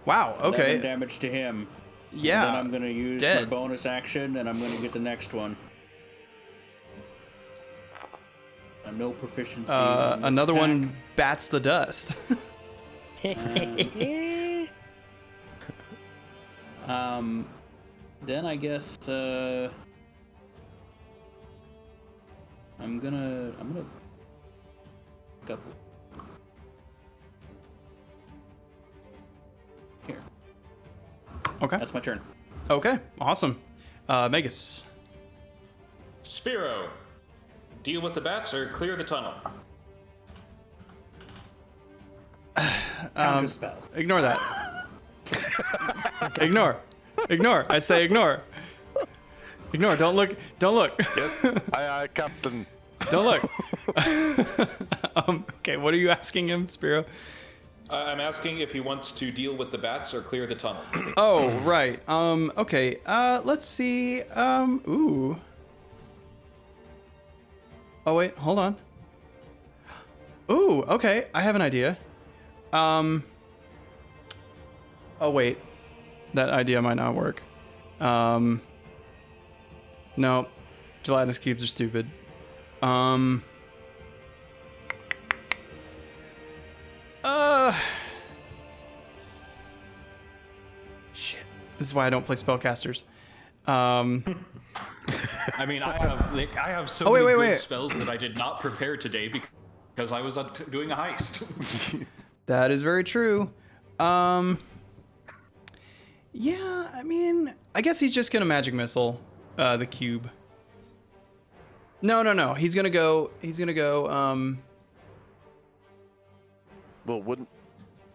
Wow. 11 Okay. damage to him. Yeah. And then I'm gonna use my dead. bonus action, and I'm gonna get the next one. No proficiency. on this Another attack. one bats the dust. Then I guess I'm gonna couple here. Okay. That's my turn. Okay. Awesome. Magus. Spiro, deal with the bats or clear the tunnel. Counter spell. Ignore that. Ignore. I say ignore. Ignore. Don't look. Yes, aye, Captain. Don't look. Okay. What are you asking him, Spiro? I'm asking if he wants to deal with the bats or clear the tunnel. Oh, right. Okay. Let's see. Ooh. Oh wait. Hold on. Ooh, okay. I have an idea. Oh wait, that idea might not work. No, gelatinous cubes are stupid. Shit. This is why I don't play spellcasters. I mean, I have so many good spells that I did not prepare today because I was doing a heist. That is very true. Yeah, I mean, I guess he's just gonna magic missile the cube. No. He's gonna go. Well, wouldn't.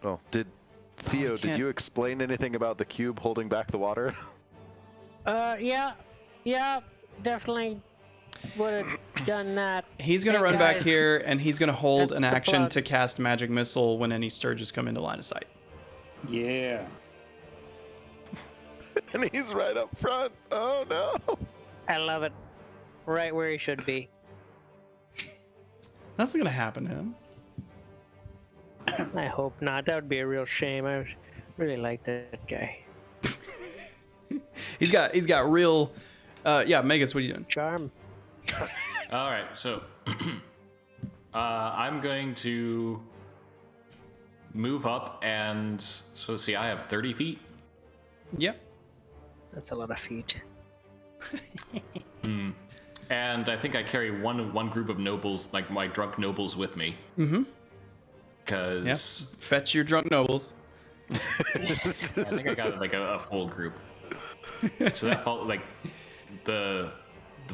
Well, did Theo? Did you explain anything about the cube holding back the water? Yeah, definitely would have done that. He's gonna Hey, run back guys, here, and he's gonna hold that's an the action plug. to cast magic missile when any Sturges come into line of sight. Yeah. And he's right up front. Oh no! I love it. Right where he should be. That's not gonna happen to him. I hope not. That would be a real shame. I really like that guy. He's got real. Yeah, Megas, what are you doing? Charm. All right, so I'm going to move up, and so let's see, I have 30 feet. Yep. That's a lot of feet. And I think I carry one group of nobles, like my drunk nobles, with me. Mm-hmm. Because Yes. Fetch your drunk nobles. I think I got like a full group. So that like the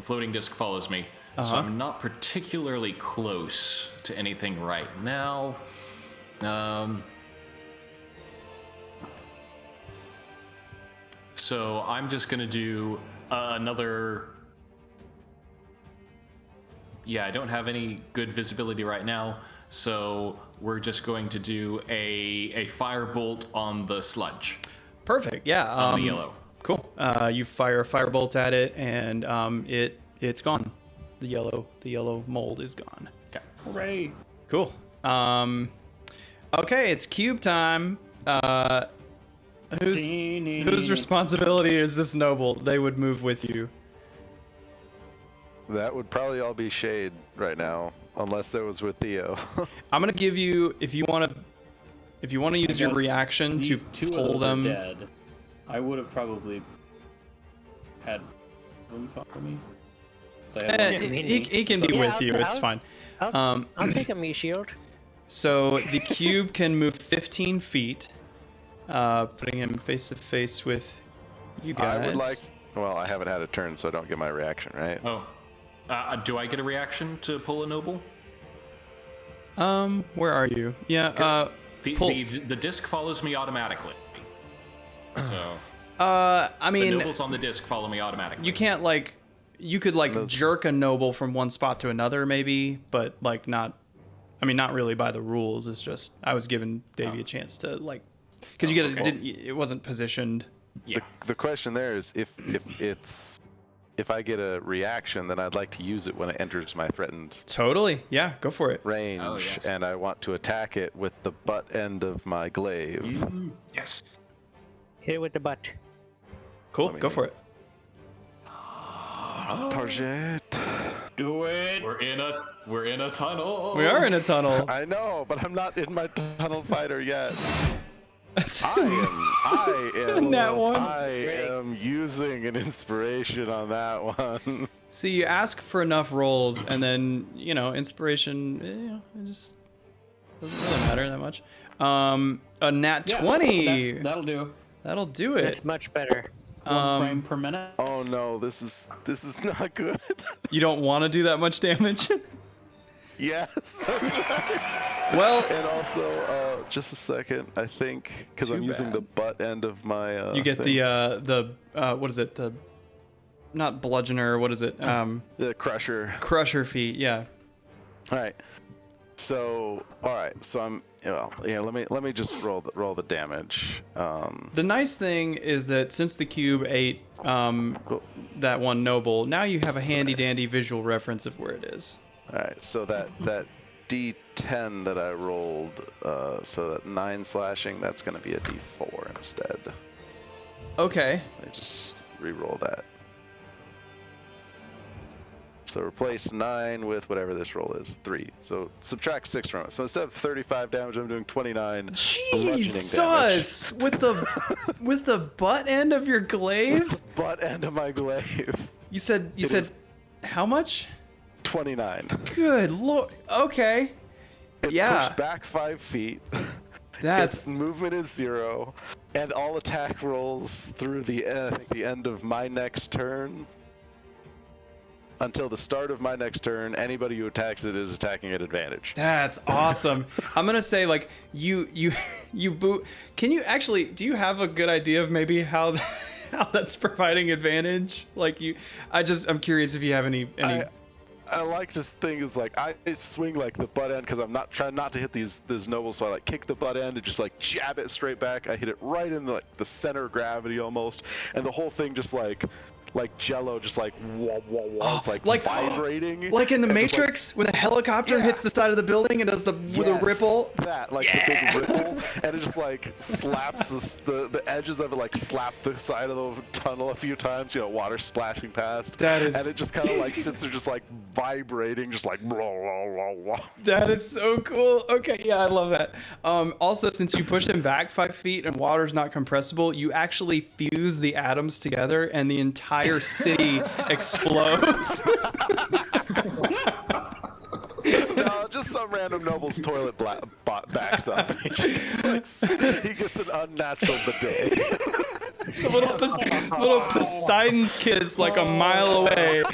floating disc follows me. So I'm not particularly close to anything right now. So I'm just gonna do another. Yeah, I don't have any good visibility right now, so we're just going to do a firebolt on the sludge. Perfect. Yeah. On the yellow. Cool. You fire a firebolt at it, and it's gone. The yellow mold is gone. Okay. Hooray. Cool. Okay, it's cube time. Whose responsibility is this noble? They would move with you. That would probably all be Shade right now, unless that was with Theo. I'm gonna give you, if you want to use your Guess reaction to these two of pull those them. are dead. I would have probably had room for me. So I had one- He can be Yeah, with you. It's fine. I'll take a me shield. So the cube can move 15 feet, putting him face to face with you guys. I would like. Well, I haven't had a turn, so I don't get my reaction, right? Oh. Do I get a reaction to pull a noble? Where are you? Yeah. Pull. The disc follows me automatically. So. I mean, the nobles on the disc follow me automatically. you can't like. You could like Those- jerk a noble from one spot to another, maybe, but like not. I mean, not really by the rules. It's just I was giving Davey a chance to like, because you get it wasn't positioned. Yeah. The question there is if I get a reaction, then I'd like to use it when it enters my threatened Totally. Yeah. Go for it. range, Oh, yes. and I want to attack it with the butt end of my glaive. Yes. Hit it with the butt. Cool. Let me Go think. for it. Target. Do it. We're in a tunnel. We are in a tunnel. I know, but I'm not in my tunnel fighter yet. I am That one. I am using an inspiration on that one. See, you ask for enough rolls, and then inspiration. It just doesn't really matter that much. A nat 20. That'll do. That'll do it. It's much better. 1 frame per minute. Oh no, this is not good. You don't want to do that much damage. Yes, that's right. Well, And also, just a second, I think because Too I'm using bad. the butt end of my. you get thing. the what is it? The not bludgeoner. What is it? The crusher. Crusher feat. Yeah. All right. So I'm let me just roll the damage. The nice thing is that since the cube ate that one noble, now you have a handy dandy visual reference of where it is. All right. So that D10 that I rolled, so that 9 slashing, that's going to be a D4 instead. Okay. I just re-roll that. So replace 9 with whatever this roll is, 3. So subtract 6 from it. So instead of 35 damage, I'm doing 29 Jesus! With the butt end of your glaive? Butt end of my glaive. You said how much? 29. Good lord. Okay. It's pushed back 5 feet. Its movement is 0, and all attack rolls through the end of my next turn. Until the start of my next turn, anybody who attacks it is attacking at advantage. That's awesome. I'm gonna say, like, you boot. Can you actually? Do you have a good idea of maybe how that's providing advantage? Like I'm curious if you have any. I like to think it's like I swing like the butt end because I'm not trying not to hit these nobles, so I like kick the butt end and just like jab it straight back. I hit it right in the center of gravity almost, and the whole thing just like jello, just like wah wah wah. It's like vibrating, like in the Matrix when a helicopter hits the side of the building and does the ripple. That the big ripple, and it just like slaps the edges of it, like slap the side of the tunnel a few times. Water splashing past. And it just kind of like sits there, just like vibrating, just like blah, blah, blah, blah. That is so cool. Okay, yeah, I love that. Also, since you push him back 5 feet and water's not compressible, you actually fuse the atoms together, and the entire city explodes. No, just some random noble's toilet backs up. He gets an unnatural bidet. A little Poseidon's kiss like a mile away.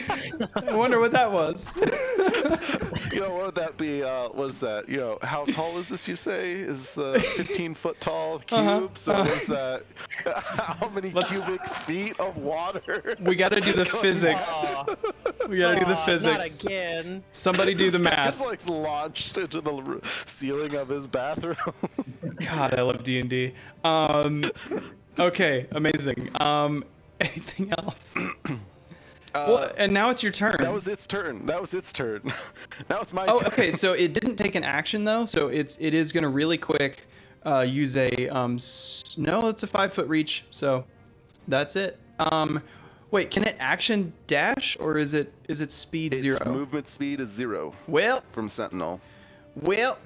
I wonder what that was. What would that be? What is that? How tall is this, you say? Is 15-foot tall cube? So what is that? How many cubic feet of water? We gotta do the physics. We gotta do the physics. Not again. Somebody do the math. It's like launched into the ceiling of his bathroom. God, I love D&D. Okay, amazing. Anything else? Well, and now it's your turn. That was its turn. Now it's my turn. Oh, okay. So it didn't take an action though. So it is gonna really quick use a no, it's a 5-foot reach. So that's it. Wait, can it action dash or is it speed 0? Its movement speed is 0. Well, from Sentinel. Well,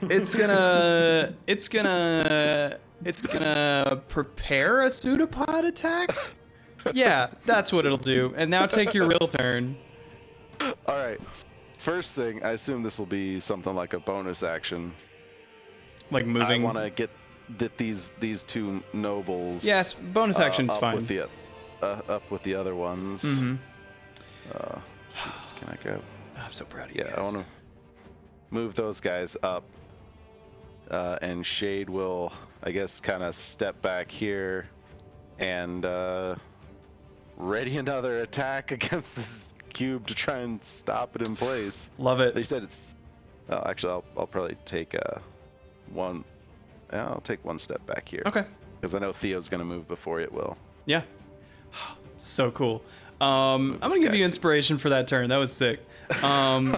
it's gonna prepare a pseudopod attack. Yeah, that's what it'll do. And now take your real turn. All right. First thing, I assume this will be something like a bonus action. Like moving. I want to get these 2 nobles. Yes, bonus action's fine. Up with the other ones. Mm-hmm. Can I go? I'm so proud of you. Yeah, I want to move those guys up. And Shade will, I guess, kind of step back here and ready another attack against this cube to try and stop it in place. Love it. They said it's. Actually, I'll probably take one. I'll take one step back here. Okay. Because I know Theo's gonna move before it will. Yeah. So cool. I'm gonna give you inspiration for that turn. That was sick. All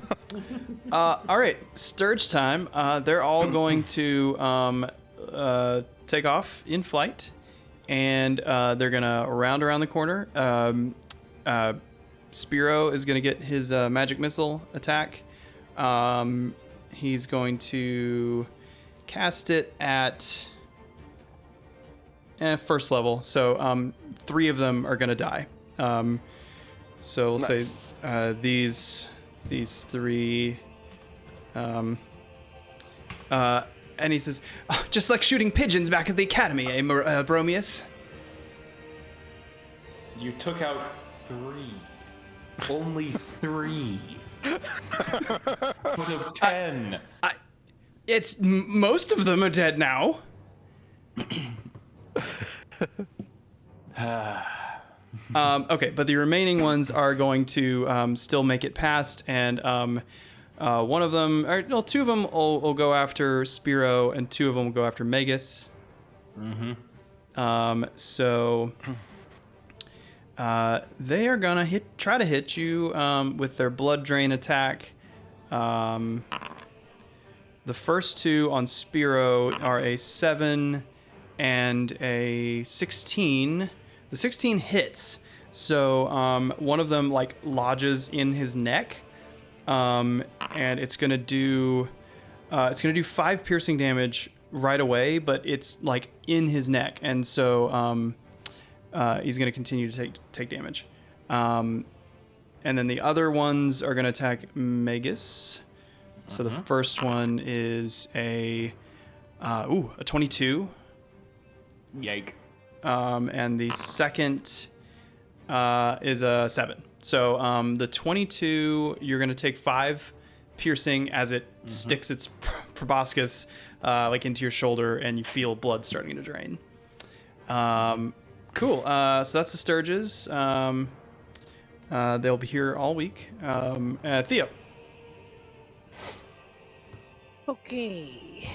right, Sturge time. They're all going to take off in flight, and they're gonna round around the corner. Spiro is gonna get his magic missile attack. He's going to cast it at first level. So 3 of them are gonna die. So we'll say these 3. And he says, oh, just like shooting pigeons back at the academy, eh, Bromius? You took out 3. Only 3. Out of 10. Most of them are dead now. Okay, but the remaining ones are going to still make it past, and one of them, or no, 2 of them will go after Spiro, and 2 of them will go after Magus. Mm-hmm. So they are gonna try to hit you with their blood drain attack. The first two on Spiro are a 7 and a 16. The 16 hits, so one of them like lodges in his neck, and it's gonna do 5 piercing damage right away, but it's like in his neck, and so he's gonna continue to take damage. And then the other ones are gonna attack Magus. So the first one is a 22. Yike. And the second is a 7. So the 22, you're going to take 5 piercing as it sticks its proboscis like into your shoulder, and you feel blood starting to drain. Cool. So that's the Sturges. They'll be here all week. Theo. Okay.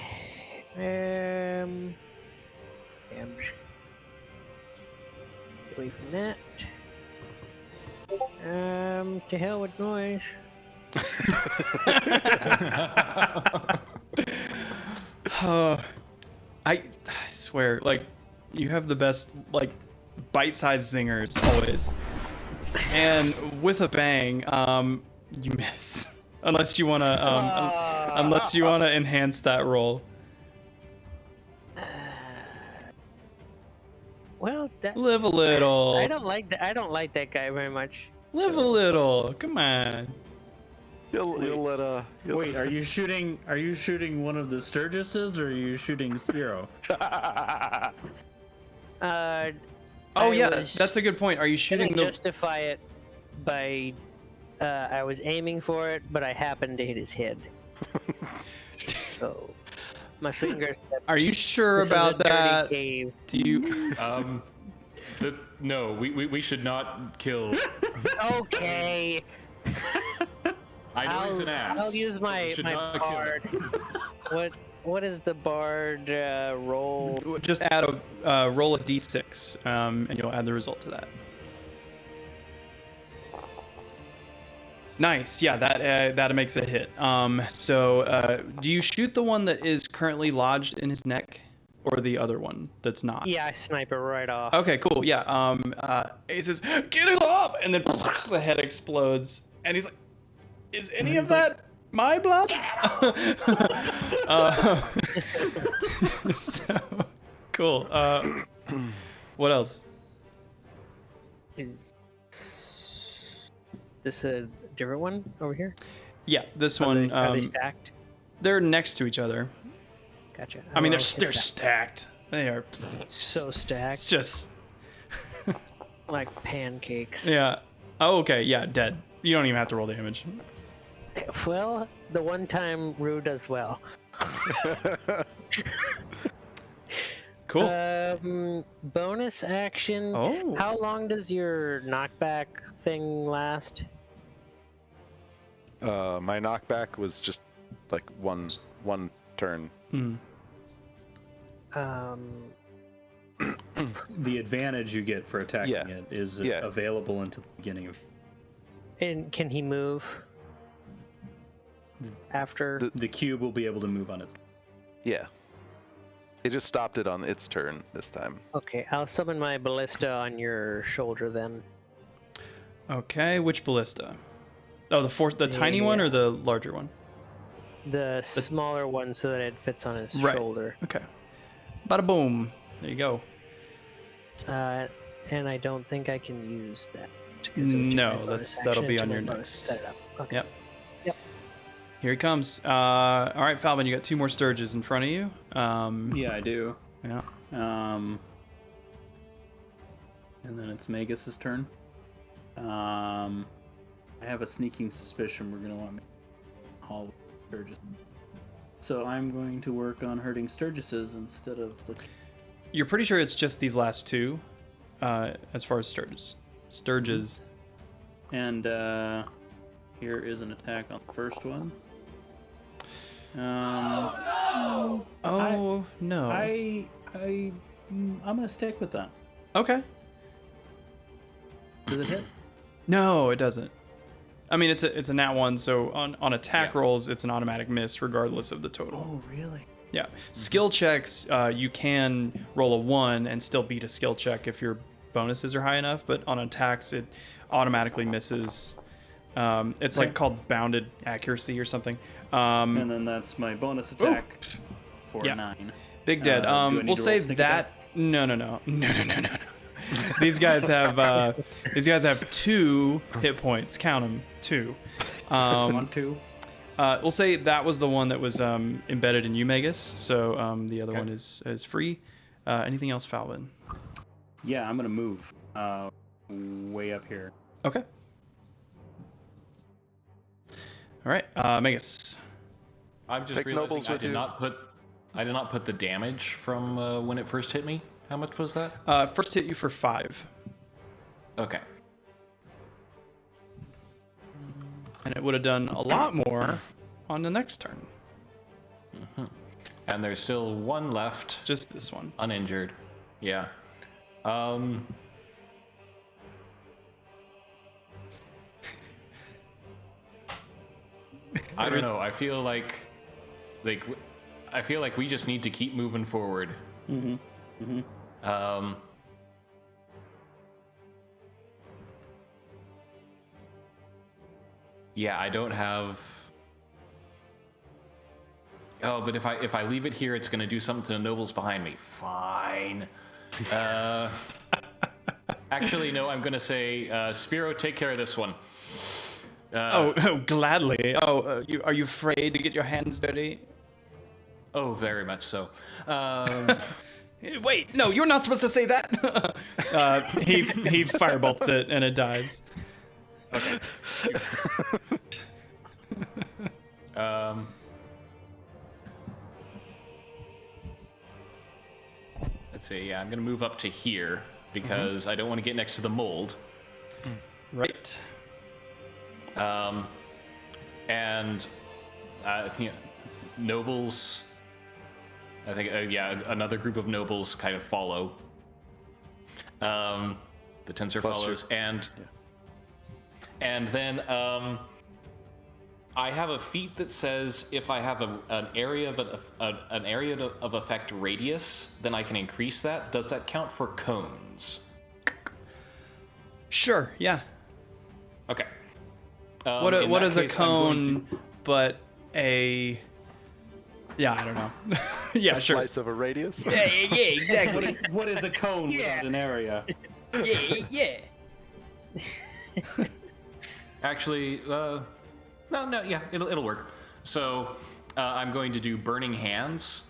Away from that. To hell with noise. I swear, like, you have the best, like, bite-sized zingers always. And with a bang, you miss. Unless you wanna enhance that roll. Well, Live a little. I don't like that guy very much. Live a little. Come on. Wait, are you shooting one of the Sturgises, or are you shooting Spiro? That's a good point. Are you shooting the? Justify it by I was aiming for it, but I happened to hit his head. So my fingers. Are you sure about that? Do you? No, we should not kill. Okay. I know he's an ass. I'll use my bard. What is the bard roll? Just add a roll a d6, and you'll add the result to that. Nice. Yeah, that makes a hit. So do you shoot the one that is currently lodged in his neck, or the other one that's not? Yeah, I snipe it right off. Okay, cool. Yeah. He says, "Get it off!" And then the head explodes, and he's like, "Is any of that my blood?" So cool. What else? Is this a different one over here? Yeah, this one. Are they stacked? They're next to each other. Gotcha. I mean, they're stacked. They are so stacked. It's just like pancakes. Yeah. Oh, okay. Yeah, dead. You don't even have to roll damage. Well, the one time Rue does well. Cool. Bonus action. Oh. How long does your knockback thing last? My knockback was just like one turn. The advantage you get for attacking Yeah. it is Yeah. available until the beginning of. And can he move after? The cube will be able to move on its. Yeah. It just stopped it on its turn this time. Okay, I'll summon my ballista on your shoulder then. Okay, which ballista? Oh, the tiny one or the larger one? The smaller one so that it fits on his Right. shoulder. Okay. Bada boom. There you go. And I don't think I can use that. 'cause it would take No, my bonus that'll action be to on my your bonus next. to set it up. Okay. Yep. Yep. Here he comes. All right, Falvin, you got 2 more Sturges in front of you. Yeah, I do. Yeah. And then it's Magus's turn. I have a sneaking suspicion we're gonna want to haul Sturgis. So I'm going to work on hurting Sturgises instead of the. You're pretty sure it's just these last 2, as far as Sturges. And here is an attack on the first one. Oh no. I'm gonna stick with that. Okay. Does it hit? No, it doesn't. I mean, it's a nat 1, so on attack rolls, it's an automatic miss regardless of the total. Oh, really? Yeah. Skill checks, you can roll a 1 and still beat a skill check if your bonuses are high enough, but on attacks, it automatically misses. It's like called bounded accuracy or something. And then that's my bonus attack for 9. Big Dead. Do I need We'll to roll save sneak that. attack? No. These guys have 2 hit points. Count them, 2. 1, 2. We'll say that was the one that was embedded in you, Magus. So the other one is free. Anything else, Falvin? Yeah, I'm gonna move way up here. Okay. All right, Magus. I'm just Take realizing nobles I with did you. not put the damage from when it first hit me. How much was that? First hit you for 5. Okay. And it would have done a lot more on the next turn. And there's still 1 left, Just this one. uninjured. Yeah. I don't know. I feel like we just need to keep moving forward. Yeah, I don't have. Oh, but if I leave it here, it's gonna do something to the nobles behind me. Fine. Actually, no. I'm gonna say, Spiro, take care of this one. Gladly. Are you afraid to get your hands dirty? Oh, very much so. Wait, no, you're not supposed to say that. He firebolts it and it dies. Okay. Let's see. Yeah, I'm gonna move up to here because I don't want to get next to the mold. Right. And nobles. I think another group of nobles kind of follow. The tensor follows, and then I have a feat that says if I have an area of effect radius, then I can increase that. Does that count for cones? Sure. Yeah. Okay. What is a cone but a? Yeah, I don't know. Yeah, A sure. slice of a radius. Yeah, exactly. What is a cone without an area? yeah. Actually, no, yeah, it'll work. So I'm going to do Burning Hands,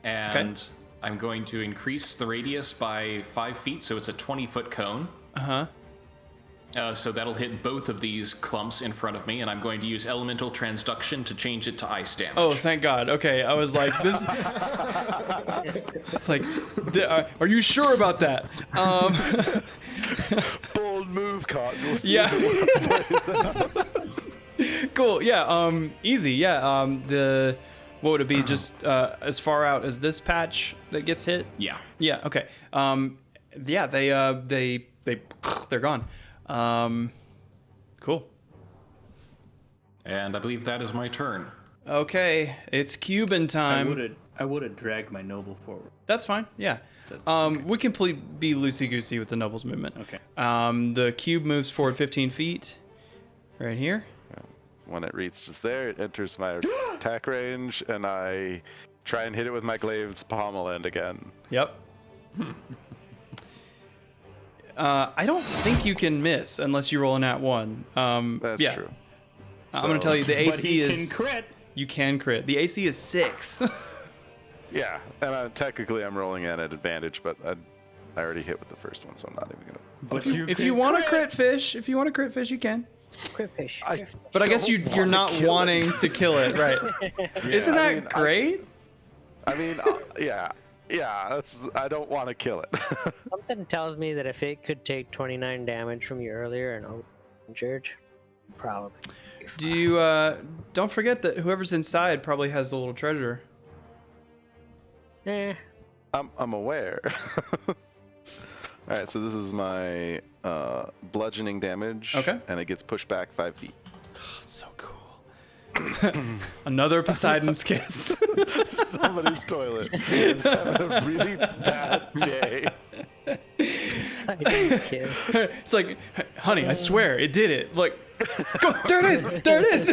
and I'm going to increase the radius by 5 feet, so it's a 20-foot cone. So that'll hit both of these clumps in front of me, and I'm going to use Elemental Transduction to change it to ice damage. Oh, thank God. Okay, I was like, this. It's like, are you sure about that? Bold move, Cotton. We'll see Yeah. if it plays out. Cool. Yeah. Easy. Yeah. What would it be? Just as far out as this patch that gets hit? Yeah. Yeah. Okay. Yeah. They're gone. Cool. And I believe that is my turn. Okay, it's Cuban time. I would have dragged my noble forward. That's fine. Yeah. We can be loosey-goosey with the nobles movement. Okay. The cube moves forward 15 feet. Right here. When it reaches there, it enters my attack range, and I try and hit it with my glaive's pommel end again. Yep. I don't think you can miss unless you roll a nat 1. That's yeah. true. I'm going to tell you the AC is... But he can crit. You can crit. The AC is 6. Yeah, and technically I'm rolling in at advantage, but I already hit with the first one, so I'm not even gonna. But if you want to crit fish, you can. Crit fish. But I guess you're not wanting to kill it, right? Isn't that great? I mean, yeah, that's. I don't want to kill it. Something tells me that if it could take 29 damage from you earlier and injured, probably. Do you don't forget that whoever's inside probably has a little treasure. I'm aware. All right, so this is my bludgeoning damage. Okay. And it gets pushed back 5 feet. It's so cool. Another Poseidon's kiss. Somebody's toilet is having a really bad day. Poseidon's kid. It's like, honey, I swear it did it. Like, go, there it is. There it is.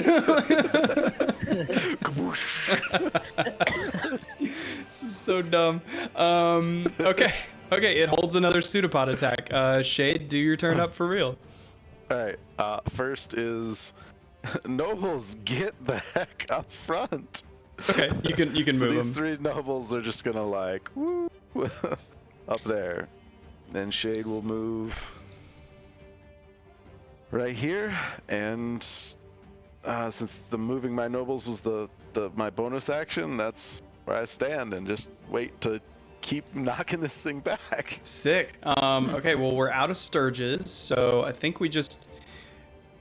This is so dumb. Okay, it holds another pseudopod attack. Shade, do your turn up for real. All right. First is nobles, get the heck up front. Okay, you can So move these them. 3 nobles are just gonna like woo, up there. Then Shade will move right here, and since the moving my nobles was my bonus action, that's where I stand and just wait to keep knocking this thing back. Sick. Okay, well, we're out of Sturges, so I think we just...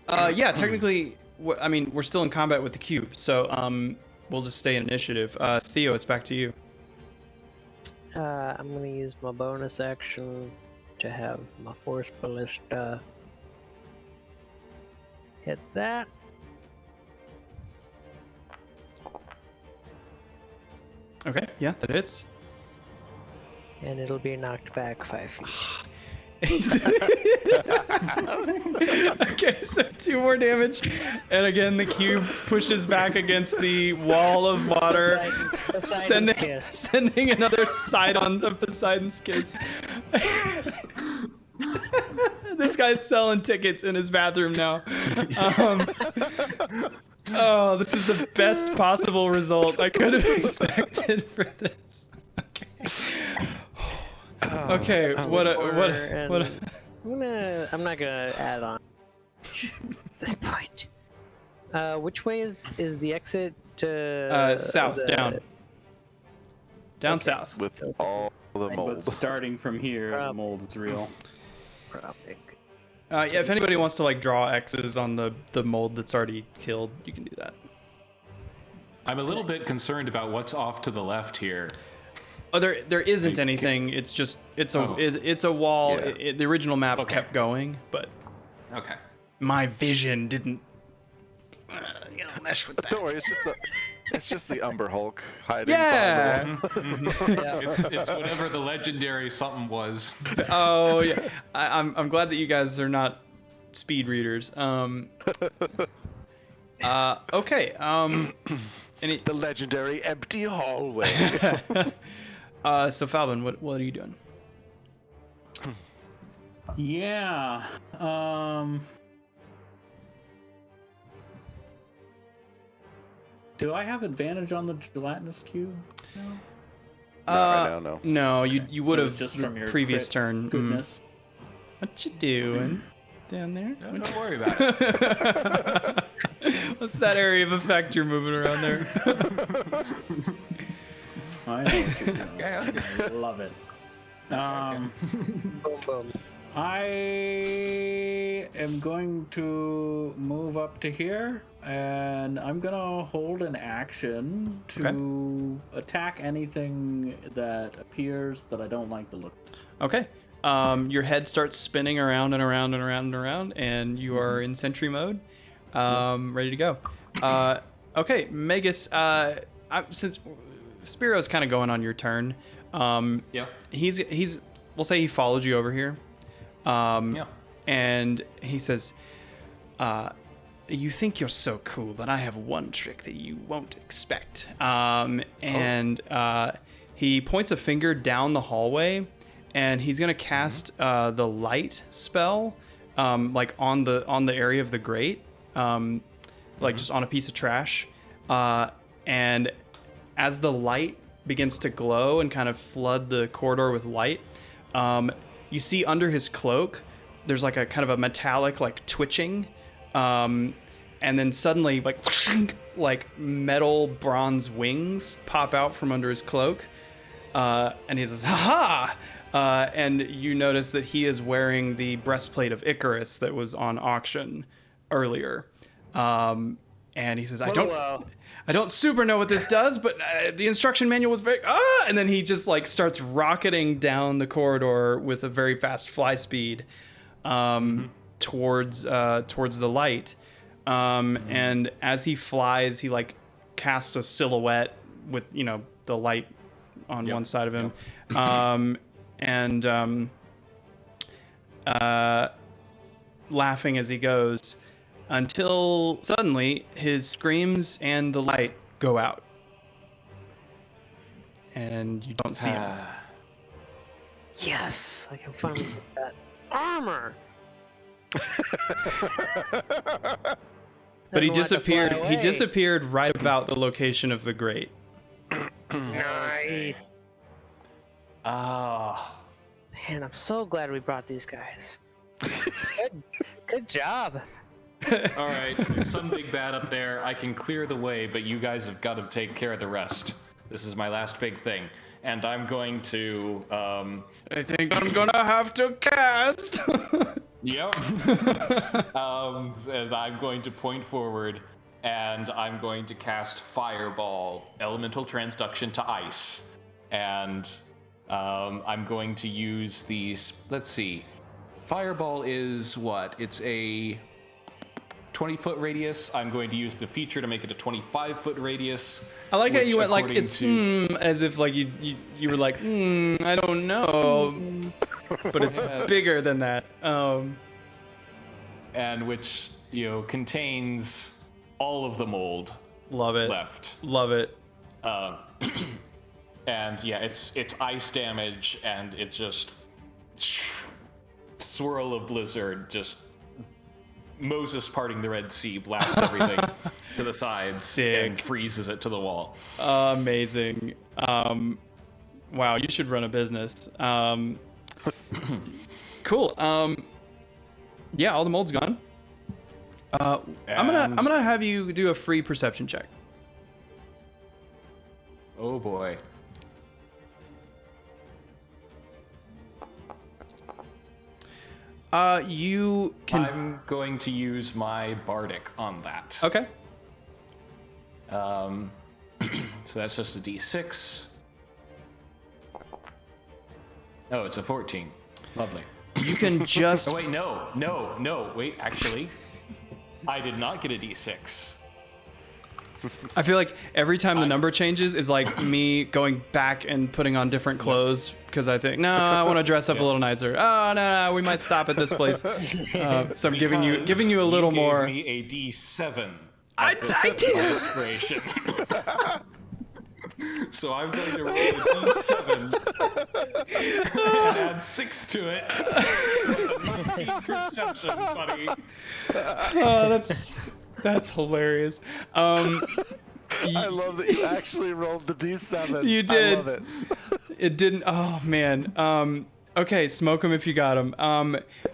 yeah, technically, I mean, we're still in combat with the cube, so we'll just stay in initiative. Theo, it's back to you. I'm gonna use my bonus action to have my Force Ballista hit that. Okay, yeah, that hits. And it'll be knocked back 5 feet. Okay, so 2 more damage, and again the cube pushes back against the wall of water, Poseidon's kiss. sending another Sydon of Poseidon's kiss. This guy's selling tickets in his bathroom now. Oh, this is the best possible result I could have expected for this. Okay, what? I'm not gonna add on at this point. Which way is the exit to? South, down Okay. south. With all the But mold. starting from here, the mold is real. Probably. Yeah, if anybody wants to like draw X's on the mold that's already killed, you can do that. I'm a little bit concerned about what's off to the left here. Oh, there isn't anything. It's just it's a wall. Yeah. The original map Okay. kept going, but Okay. my vision didn't mesh with that. Don't worry, it's just the Umber Hulk hiding Yeah. behind the wall. It's whatever the legendary something was. Oh yeah. I'm glad that you guys are not speed readers. Okay. The legendary empty hallway. So Falvin, what are you doing? Yeah. Do I have advantage on the gelatinous cube? Not right now, no. No, you would have Just the from your previous crit turn. Goodness. What you doing down there? No, don't worry about it. What's that area of effect you're moving around there? I know what you're doing. Okay. I love it. Boom, boom. I am going to move up to here, and I'm gonna hold an action to attack anything that appears that I don't like the look. Okay. Your head starts spinning around and around and around and around, and you are in sentry mode, ready to go. Okay, Magus. Since Spiro's kind of going on your turn, Yeah. he's we'll say he followed you over here. Yeah. And he says, you think you're so cool, but I have one trick that you won't expect. He points a finger down the hallway, and he's gonna cast the light spell, like on the area of the grate, like just on a piece of trash. And as the light begins to glow and kind of flood the corridor with light, you see under his cloak, there's like a kind of a metallic like twitching, and then suddenly like metal bronze wings pop out from under his cloak, and he says, "Ha ha!" And you notice that he is wearing the breastplate of Icarus that was on auction earlier, and he says, I don't super know what this does, but the instruction manual was very and then he just like starts rocketing down the corridor with a very fast fly speed towards the light. And as he flies, he like casts a silhouette with the light on one side of him, laughing as he goes, until suddenly his screams and the light go out, and you don't see him. Yes, I can finally get that armor. But he disappeared. Fly He away. disappeared right about the location of the grate. Nice. Ah. Man, I'm so glad we brought these guys. Good job. All right, there's some big bad up there. I can clear the way, but you guys have got to take care of the rest. This is my last big thing, and I'm going to. I think I'm gonna have to cast. Yep. And I'm going to point forward, and I'm going to cast Fireball, Elemental Transduction to Ice, and I'm going to use these. Let's see. Fireball is what? It's a 20-foot radius. I'm going to use the feature to make it a 25-foot radius. I like how you went like according it's to- as if like you were like I don't know, but it's bigger than that. And which contains all of the mold Love it. left. Love it. And yeah, it's ice damage, and it just swirl of blizzard, just Moses parting the Red Sea, blasts everything to the sides Sick. and freezes it to the wall. Amazing. Wow, you should run a business. Cool. Yeah, all the mold's gone. I'm gonna have you do a free perception check. Oh boy. You can. I'm going to use my Bardic on that. Okay. So that's just a D6. Oh, it's a 14. Lovely. You can just. Oh wait, no. Wait, actually, I did not get a D6. I feel like every time the number changes is like me going back and putting on different clothes because I think, no, I want to dress up a little nicer. Oh, no, we might stop at this place. So I'm giving you a little you more. Gave me a D7. I did. Inspiration. So I'm going to roll a D7 and add 6 to it. It's a 19 perception, buddy. Oh, that's hilarious. I love that you actually rolled the D7. You did. I love it. It didn't. Oh man. Okay, smoke him if you got him.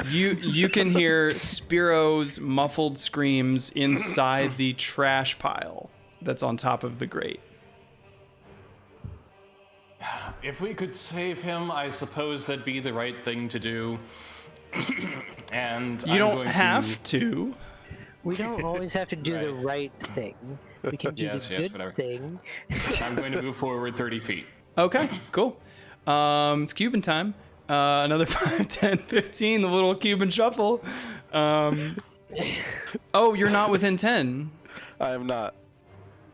You can hear Spiro's muffled screams inside the trash pile that's on top of the grate. If we could save him, I suppose that'd be the right thing to do. And You don't have to. We don't always have to do the right thing. We can do Yes, the yes, good whatever. thing. I'm going to move forward 30 feet. Okay, cool. It's Cuban time. Another 5, 10, 15, the little Cuban shuffle. Oh, you're not within 10. I am not.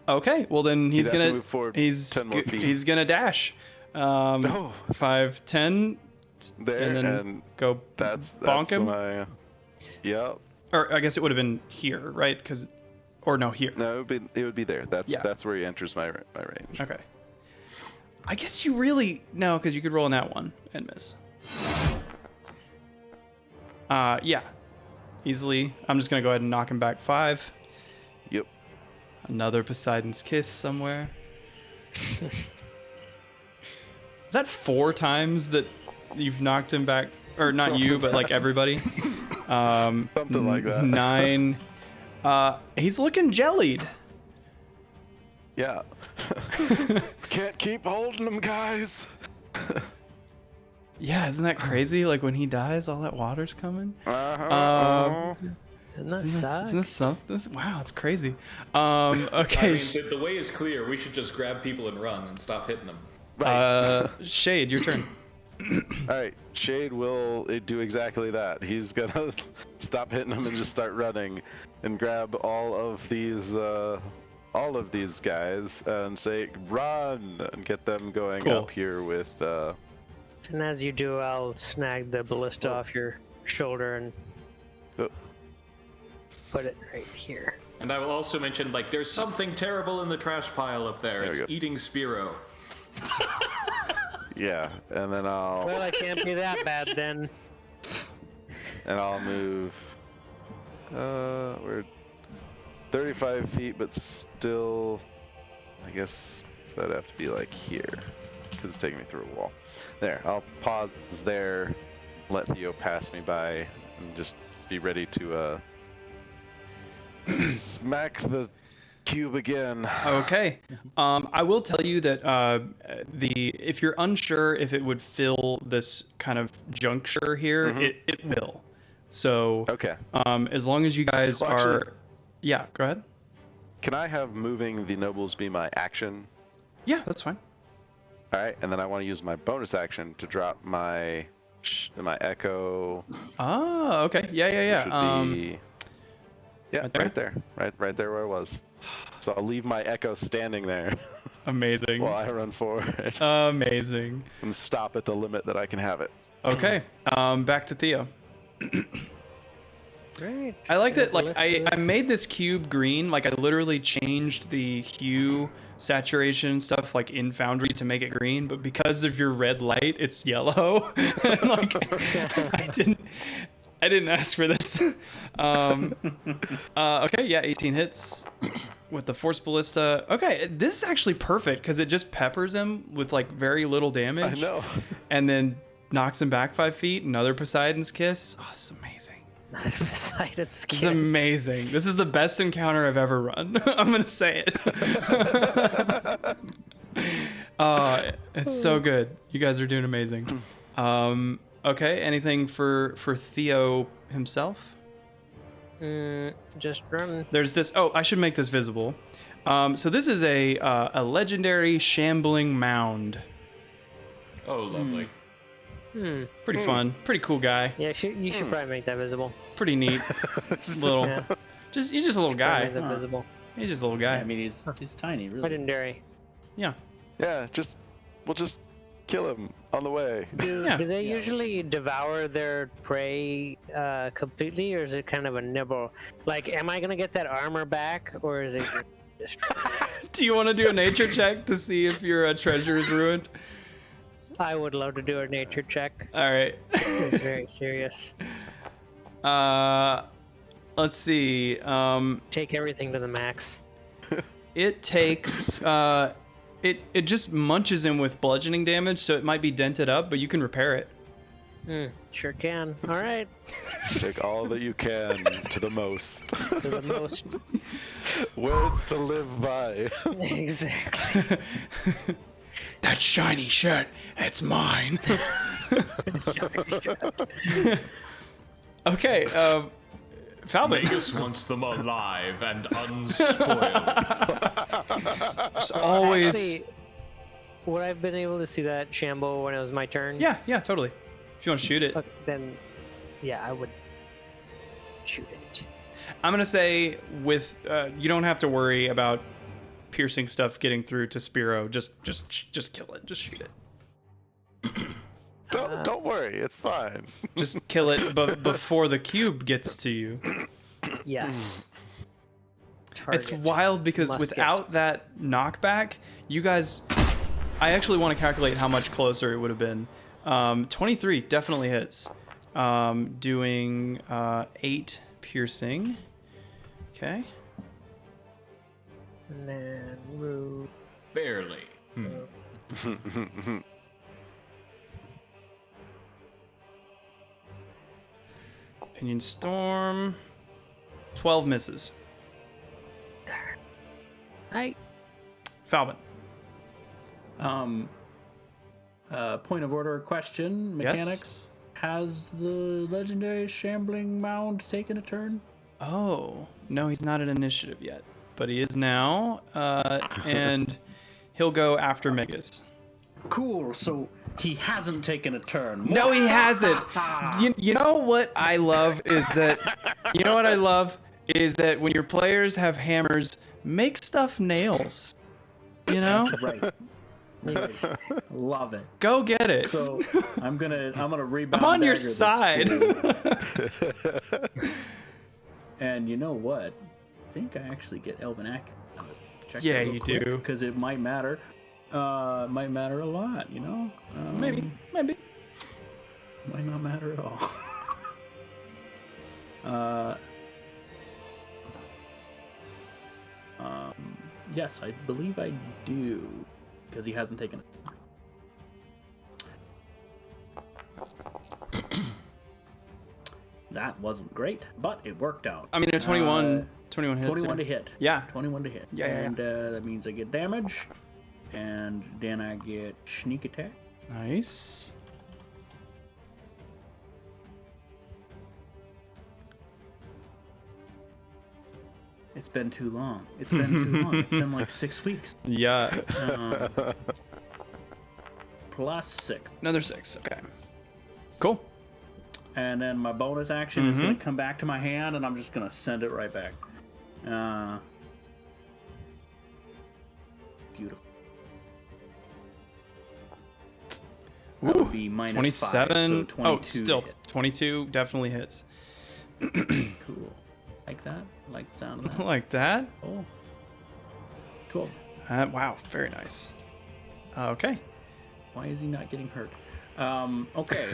Okay, well then he's He'd have to gonna move forward he's 10 more feet. he's gonna dash. 5, 10, There, and then and go that's bonk him. my. Yep. Or I guess it would have been here, right? Or no, here. No, it would be there. Yeah. That's where he enters my range. Okay. I guess you really no, because you could roll in that one and miss. Yeah, easily. I'm just gonna go ahead and knock him back 5. Yep. Another Poseidon's kiss somewhere. Is that 4 times that you've knocked him back? Or not you, but like everybody? Something like that. 9. He's looking jellied. Yeah. Can't keep holding them, guys. Yeah, isn't that crazy? Like when he dies, all that water's coming. Doesn't that suck? Isn't this something? Wow, it's crazy. Okay, I mean, the way is clear. We should just grab people and run and stop hitting them. Right. Shade, your turn. All right, Shade will do exactly that. He's gonna stop hitting him and just start running, and grab all of these guys and say run and get them going Cool. up here with. And as you do, I'll snag the ballista off your shoulder and Oh. put it right here. And I will also mention, like, there's something terrible in the trash pile up there. There we It's go. eating Spiro. Yeah, and then Well, it can't be that bad then. I'll move. We're 35 feet, but still, I guess that'd have to be like here, because it's taking me through a wall. There, I'll pause there, let Theo pass me by, and just be ready to smack the cube again. Okay. I will tell you that if you're unsure if it would fill this kind of juncture here, it will. So Okay. as long as you guys Well, are, actually- yeah, go ahead. Can I have moving the nobles be my action? Yeah, that's fine. All right, and then I want to use my bonus action to drop my echo. Oh, okay. Yeah. Should be, yeah, right there? right there where I was. So I'll leave my echo standing there Amazing. while I run forward Amazing. and stop at the limit that I can have it. Okay. Back to Theo. Great. I like that. Like Ballistas. I made this cube green. Like I literally changed the hue, saturation, and stuff like in Foundry to make it green. But because of your red light, it's yellow. And, like I didn't ask for this. Okay, yeah, 18 hits with the Force Ballista. Okay, this is actually perfect because it just peppers him with like very little damage. I know. And then knocks him back 5 feet. Another Poseidon's Kiss. Oh, it's amazing. Poseidon's This is kiss. amazing. This is the best encounter I've ever run. I'm gonna say it. It's so good. You guys are doing amazing. Okay, anything for Theo himself? Just run. There's this. Oh, I should make this visible. So this is a legendary shambling mound. Oh, lovely. Pretty fun. Pretty cool guy. Yeah, you should probably make that visible. Pretty neat. Little. Yeah. He's just a little Probably guy. make that visible. He's just a little guy. I mean, he's tiny, really. Legendary. Yeah. Yeah, we'll just kill him on the way. Yeah. Do they usually devour their prey completely, or is it kind of a nibble? Like, am I gonna get that armor back, or is it destroyed? Do you want to do a nature check to see if your treasure is ruined? I would love to do a nature check. All right. It's very serious. Let's see. Take everything to the max. It takes it just munches him with bludgeoning damage, so it might be dented up, but you can repair it. Sure can. All right. Take all that you can to the most. To the most. Words to live by. Exactly. That shiny shirt, it's mine. Okay, Falbin. Vegas wants them alive and unspoiled. It's always. Actually, would I have been able to see that Shambo when it was my turn? Yeah, totally. If you want to shoot it, Okay, then, yeah, I would shoot it. I'm gonna say with you don't have to worry about piercing stuff getting through to Spiro. Just kill it. Just shoot it. Don't worry, it's fine. Just kill it before the cube gets to you. Yes. It's Target. wild because Musket. without that knockback, you guys. I actually want to calculate how much closer it would have been. 23 definitely hits. Doing 8 piercing. Okay. And then move. Barely. Pinion Storm. 12 misses. Right. Falbin. Point of order question, Yes? mechanics. Has the legendary shambling mound taken a turn? Oh, no, he's not at initiative yet. But he is now. And he'll go after Megas. Cool. So He hasn't taken a turn. No, he hasn't. You know what I love is that. You know what I love is that when your players have hammers, make stuff nails. You know. Right. Yes. Love it. Go get it. So I'm gonna rebound. I'm on your dagger this side. fool. And you know what? I think I actually get Elven accuracy. Check Yeah, that real you quick, do. because it might matter. Might matter a lot. You know. Maybe. Might not matter at all. Yes, I believe I do, because he hasn't taken it. That wasn't great, but it worked out. I mean, a 21 hits. 21 to hit. Yeah. 21 to hit. Yeah, yeah, And that means I get damage, and then I get sneak attack. Nice. It's been too long. It's been like 6 weeks. Yeah. Plus 6. Another 6. Okay. Cool. And then my bonus action is going to come back to my hand, and I'm just going to send it right back. Beautiful. That would be minus 27. 5, so 22 oh, still hit. 22 definitely hits. Cool. Like that? Like the sound of that? Like that? Oh. 12. Wow, very nice. Okay. Why is he not getting hurt? Okay.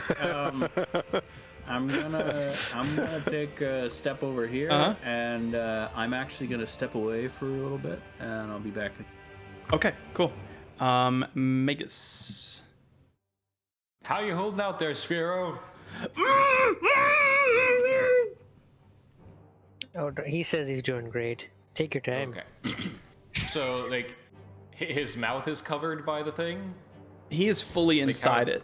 I'm gonna take a step over here, and I'm actually gonna step away for a little bit, and I'll be back. Okay, cool. Magus. How you holding out there, Spiro? Oh, he says he's doing great. Take your time. Okay. So, like, his mouth is covered by the thing? He is fully inside it.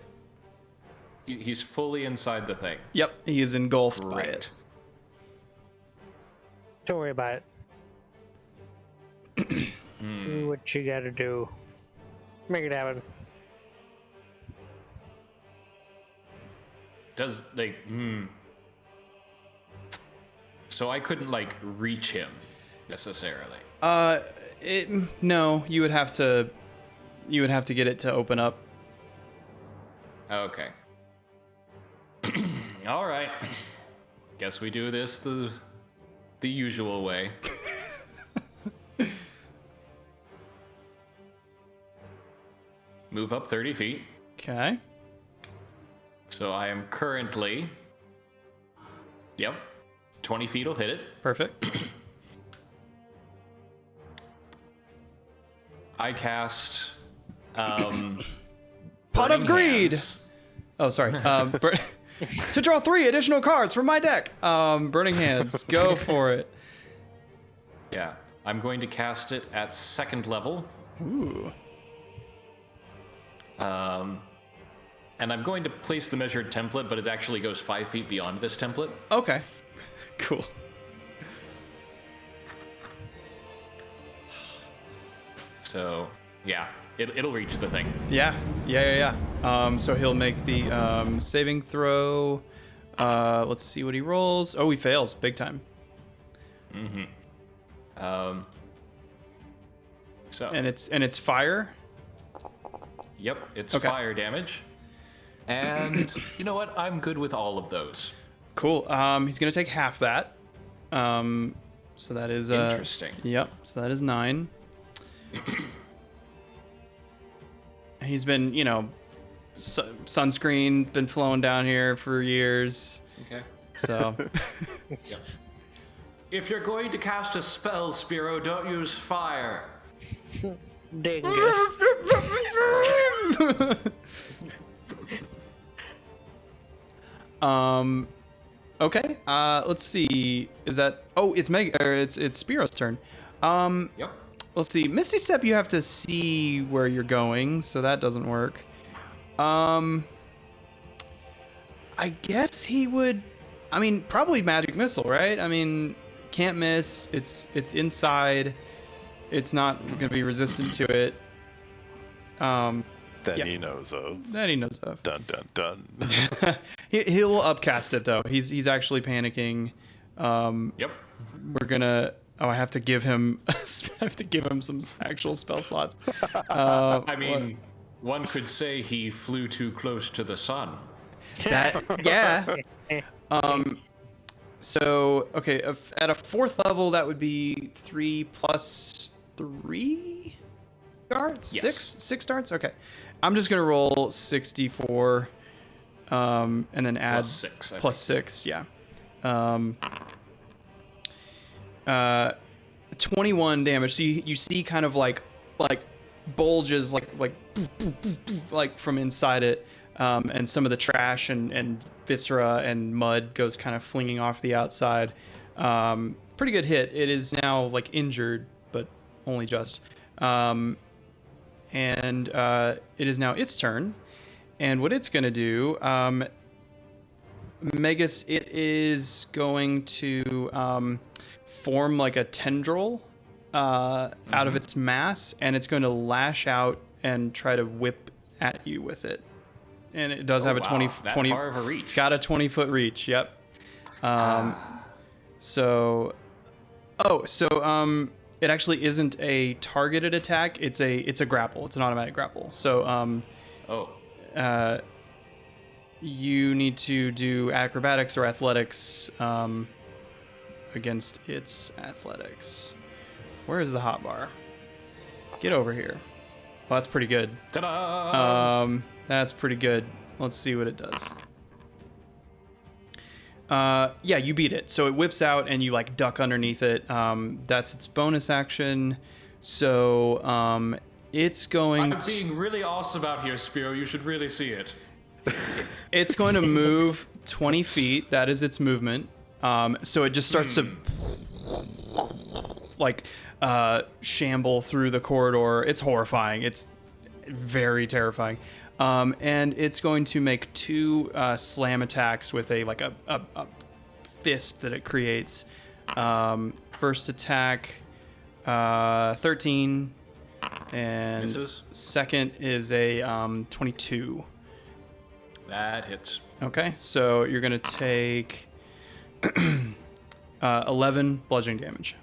He's fully inside the thing. Yep, he is engulfed by Great. it. Don't worry about it. Do what you gotta do. Make it happen. Does, like, So I couldn't, like, reach him, necessarily. No, you would have to get it to open up. Okay. All right. Guess we do this the usual way. Move up 30 feet. Okay. So I am currently... Yep. 20 feet will hit it. Perfect. I cast... Pot Burning of Greed! Hands. Oh, sorry. To draw 3 additional cards from my deck. Burning Hands. Go for it. Yeah. I'm going to cast it at 2nd level. Ooh. And I'm going to place the measured template, but it actually goes 5 feet beyond this template. Okay. Cool. So, yeah, it'll reach the thing. Yeah. So he'll make the saving throw. Let's see what he rolls. Oh, he fails big time. So. And it's fire. Yep, it's Okay. fire damage. And you know what? I'm good with all of those. Cool. He's gonna take half that. So that is Interesting. Yep. So that is 9. He's been, sunscreen been flowing down here for years. Okay. So Yep. If you're going to cast a spell, Spiro, don't use fire. Dingus. Okay. Let's see. Is that? Oh, it's it's Spiro's turn. Yep. Let's see. Misty Step, you have to see where you're going, so that doesn't work. I guess he would. I mean, probably Magic Missile, right? I mean, can't miss. It's inside. It's not gonna be resistant to it. That he knows of. That he knows of. Dun dun dun. He'll upcast it though. He's actually panicking. Yep. We're gonna. Oh, I have to give him. I have to give him some actual spell slots. I mean, one could say he flew too close to the sun. That yeah. So okay, at a 4th level, that would be 3 plus 3 darts. Yes. 6 darts. Okay, I'm just gonna roll 64, and then add Plus 6. I plus 6. Yeah. 21 damage. So you see kind of like bulges like from inside it, and some of the trash and viscera and mud goes kind of flinging off the outside. Pretty good hit. It is now like injured, but only just. And it is now its turn. And what it's gonna do, Megas, it is going to form like a tendril out of its mass, and it's going to lash out and try to whip at you with it. And it does have a 20 far of a reach. It's got a 20-foot reach. Yep. So it actually isn't a targeted attack. It's a grapple. It's an automatic grapple. So you need to do acrobatics or athletics against its athletics. Where is the hotbar? Get over here. Well, that's pretty good. Ta-da! That's pretty good. Let's see what it does. Yeah, you beat it. So it whips out and you like duck underneath it. That's its bonus action. So it's going. I'm being really awesome out here, Spiro. You should really see it. It's going to move 20 feet. That is its movement. So it just starts to like shamble through the corridor. It's horrifying. It's very terrifying. And it's going to make 2 slam attacks with a fist that it creates. First attack, 13, and Misses. Second is a 22. That hits. Okay, so you're gonna take 11 bludgeoning damage.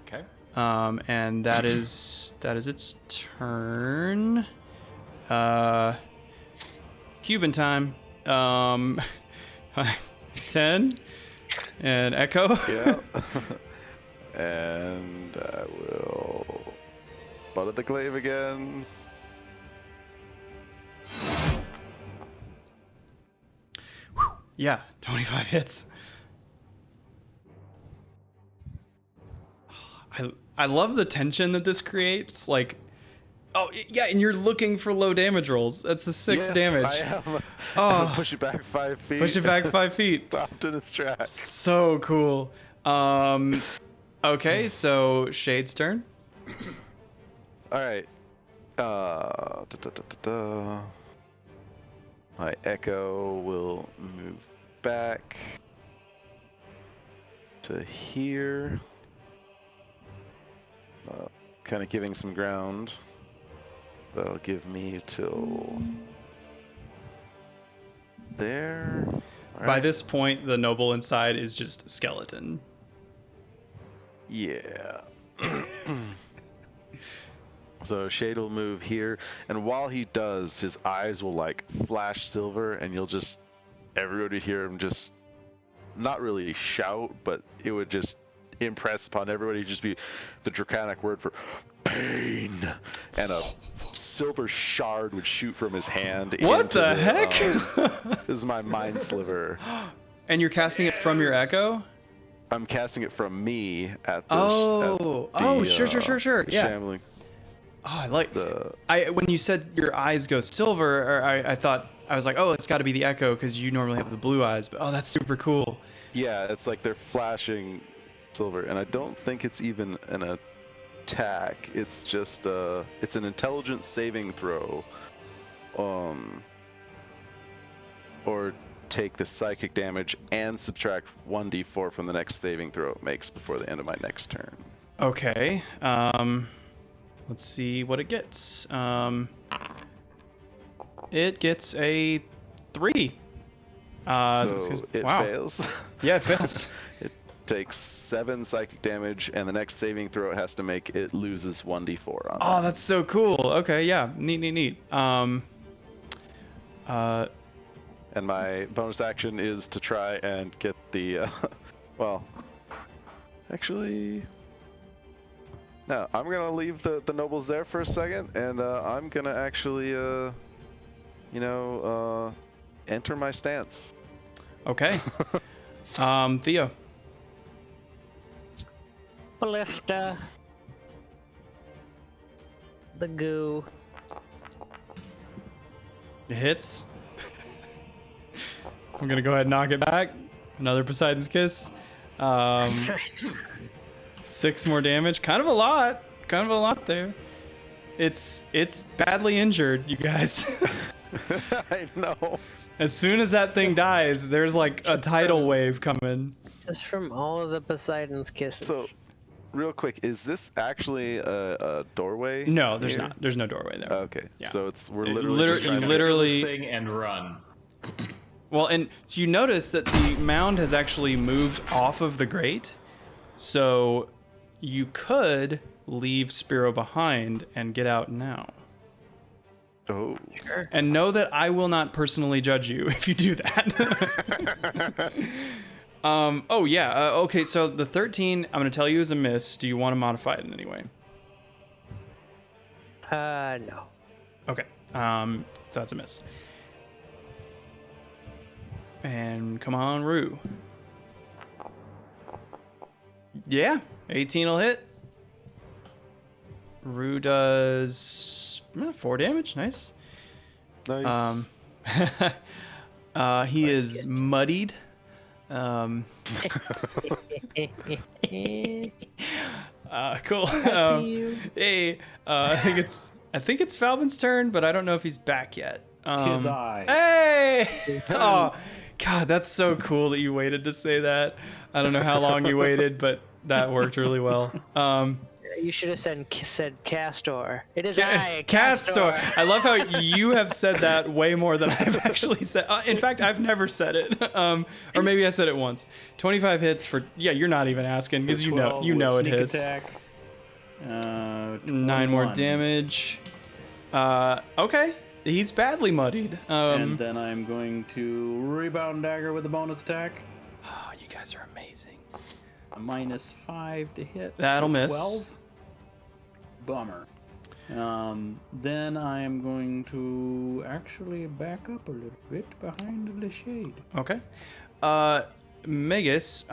Okay. And that is its turn. Cuban time. 10 and echo. Yeah. And I will butt at the glaive again. Yeah, 25 hits. I love the tension that this creates. Like, oh yeah, and you're looking for low damage rolls. That's a 6 damage. I am. Oh. Push it back 5 feet. Push it back 5 feet. Stopped in its tracks. So cool. Okay, so Shade's turn. All right. My echo will move back to here. Kind of giving some ground. That'll give me till there. All By right. this point, the noble inside is just a skeleton. Yeah. So Shade will move here, and while he does, his eyes will like flash silver, and everybody would hear him just not really shout, but it would just impress upon everybody, just be the draconic word for pain, and a silver shard would shoot from his hand. What the heck? This is my mind sliver. And you're casting it from your echo? I'm casting it from me at this. Sure. Yeah. Shambling. Oh, I like when you said your eyes go silver, or I thought, I was like, oh, it's got to be the echo because you normally have the blue eyes. But that's super cool. Yeah, it's like they're flashing silver, and I don't think it's even an attack. It's just it's an intelligence saving throw, or take the psychic damage and subtract 1d4 from the next saving throw it makes before the end of my next turn. Okay. Let's see what it gets. it gets a 3. So it fails. Yeah, it fails. It takes 7 psychic damage, and the next saving throw it has to make, it loses 1d4 on Oh, that. that's so cool. Okay, yeah, neat. And my bonus action is to try and get the, well, actually, no, I'm gonna leave the nobles there for a second, and I'm gonna actually, enter my stance. Okay. Theo. Ballista. The goo. It hits. I'm gonna go ahead and knock it back. Another Poseidon's Kiss. That's right. 6 more damage. Kind of a lot there. It's badly injured, you guys. I know. As soon as that thing dies, there's like a tidal wave coming. Just from all of the Poseidon's kisses. So, real quick, is this actually a doorway? No, there's here? not. There's no doorway there. Okay, Yeah. so we're It literally just trying to literally- This thing and run. Well, and so you notice that the mound has actually moved off of the grate, so you could leave Spiro behind and get out now. Oh. And know that I will not personally judge you if you do that. Okay, so the 13, I'm going to tell you is a miss. Do you want to modify it in any way? No. Okay, so that's a miss. And come on, Rue. Yeah, 18 will hit. Rue does 4 damage. Nice. Nice. He is muddied. Cool. I see you. Hey, I think it's Falvin's turn, but I don't know if he's back yet. Tis I. Hey! Oh, God, that's so cool that you waited to say that. I don't know how long you waited, but that worked really well. You should have said Castor. It is I, Castor. I love how you have said that way more than I've actually said. In fact, I've never said it. Or maybe I said it once. 25 hits for, yeah, you're not even asking because you know it sneak hits. Attack. 9 more 21. damage. Okay. He's badly muddied. And then I'm going to rebound dagger with the bonus attack. Oh, you guys are amazing. A -5 to hit. That'll for miss. 12. Bummer. Then I am going to actually back up a little bit behind the shade. Okay. Megas,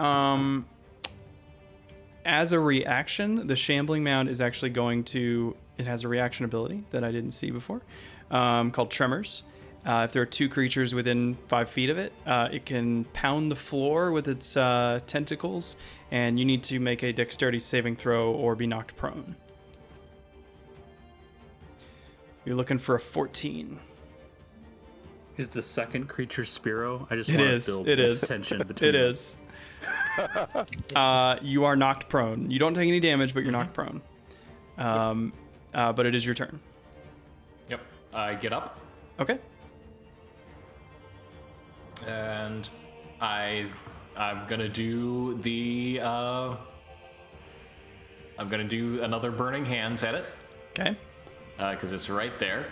as a reaction, the Shambling Mound is actually going to... It has a reaction ability that I didn't see before, called Tremors. If there are 2 creatures within 5 feet of it, it can pound the floor with its tentacles, and you need to make a dexterity saving throw or be knocked prone. You're looking for a 14. Is the second creature Spiro? I just It want is. to build It this is. tension between It them. is. You are knocked prone. You don't take any damage, but you're knocked prone. But it is your turn. Yep. I get up Okay. and I'm gonna do the I'm gonna do another burning hands at it Okay. because it's right there.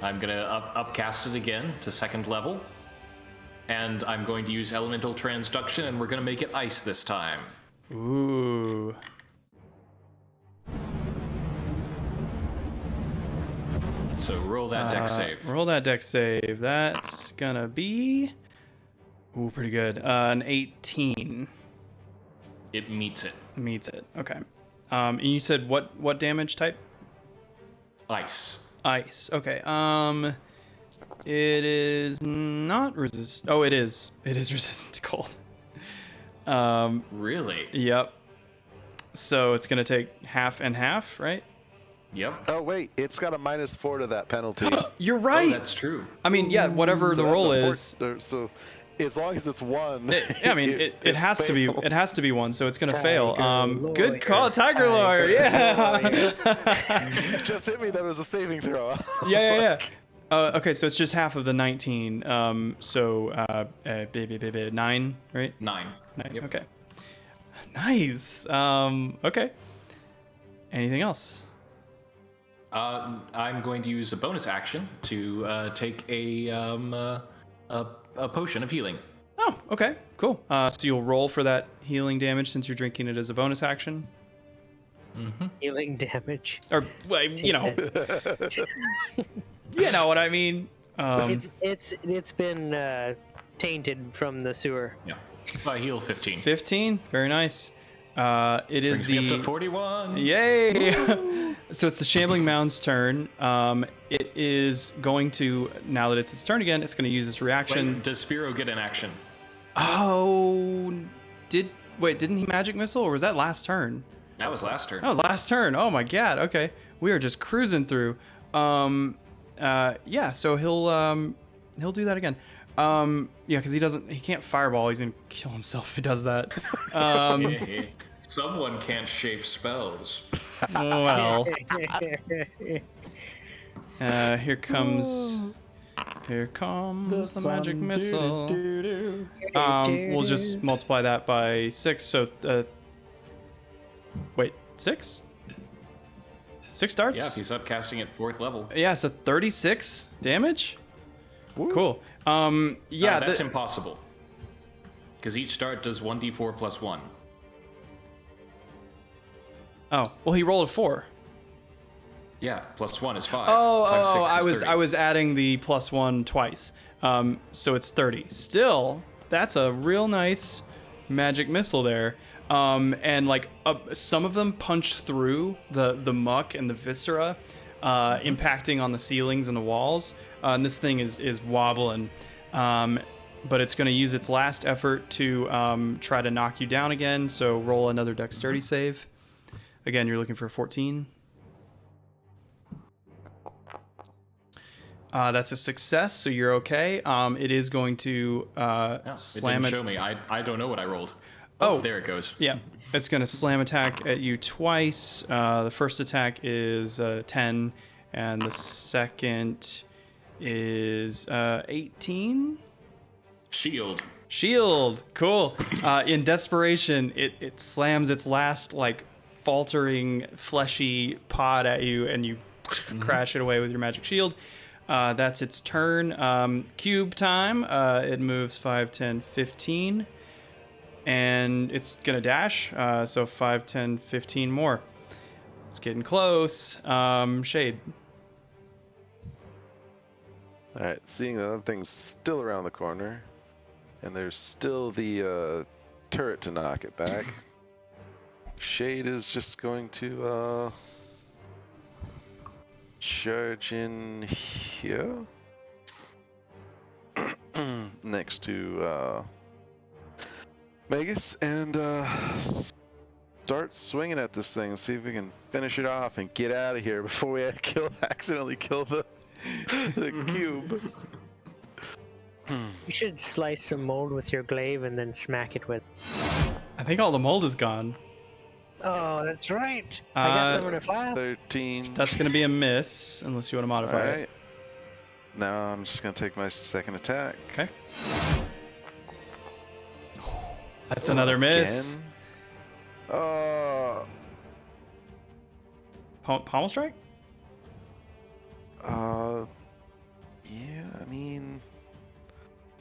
I'm gonna upcast it again to 2nd level, and I'm going to use elemental transduction, and we're gonna make it ice this time. Ooh. So roll that deck save. Roll that deck save. That's gonna be... Ooh, pretty good. An 18 It meets it. meets it. Okay. And you said what damage type? Ice. Ice. Okay. It is not resist. Oh, it is. It is resistant to cold. Really? Yep. So it's gonna take half and half, right? Yep. Oh wait, it's got a -4 to that penalty. You're Oh, right. that's true. I mean, yeah. Whatever the that's roll a is. so as long as it's 1. I mean, it has to be. It has to be 1, so it's gonna fail. Tiger Good call, Tiger Tiger Lawyer. Yeah. It just hit me that it was a saving throw. Yeah. Okay, so it's just half of the 19. 9, right? 9. Yep. Okay. Nice. Okay. Anything else? I'm going to use a bonus action to take a potion of healing. Oh, okay, cool. So you'll roll for that healing damage since you're drinking it as a bonus action. Healing damage. Or, well, you know, you know what I mean. It's been tainted from the sewer. Yeah. I heal 15. 15, very nice. It is Brings me up to 41. Yay! So it's the Shambling Mound's turn. It is going to, now that it's its turn again, it's going to use its reaction. Wait, does Spiro get an action? Oh, didn't he magic missile, or was that last turn? That was last turn. That was last turn. Oh my god. Okay, we are just cruising through. Yeah. So he'll do that again. Yeah, because he can't fireball. He's gonna kill himself if he does that. Someone can't shape spells. Well, here comes the magic missile. We'll just multiply that by 6. So, wait, 6? 6 darts? Yeah, if he's upcasting at 4th level. Yeah, so 36 damage. Cool. Yeah, that's impossible. Because each dart does 1d4 plus 1. Oh, well, he rolled a 4. Yeah, plus 1 is 5. Oh, times 6 is 30. I was adding the plus 1 twice. So it's 30. Still, that's a real nice magic missile there. And like some of them punch through the muck and the viscera, impacting on the ceilings and the walls. And this thing is wobbling. But it's going to use its last effort to try to knock you down again. So roll another dexterity save. Again, you're looking for a 14. That's a success, so you're okay. It is going to slam it. Didn't show me. I don't know what I rolled. Oh, there it goes. Yeah, it's going to slam attack at you twice. The first attack is 10, and the second is 18. Shield. Cool. In desperation, it slams its last like faltering fleshy pod at you, and you crash it away with your magic shield. That's its turn. Cube time. It moves 5, 10, 15. And it's going to dash. So 5, 10, 15 more. It's getting close. Shade. All right, seeing that other thing's still around the corner, and there's still the turret to knock it back, Shade is just going to charge in here next to Magus and start swinging at this thing, see if we can finish it off and get out of here before we accidentally kill the cube. You should slice some mold with your glaive and then smack it with. I think all the mold is gone. Oh, that's right. I got some in a flask. 13. That's going to be a miss, unless you want to modify All right. it. Now I'm just going to take my second attack. Okay. That's another miss. Again. Pommel strike? Yeah, I mean,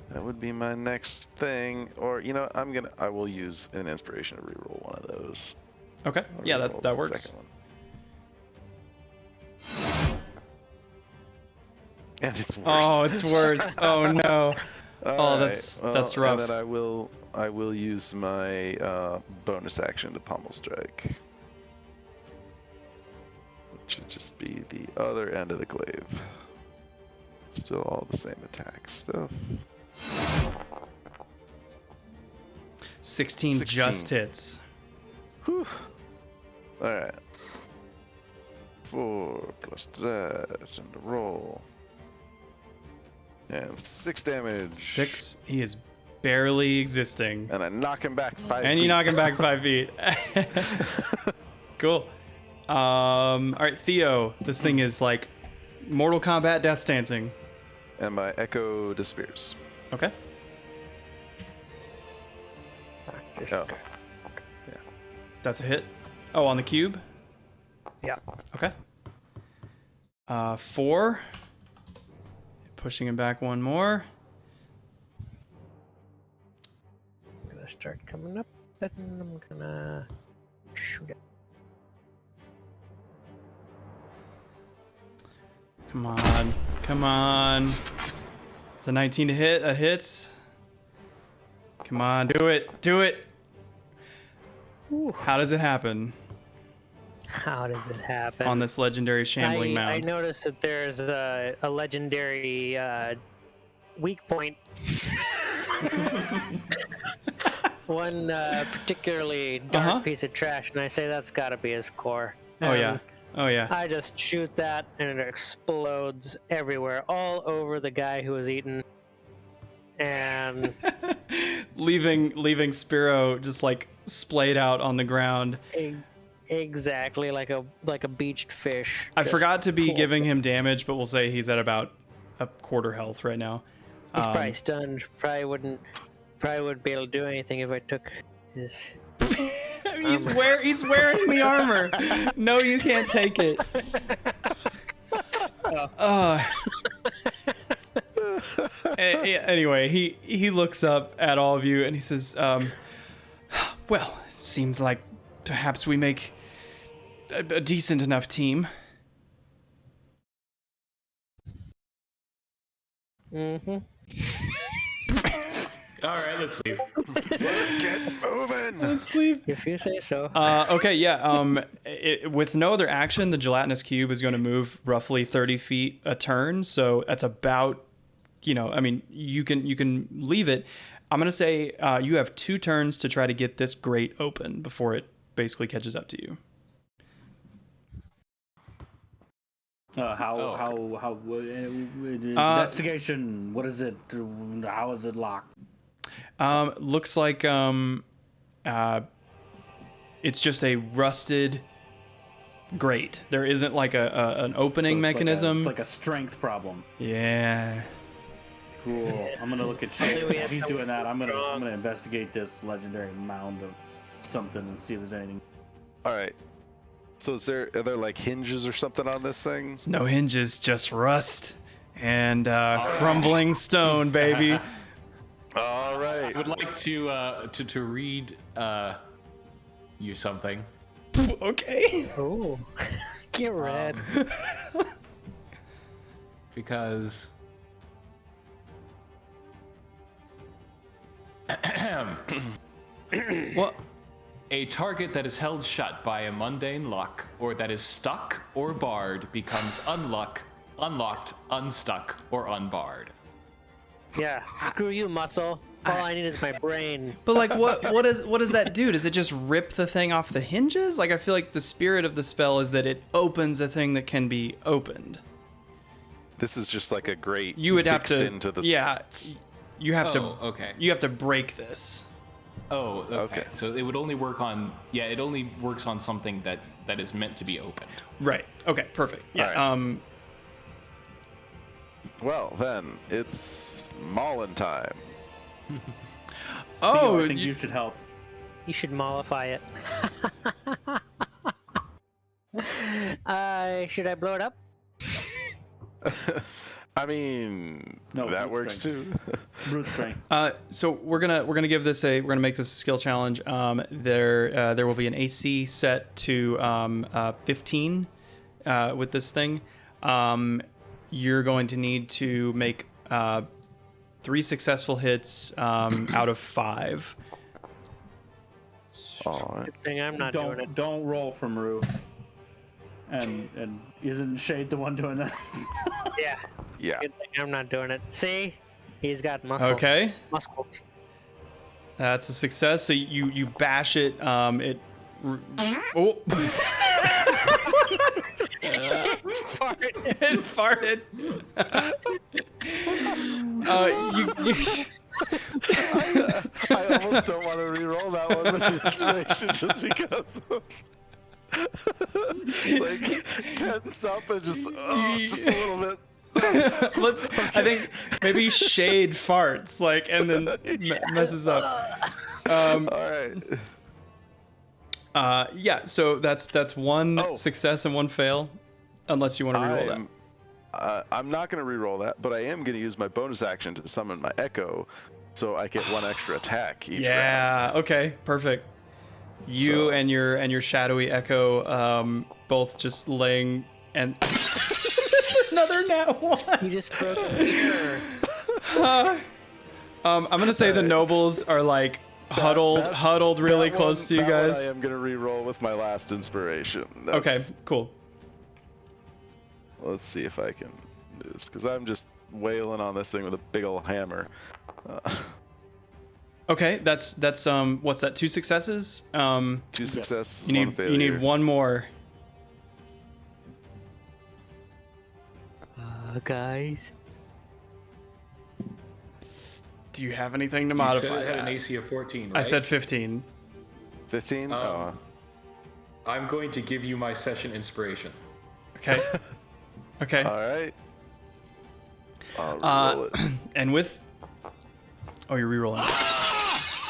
that would be my next thing. Or, you know, I will use an inspiration to reroll one of those. Okay. Yeah, I'll that reroll the works. second one. And it's worse. Oh, it's worse. Oh no. All that's rough. And then I will use my bonus action to pommel strike, which would just be the other end of the glaive. Still all the same attack stuff. 16 just hits. Whew. All right. 4 plus that and the roll. And 6 damage. 6. He is barely existing. And I knock him back 5 feet. And you knock him back 5 feet. Cool. All right, Theo. This thing is like Mortal Kombat Death Dancing. and my echo disappears. Okay. Oh. That's a hit. Oh, on the cube? Yeah. Okay. 4. Pushing him back one more. I'm gonna start coming up, and I'm gonna shoot it. Come on. Come on. It's a 19 to hit. That hits. Come on. Do it. Do it. Ooh. How does it happen How does it happen? on this legendary shambling mound? I noticed that there's a legendary weak point. One particularly dark piece of trash, and I say that's got to be his core. Oh, yeah. Oh, yeah. I just shoot that, and it explodes everywhere, all over the guy who was eaten. And leaving Spiro just like splayed out on the ground. Exactly like a beached fish. I Just forgot to be pulled. giving him damage, but we'll say he's at about a quarter health right now. He's probably stunned. Probably wouldn't be able to do anything if I took his. I mean, he's wearing the armor. No, you can't take it. Anyway, he looks up at all of you and he says, well, seems like perhaps we make a decent enough team. Mm-hmm. All right, let's leave. Let's get moving. Let's leave. If you say so. Okay, yeah. With no other action, the gelatinous cube is going to move roughly 30 feet a turn. So that's about, I mean, you can leave it. I'm going to say you have 2 turns to try to get this grate open before it basically catches up to you. Investigation? What is it? How is it locked? Looks like it's just a rusted grate. There isn't like an opening mechanism. It's like a strength problem. Yeah. Cool. I'm gonna look at Shade. While he's doing that, I'm gonna investigate this legendary mound of something and see if there's anything. All right. So are there like hinges or something on this thing? There's no hinges, just rust and crumbling stone, baby. All right. I would like to read you something. Okay. Oh, get red. Because What? a target that is held shut by a mundane luck, or that is stuck or barred, becomes unlocked, unstuck, or unbarred. Yeah, screw you, muscle. All I need is my brain. But like, what does that do? Does it just rip the thing off the hinges? Like, I feel like the spirit of the spell is that it opens a thing that can be opened. This is just like a grate You would have fixed to, into the you have to, okay. You have to break this. Oh, okay. Okay. So it would only work on, it only works on something that is meant to be opened. Right. Okay. Perfect. Yeah. Alright. Well, then it's Maulin time. Oh, I think you should help. You should mollify it. Should I blow it up? I mean, No, that brute works strength. too. Brute strength. So we're gonna give this we're gonna make this a skill challenge. There will be an AC set to 15 with this thing. You're going to need to make 3 successful hits out of 5. Good thing I'm not doing it. Don't roll from Rue. And isn't Shade the one doing this? Yeah. Yeah. Good thing I'm not doing it. See? He's got muscle. Okay, Muscles. that's a success. So you bash it. It. Oh. It farted. I almost don't want to re-roll that one with the inspiration just because of it's like tense up and just a little bit. I think maybe Shade farts like and then messes up. All right. Yeah. So that's one success and one fail, unless you want to reroll that. I'm not going to reroll that, but I am going to use my bonus action to summon my Echo, so I get one extra attack each round. Yeah. Okay. Perfect. You and your shadowy Echo, both just laying and another nat one. You just broke the I'm gonna say the nobles are like huddled really close to you guys. I am going to reroll with my last inspiration. Okay. Cool. Let's see if I can do this, because I'm just wailing on this thing with a big old hammer. Okay, that's what's that? 2 successes. 2 success. You need one more. Guys. Do you have anything to You modify? said it had an that? AC of 14, right? I said 15. 15. I'm going to give you my session inspiration. Okay. Okay. All right. I'll reroll it. And with. Oh, you're rerolling.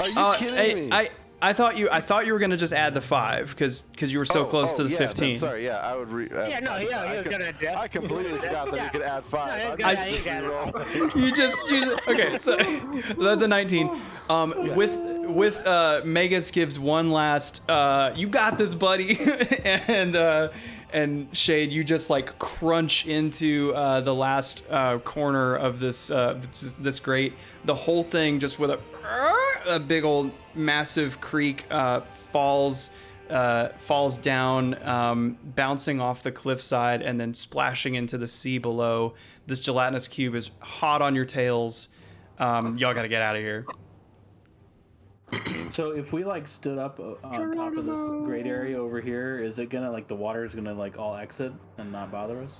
Are you kidding me? I thought you were gonna just add the 5 because you were so close to the 15. Sorry, yeah, I would. He was gonna do. I completely forgot that you could add 5. No, he got You just okay. So that's a 19. With Magus gives one last. You got this, buddy, and Shade, you just like crunch into the last corner of this grate. The whole thing just with a big old massive creak falls down, bouncing off the cliffside and then splashing into the sea below. This gelatinous cube is hot on your tails. Y'all gotta get out of here. So if we like stood up on top of this great area over here, is it gonna like the water is gonna like all exit and not bother us?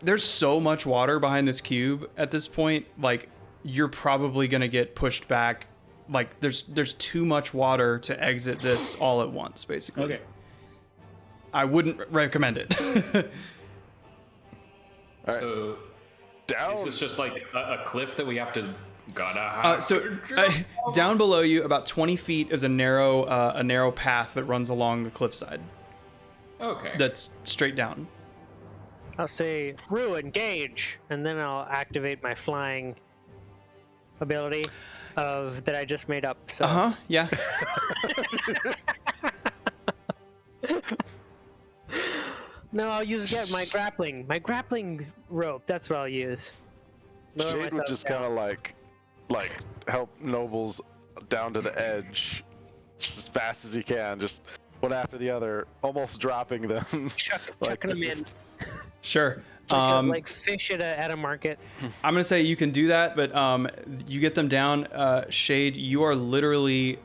There's so much water behind this cube at this point. Like you're probably gonna get pushed back. Like there's too much water to exit this all at once, basically. Okay. I wouldn't recommend it. All right. So, Down. is this just like a cliff that we have to down below you, about 20 feet, is a narrow path that runs along the cliffside. Okay. That's straight down. I'll say, Rue, engage, and then I'll activate my flying ability that I just made up. So. Yeah. No, I'll use again my grappling rope. That's what I'll use. Lower Shade myself would just down. kind of like help nobles down to the edge just as fast as he can, just one after the other, almost dropping them. Chucking them in. Sure. Just like fish at a market. I'm gonna say you can do that, but you get them down. Shade, you're literally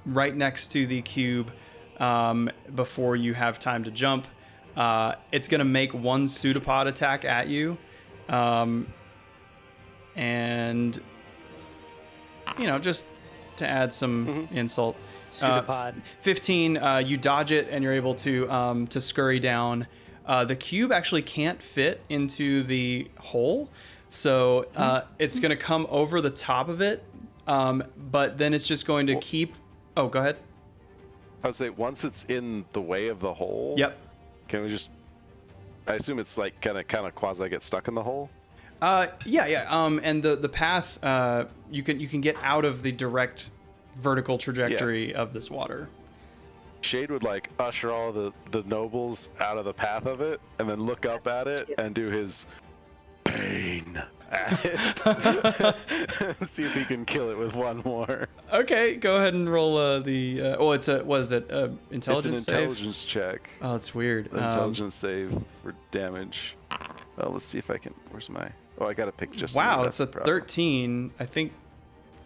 right next to the cube before you have time to jump. It's gonna make one pseudopod attack at you, and just to add some insult. Pseudopod. 15. You dodge it and you're able to scurry down. The cube actually can't fit into the hole, so it's going to come over the top of it, but then it's just going to keep... Oh, go ahead. I would say once it's in the way of the hole... Yep. Can we just... I assume it's like kind of quasi get stuck in the hole? Yeah. And the path, you can get out of the direct vertical trajectory of this water. Shade would like usher all the nobles out of the path of it, and then look up at it and do his pain at it. See if he can kill it with one more. Okay, go ahead and roll it's a what is it? Intelligence It's an intelligence check. Oh, that's weird. Intelligence save for damage. Let's see if I can. Where's my? Oh, I gotta pick just. Wow, me. that's a 13. I think.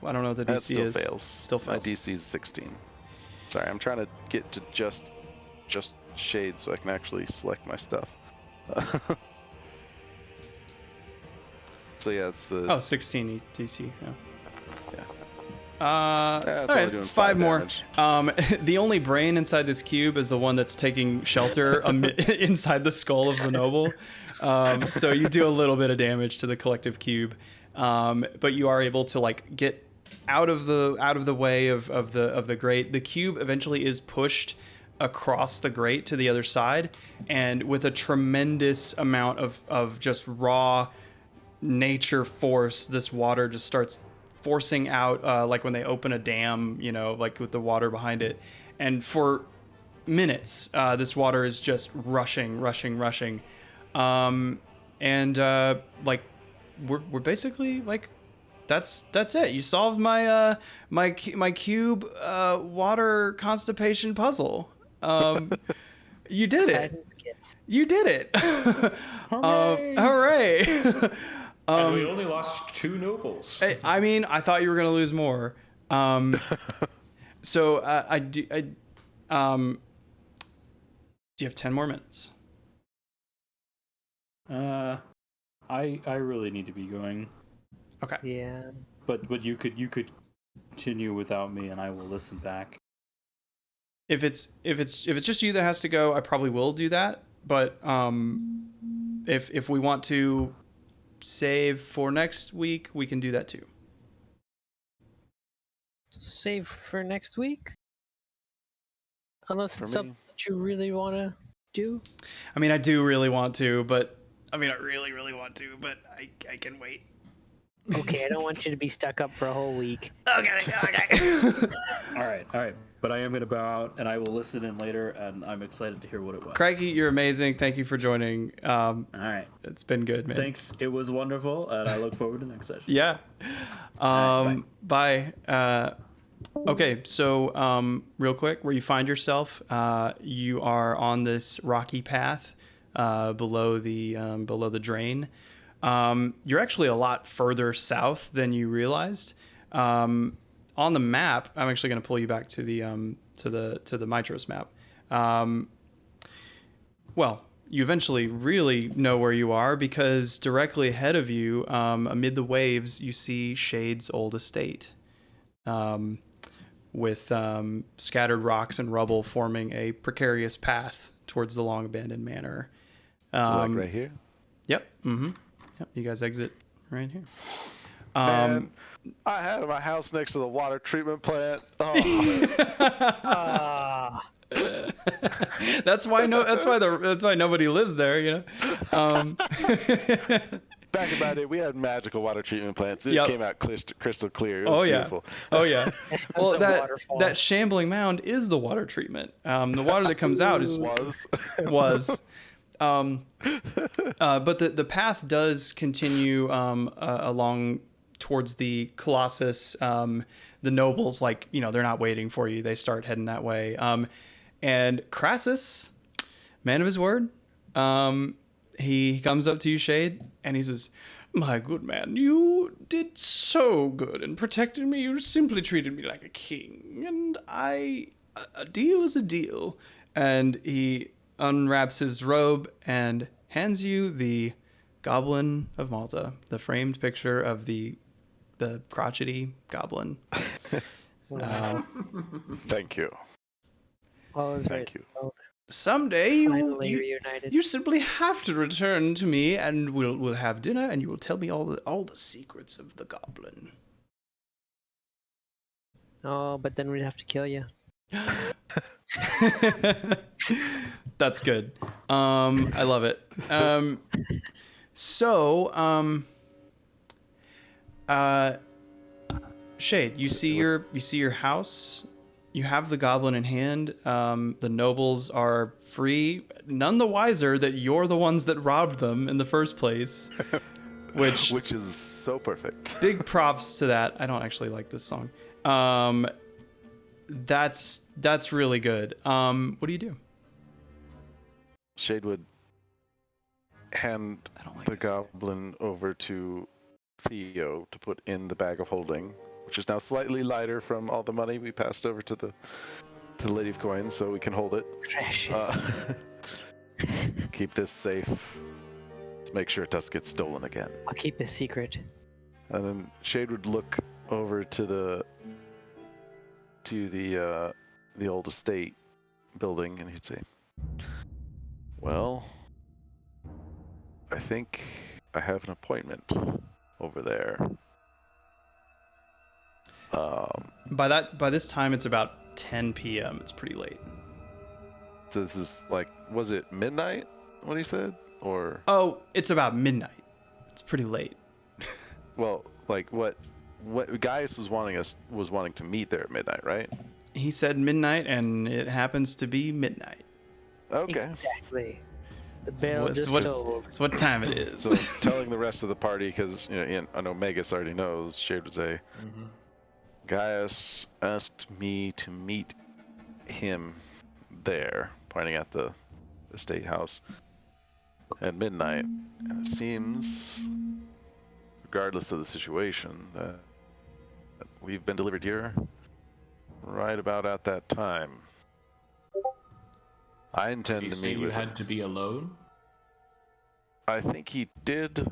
I don't know what the DC That still is. fails. Still fails. My DC is 16. Sorry, I'm trying to get to just Shade so I can actually select my stuff. So yeah, it's the... Oh, 16 DC. Yeah. That's all only right, doing 5 more. damage. The only brain inside this cube is the one that's taking shelter inside the skull of the noble. So you do a little bit of damage to the collective cube, but you are able to like get out of the way of the grate. The cube eventually is pushed across the grate to the other side, and with a tremendous amount of just raw nature force, this water just starts forcing out, like when they open a dam, you know, like with the water behind it. And for minutes, this water is just rushing. Like we're basically like, that's it. You solved my my cube water constipation puzzle. You did it. You did it. Hooray. And we only lost 2 nobles. I mean, I thought you were gonna lose more. So do you have 10 more minutes? I really need to be going. Okay. Yeah. But you could continue without me, and I will listen back. If it's just you that has to go, I probably will do that. But if we want to save for next week, we can do that too. Save for next week? Unless For it's me. something that you really want to do? I mean, I do really want to, but I really want to, but I can wait. Okay, I don't want you to be stuck up for a whole week. Okay. All right. But I am going to bow out, and I will listen in later, and I'm excited to hear what it was. Craigie, you're amazing. Thank you for joining. All right. It's been good, man. Thanks. It was wonderful, and I look forward to the next session. Yeah. right, Bye. Okay, so real quick, where you find yourself, you are on this rocky path below the drain. You're actually a lot further south than you realized. On the map, I'm actually going to pull you back to the Mitros map. Well, you eventually really know where you are, because directly ahead of you, amid the waves, you see Shade's old estate, with scattered rocks and rubble forming a precarious path towards the long abandoned manor. Like right here. Yep. Mm-hmm. Yep. You guys exit right here. Man, I had my house next to the water treatment plant. Oh. That's why nobody lives there, you know. Back in my day, we had magical water treatment plants. It Yep. came out crystal clear. It was beautiful. Oh yeah. Well, a that waterfall. that shambling mound is the water treatment. The water that comes out was. But the path does continue along towards the Colossus. The nobles, like, you know, they're not waiting for you. They start heading that way. And Crassus, man of his word, he comes up to you, Shade, and he says, "My good man, you did so good in protecting me. You simply treated me like a king. And a deal is a deal." And he unwraps his robe and hands you the Goblin of Malta, the framed picture of the crotchety goblin. Thank you. All is Thank right. you. Someday Finally reunited. you simply have to return to me, and we'll have dinner, and you will tell me all the secrets of the goblin. Oh, but then we'd have to kill you. That's good. I love it. Shade, you see your house. You have the goblin in hand. The nobles are free, none the wiser that you're the ones that robbed them in the first place. Which is so perfect. Big props to that. I don't actually like this song. That's really good. What do you do? Shade would hand the goblin over to Theo to put in the bag of holding, which is now slightly lighter from all the money we passed over to the Lady of Coins, so we can hold it. Precious. Keep this safe. Let's make sure it doesn't get stolen again. I'll keep a secret. And then Shade would look over to the to the old estate building, and he'd say, "Well, I think I have an appointment over there." By this time, it's about 10 p.m. It's pretty late. So this is like, was it midnight? What he said, or? Oh, it's about midnight. It's pretty late. Well, like what Gaius was wanting to meet there at midnight, right? He said midnight, and it happens to be midnight. Okay. Exactly. The bell just tolled. It's what time it is. So telling the rest of the party, because I know Magus already knows. Shade would say, Gaius asked me to meet him there, pointing at the estate house, at midnight. And it seems, regardless of the situation, that we've been delivered here right about at that time. I intend You to say meet you with him. had to be alone? I think he did,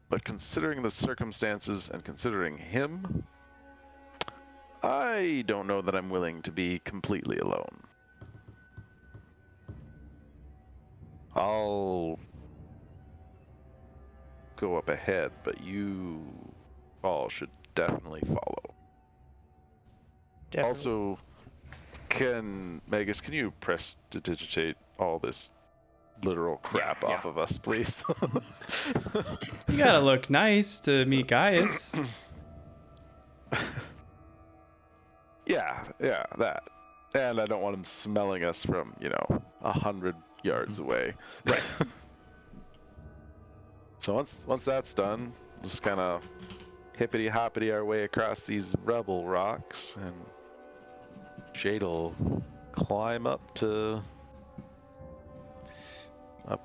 but considering the circumstances and considering him, I don't know that I'm willing to be completely alone. I'll go up ahead, but you all should definitely follow. Definitely. Also, Magus, can you prestidigitate all this literal crap Yeah, off of us, please? You gotta look nice to meet Gaius. Yeah, that. And I don't want him smelling us from, 100 yards away. Right. So once that's done, just kind of hippity hoppity our way across these rubble rocks, and Shade'll climb up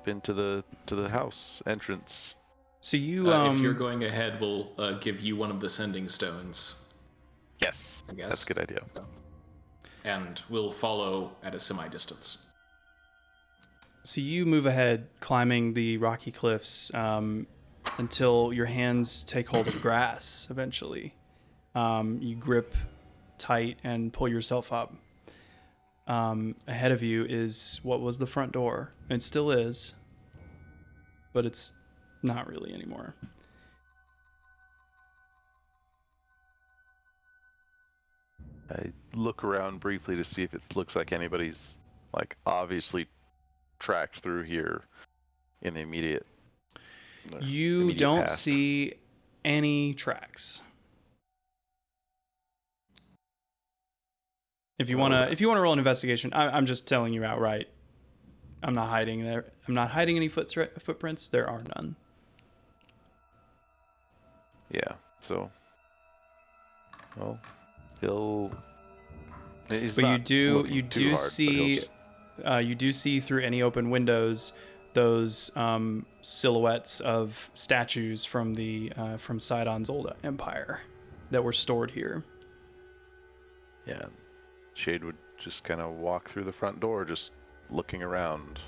into the house entrance. So you If you're going ahead, we'll give you one of the sending stones. Yes, I guess. that's a good idea. And we'll follow at a semi-distance. So you move ahead, climbing the rocky cliffs until your hands take hold of grass. Eventually, you grip tight and pull yourself up. Ahead of you is what was the front door. It still is, but it's not really anymore. I look around briefly to see if it looks like anybody's obviously tracked through here in the immediate. You don't past. see any tracks. If you wanna roll an investigation, I'm just telling you outright. I'm not hiding there. I'm not hiding any footprints. There are none. Yeah. So. Well, he'll. He's But not you do looking too hard, but he'll just- you do see through any open windows those silhouettes of statues from from Sydon's old empire that were stored here. Yeah. Shade would just kind of walk through the front door, just looking around.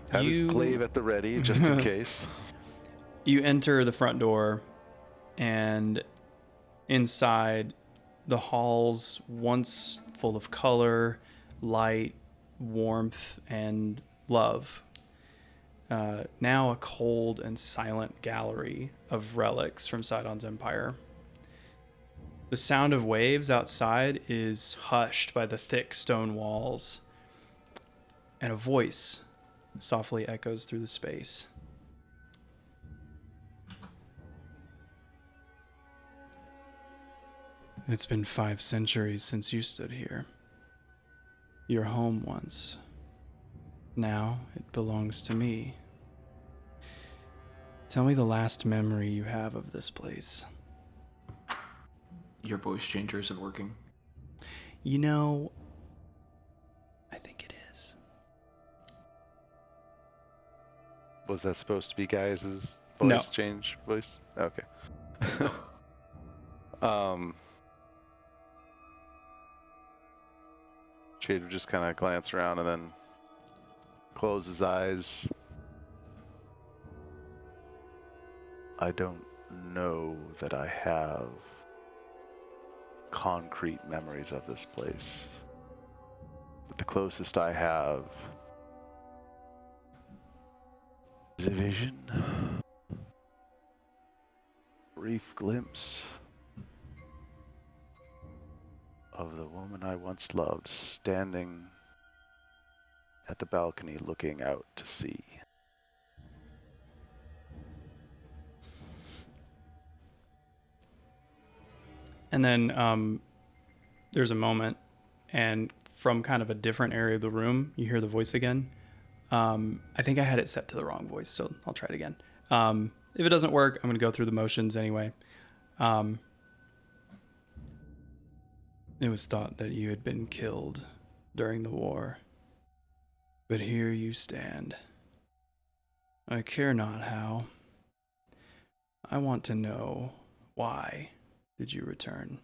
Have his glaive at the ready, just in case. You enter the front door, and inside, the halls, once full of color, light, warmth, and love, now a cold and silent gallery of relics from Sydon's empire. The sound of waves outside is hushed by the thick stone walls, and a voice softly echoes through the space. It's been 5 centuries since you stood here. Your home once. Now it belongs to me. Tell me the last memory you have of this place. Your voice changer isn't working. You know, I think it is. Was that supposed to be Gaius' No. voice change voice? Okay. Shade would just kind of glance around and then close his eyes. I don't know that I have concrete memories of this place. But the closest I have is a vision. Brief glimpse of the woman I once loved standing at the balcony looking out to sea. And then there's a moment, and from kind of a different area of the room, you hear the voice again. I think I had it set to the wrong voice, so I'll try it again. If it doesn't work, I'm going to go through the motions anyway. It was thought that you had been killed during the war, but here you stand. I care not how. I want to know, why did you return?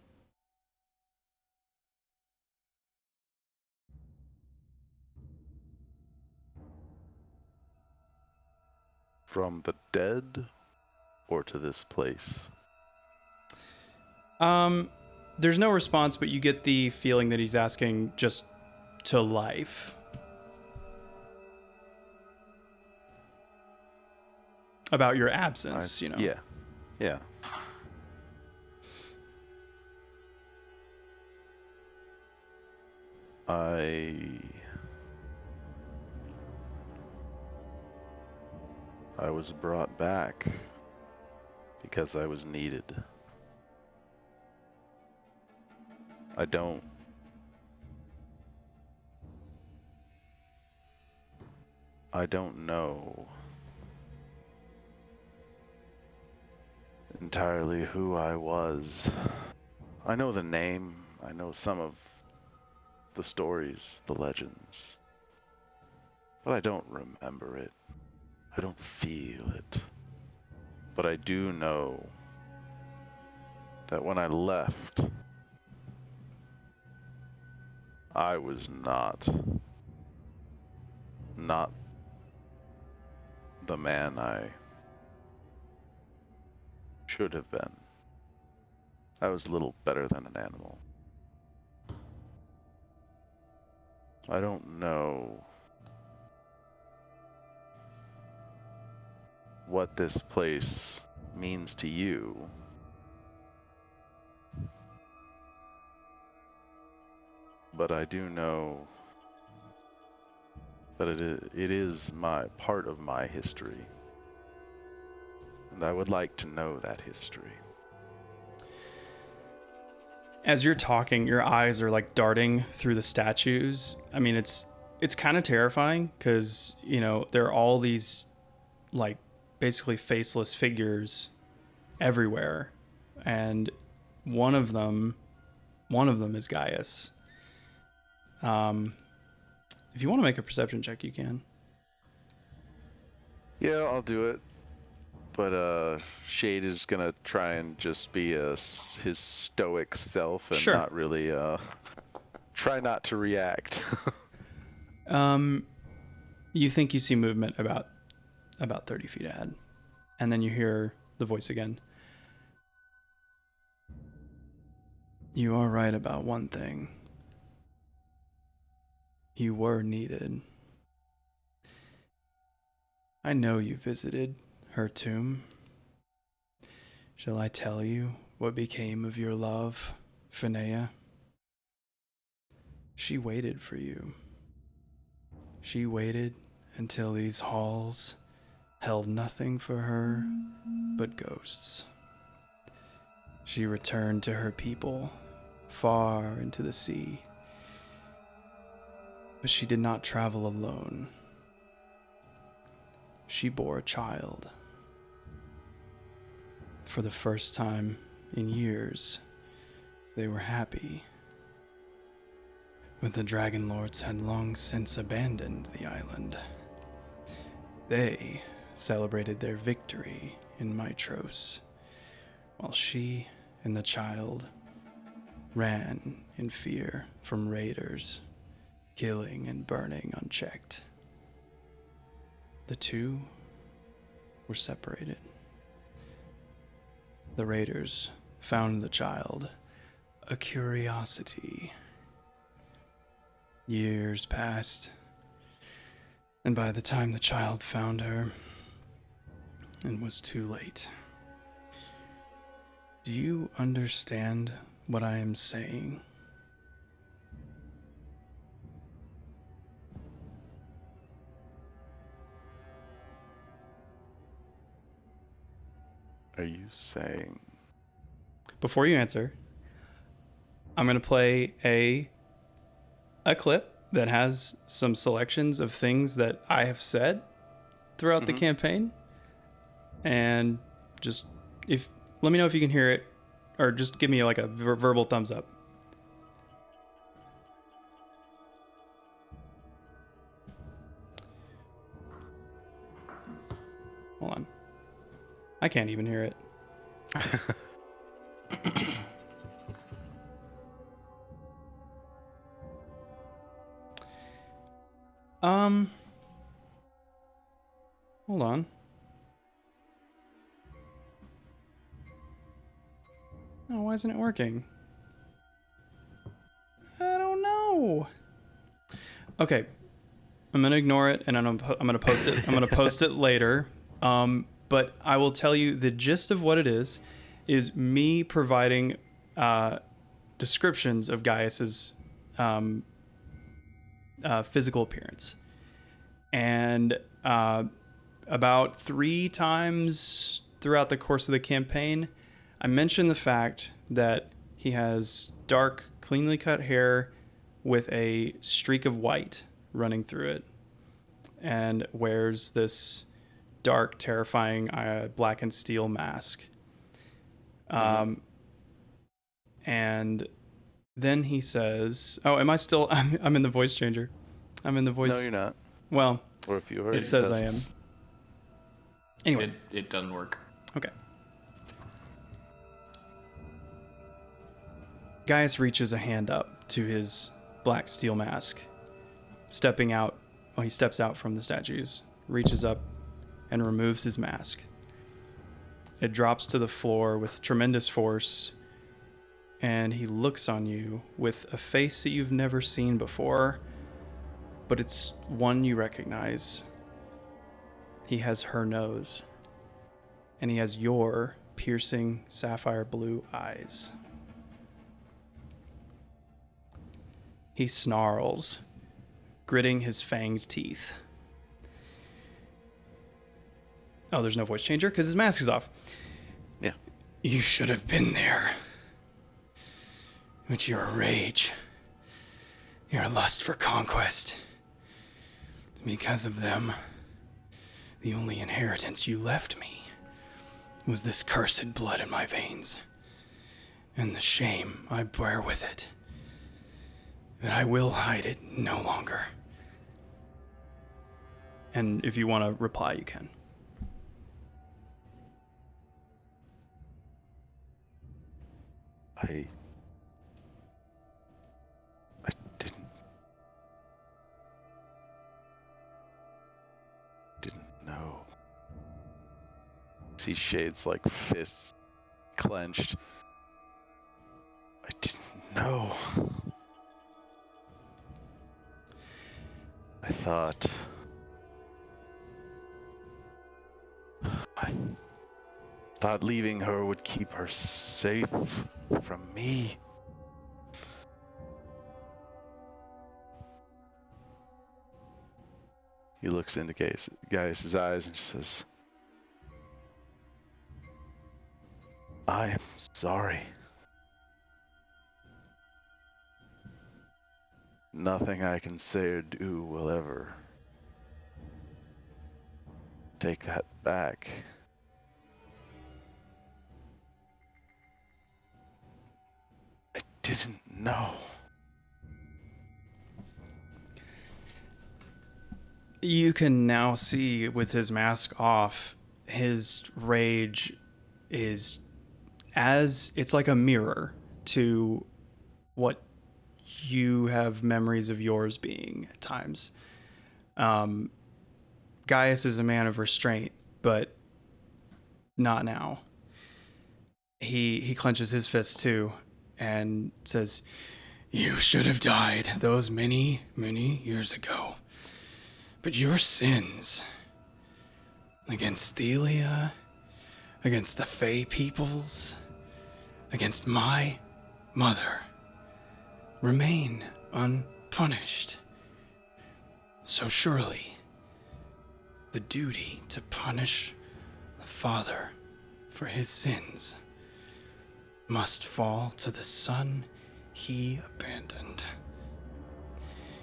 From the dead or to this place? There's no response, but you get the feeling that he's asking just to life. About your absence, you know. Yeah. Yeah. I was brought back because I was needed. I don't know entirely who I was. I know the name, I know some of the stories, the legends, but I don't remember it. I don't feel it. But I do know that when I left, I was not the man I should have been. I was little better than an animal. I don't know what this place means to you, but I do know that it is part of my history, and I would like to know that history. As you're talking, your eyes are like darting through the statues. I mean, it's kind of terrifying because, you know, there are all these like basically faceless figures everywhere, and one of them is Gaius. If you want to make a perception check, you can. Yeah, I'll do it. But Shade is gonna try and just be his stoic self and Sure. not really try not to react. You think you see movement about 30 feet ahead, and then you hear the voice again. You are right about one thing. You were needed. I know you visited her tomb. Shall I tell you what became of your love, Finea? She waited for you. She waited until these halls held nothing for her but ghosts. She returned to her people, far into the sea. But she did not travel alone. She bore a child. For the first time in years, they were happy. But the Dragonlords had long since abandoned the island. They celebrated their victory in Mitros, while she and the child ran in fear from raiders, killing and burning unchecked. The two were separated. The raiders found the child a curiosity. Years passed, and by the time the child found her, it was too late. Do you understand what I am saying? Are you saying? Before you answer, I'm going to play a clip that has some selections of things that I have said throughout the campaign. And just let me know if you can hear it, or just give me like a verbal thumbs up. Hold on. I can't even hear it. Hold on. Oh, why isn't it working? I don't know. Okay, I'm gonna ignore it, and I'm gonna post it. I'm gonna post it later. But I will tell you the gist of what it is me providing descriptions of Gaius's physical appearance, and about 3 times throughout the course of the campaign, I mentioned the fact that he has dark, cleanly cut hair with a streak of white running through it, and wears this dark, terrifying black and steel mask. And then he says, "Oh, am I still? I'm in the voice changer. I'm in the voice." No, you're not. Well, Or if you are, it says I am. Anyway, It doesn't work. okay. Gaius reaches a hand up to his black steel mask, stepping out. Well, he steps out from the statues, reaches up, and removes his mask. It drops to the floor with tremendous force, and he looks on you with a face that you've never seen before, but it's one you recognize. He has her nose, and he has your piercing sapphire blue eyes. He snarls, gritting his fanged teeth. Oh, there's no voice changer because his mask is off. Yeah. You should have been there. But your rage, your lust for conquest, because of them, the only inheritance you left me was this cursed blood in my veins, and the shame I bear with it. But I will hide it no longer. And if you want to reply, you can. I didn't know. See Shade's like fists clenched. I didn't know. I thought leaving her would keep her safe from me. He looks into Gaius's eyes and says, I am sorry. Nothing I can say or do will ever take that back. I didn't know. You can now see with his mask off, his rage is it's like a mirror to what you have memories of yours being at times. Gaius is a man of restraint, but not now. He clenches his fist too, and says, "You should have died those many, many years ago. But your sins against Thelia, against the Fey peoples, against my mother, remain unpunished. So surely, the duty to punish the father for his sins must fall to the son he abandoned.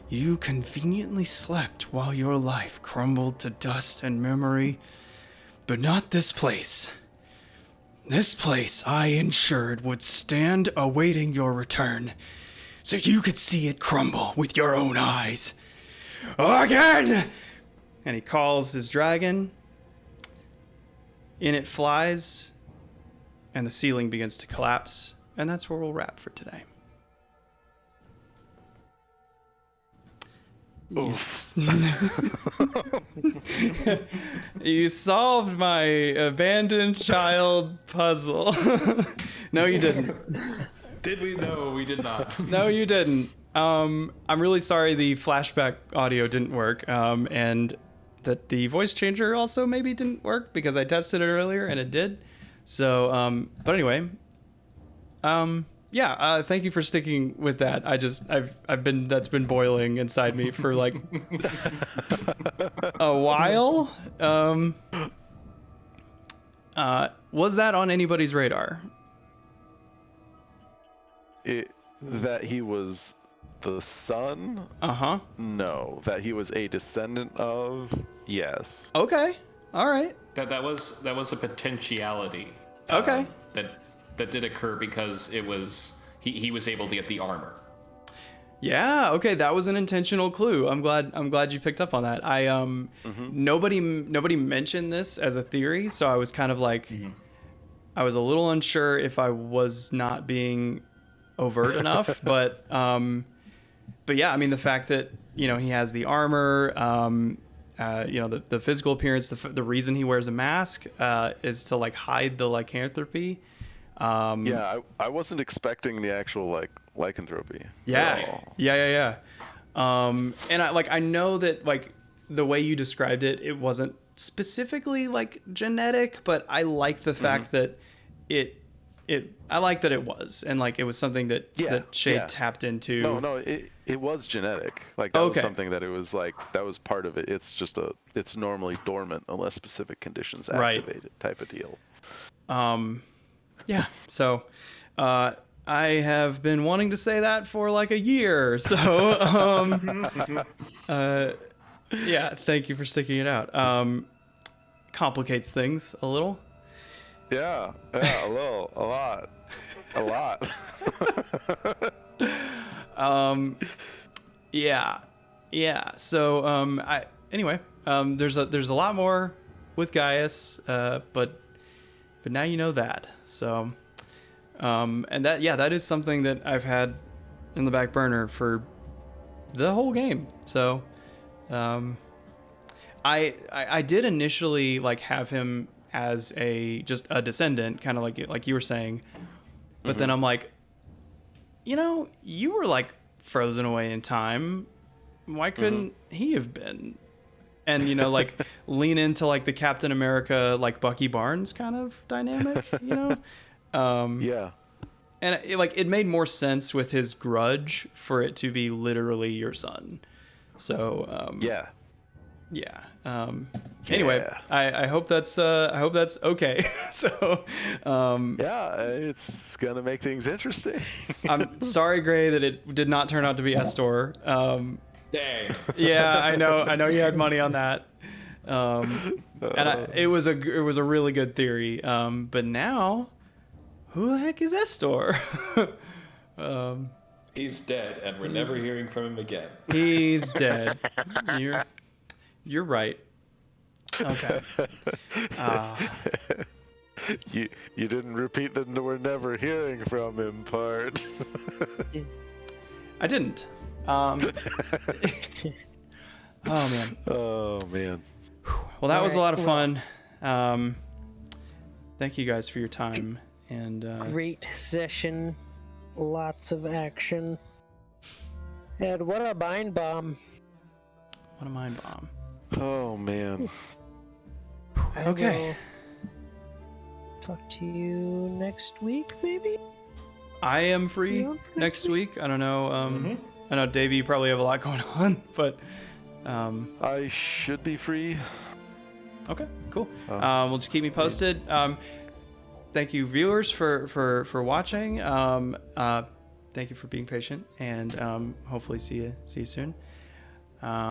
You conveniently slept while your life crumbled to dust and memory, but not this place. This place I ensured would stand awaiting your return, so you could see it crumble with your own eyes. Again!" And he calls his dragon. In it flies, and the ceiling begins to collapse, and that's where we'll wrap for today. You solved my abandoned child puzzle. No, you didn't. Did we? No, we did not. No, you didn't. I'm really sorry the flashback audio didn't work, and that the voice changer also maybe didn't work because I tested it earlier and it did. So, but anyway, yeah, thank you for sticking with that. That's been boiling inside me for like a while. Was that on anybody's radar? That he was the son? Uh-huh. No. That he was a descendant of? Yes. Okay. All right. That was a potentiality. Okay. That did occur because it was he was able to get the armor. Yeah, okay, that was an intentional clue. I'm glad you picked up on that. Nobody mentioned this as a theory, so I was kind of like I was a little unsure if I was not being overt enough, but yeah, I mean the fact that, you know, he has the armor, you know, the physical appearance, the reason he wears a mask is to like hide the lycanthropy. Yeah, I wasn't expecting the actual like lycanthropy. Yeah. And I know that like the way you described it, it wasn't specifically like genetic, but I like the fact that I like that it was, and like it was something that Shade tapped into. No, it was genetic. Like that was something that it was like that was part of it. It's just it's normally dormant unless specific conditions activate it type of deal. Yeah. So, I have been wanting to say that for like a year. So, yeah. Thank you for sticking it out. Complicates things a little. Yeah, a little, a lot. Yeah. So, anyway, there's a lot more with Gaius, but now you know that. So, and that is something that I've had in the back burner for the whole game. So, I did initially like have him as just a descendant, kind of like you were saying, but then I'm like, you know, you were like frozen away in time. Why couldn't he have been? And, you know, like lean into like the Captain America, like Bucky Barnes kind of dynamic, you know? Yeah. And it made more sense with his grudge for it to be literally your son. So, yeah. Anyway, I hope that's okay. So, yeah, it's gonna make things interesting. I'm sorry, Gray, that it did not turn out to be Estor. Dang. Yeah, I know you had money on that. And it was a really good theory. But now, who the heck is Estor? He's dead, and we're never hearing from him again. He's dead. You're right. Okay. You didn't repeat the "we're never hearing from him" part. I didn't. Oh man. Oh man. Well, that was a lot of fun. Thank you guys for your time and great session. lots of action. And what a mind bomb. What a mind bomb. Oh man. Okay. I will talk to you next week, maybe? I am free You on for next week. I don't know. I know, Davey, you probably have a lot going on, but I should be free. okay, cool. We'll just keep me posted. Thank you, viewers, for watching. Thank you for being patient, and hopefully see you soon.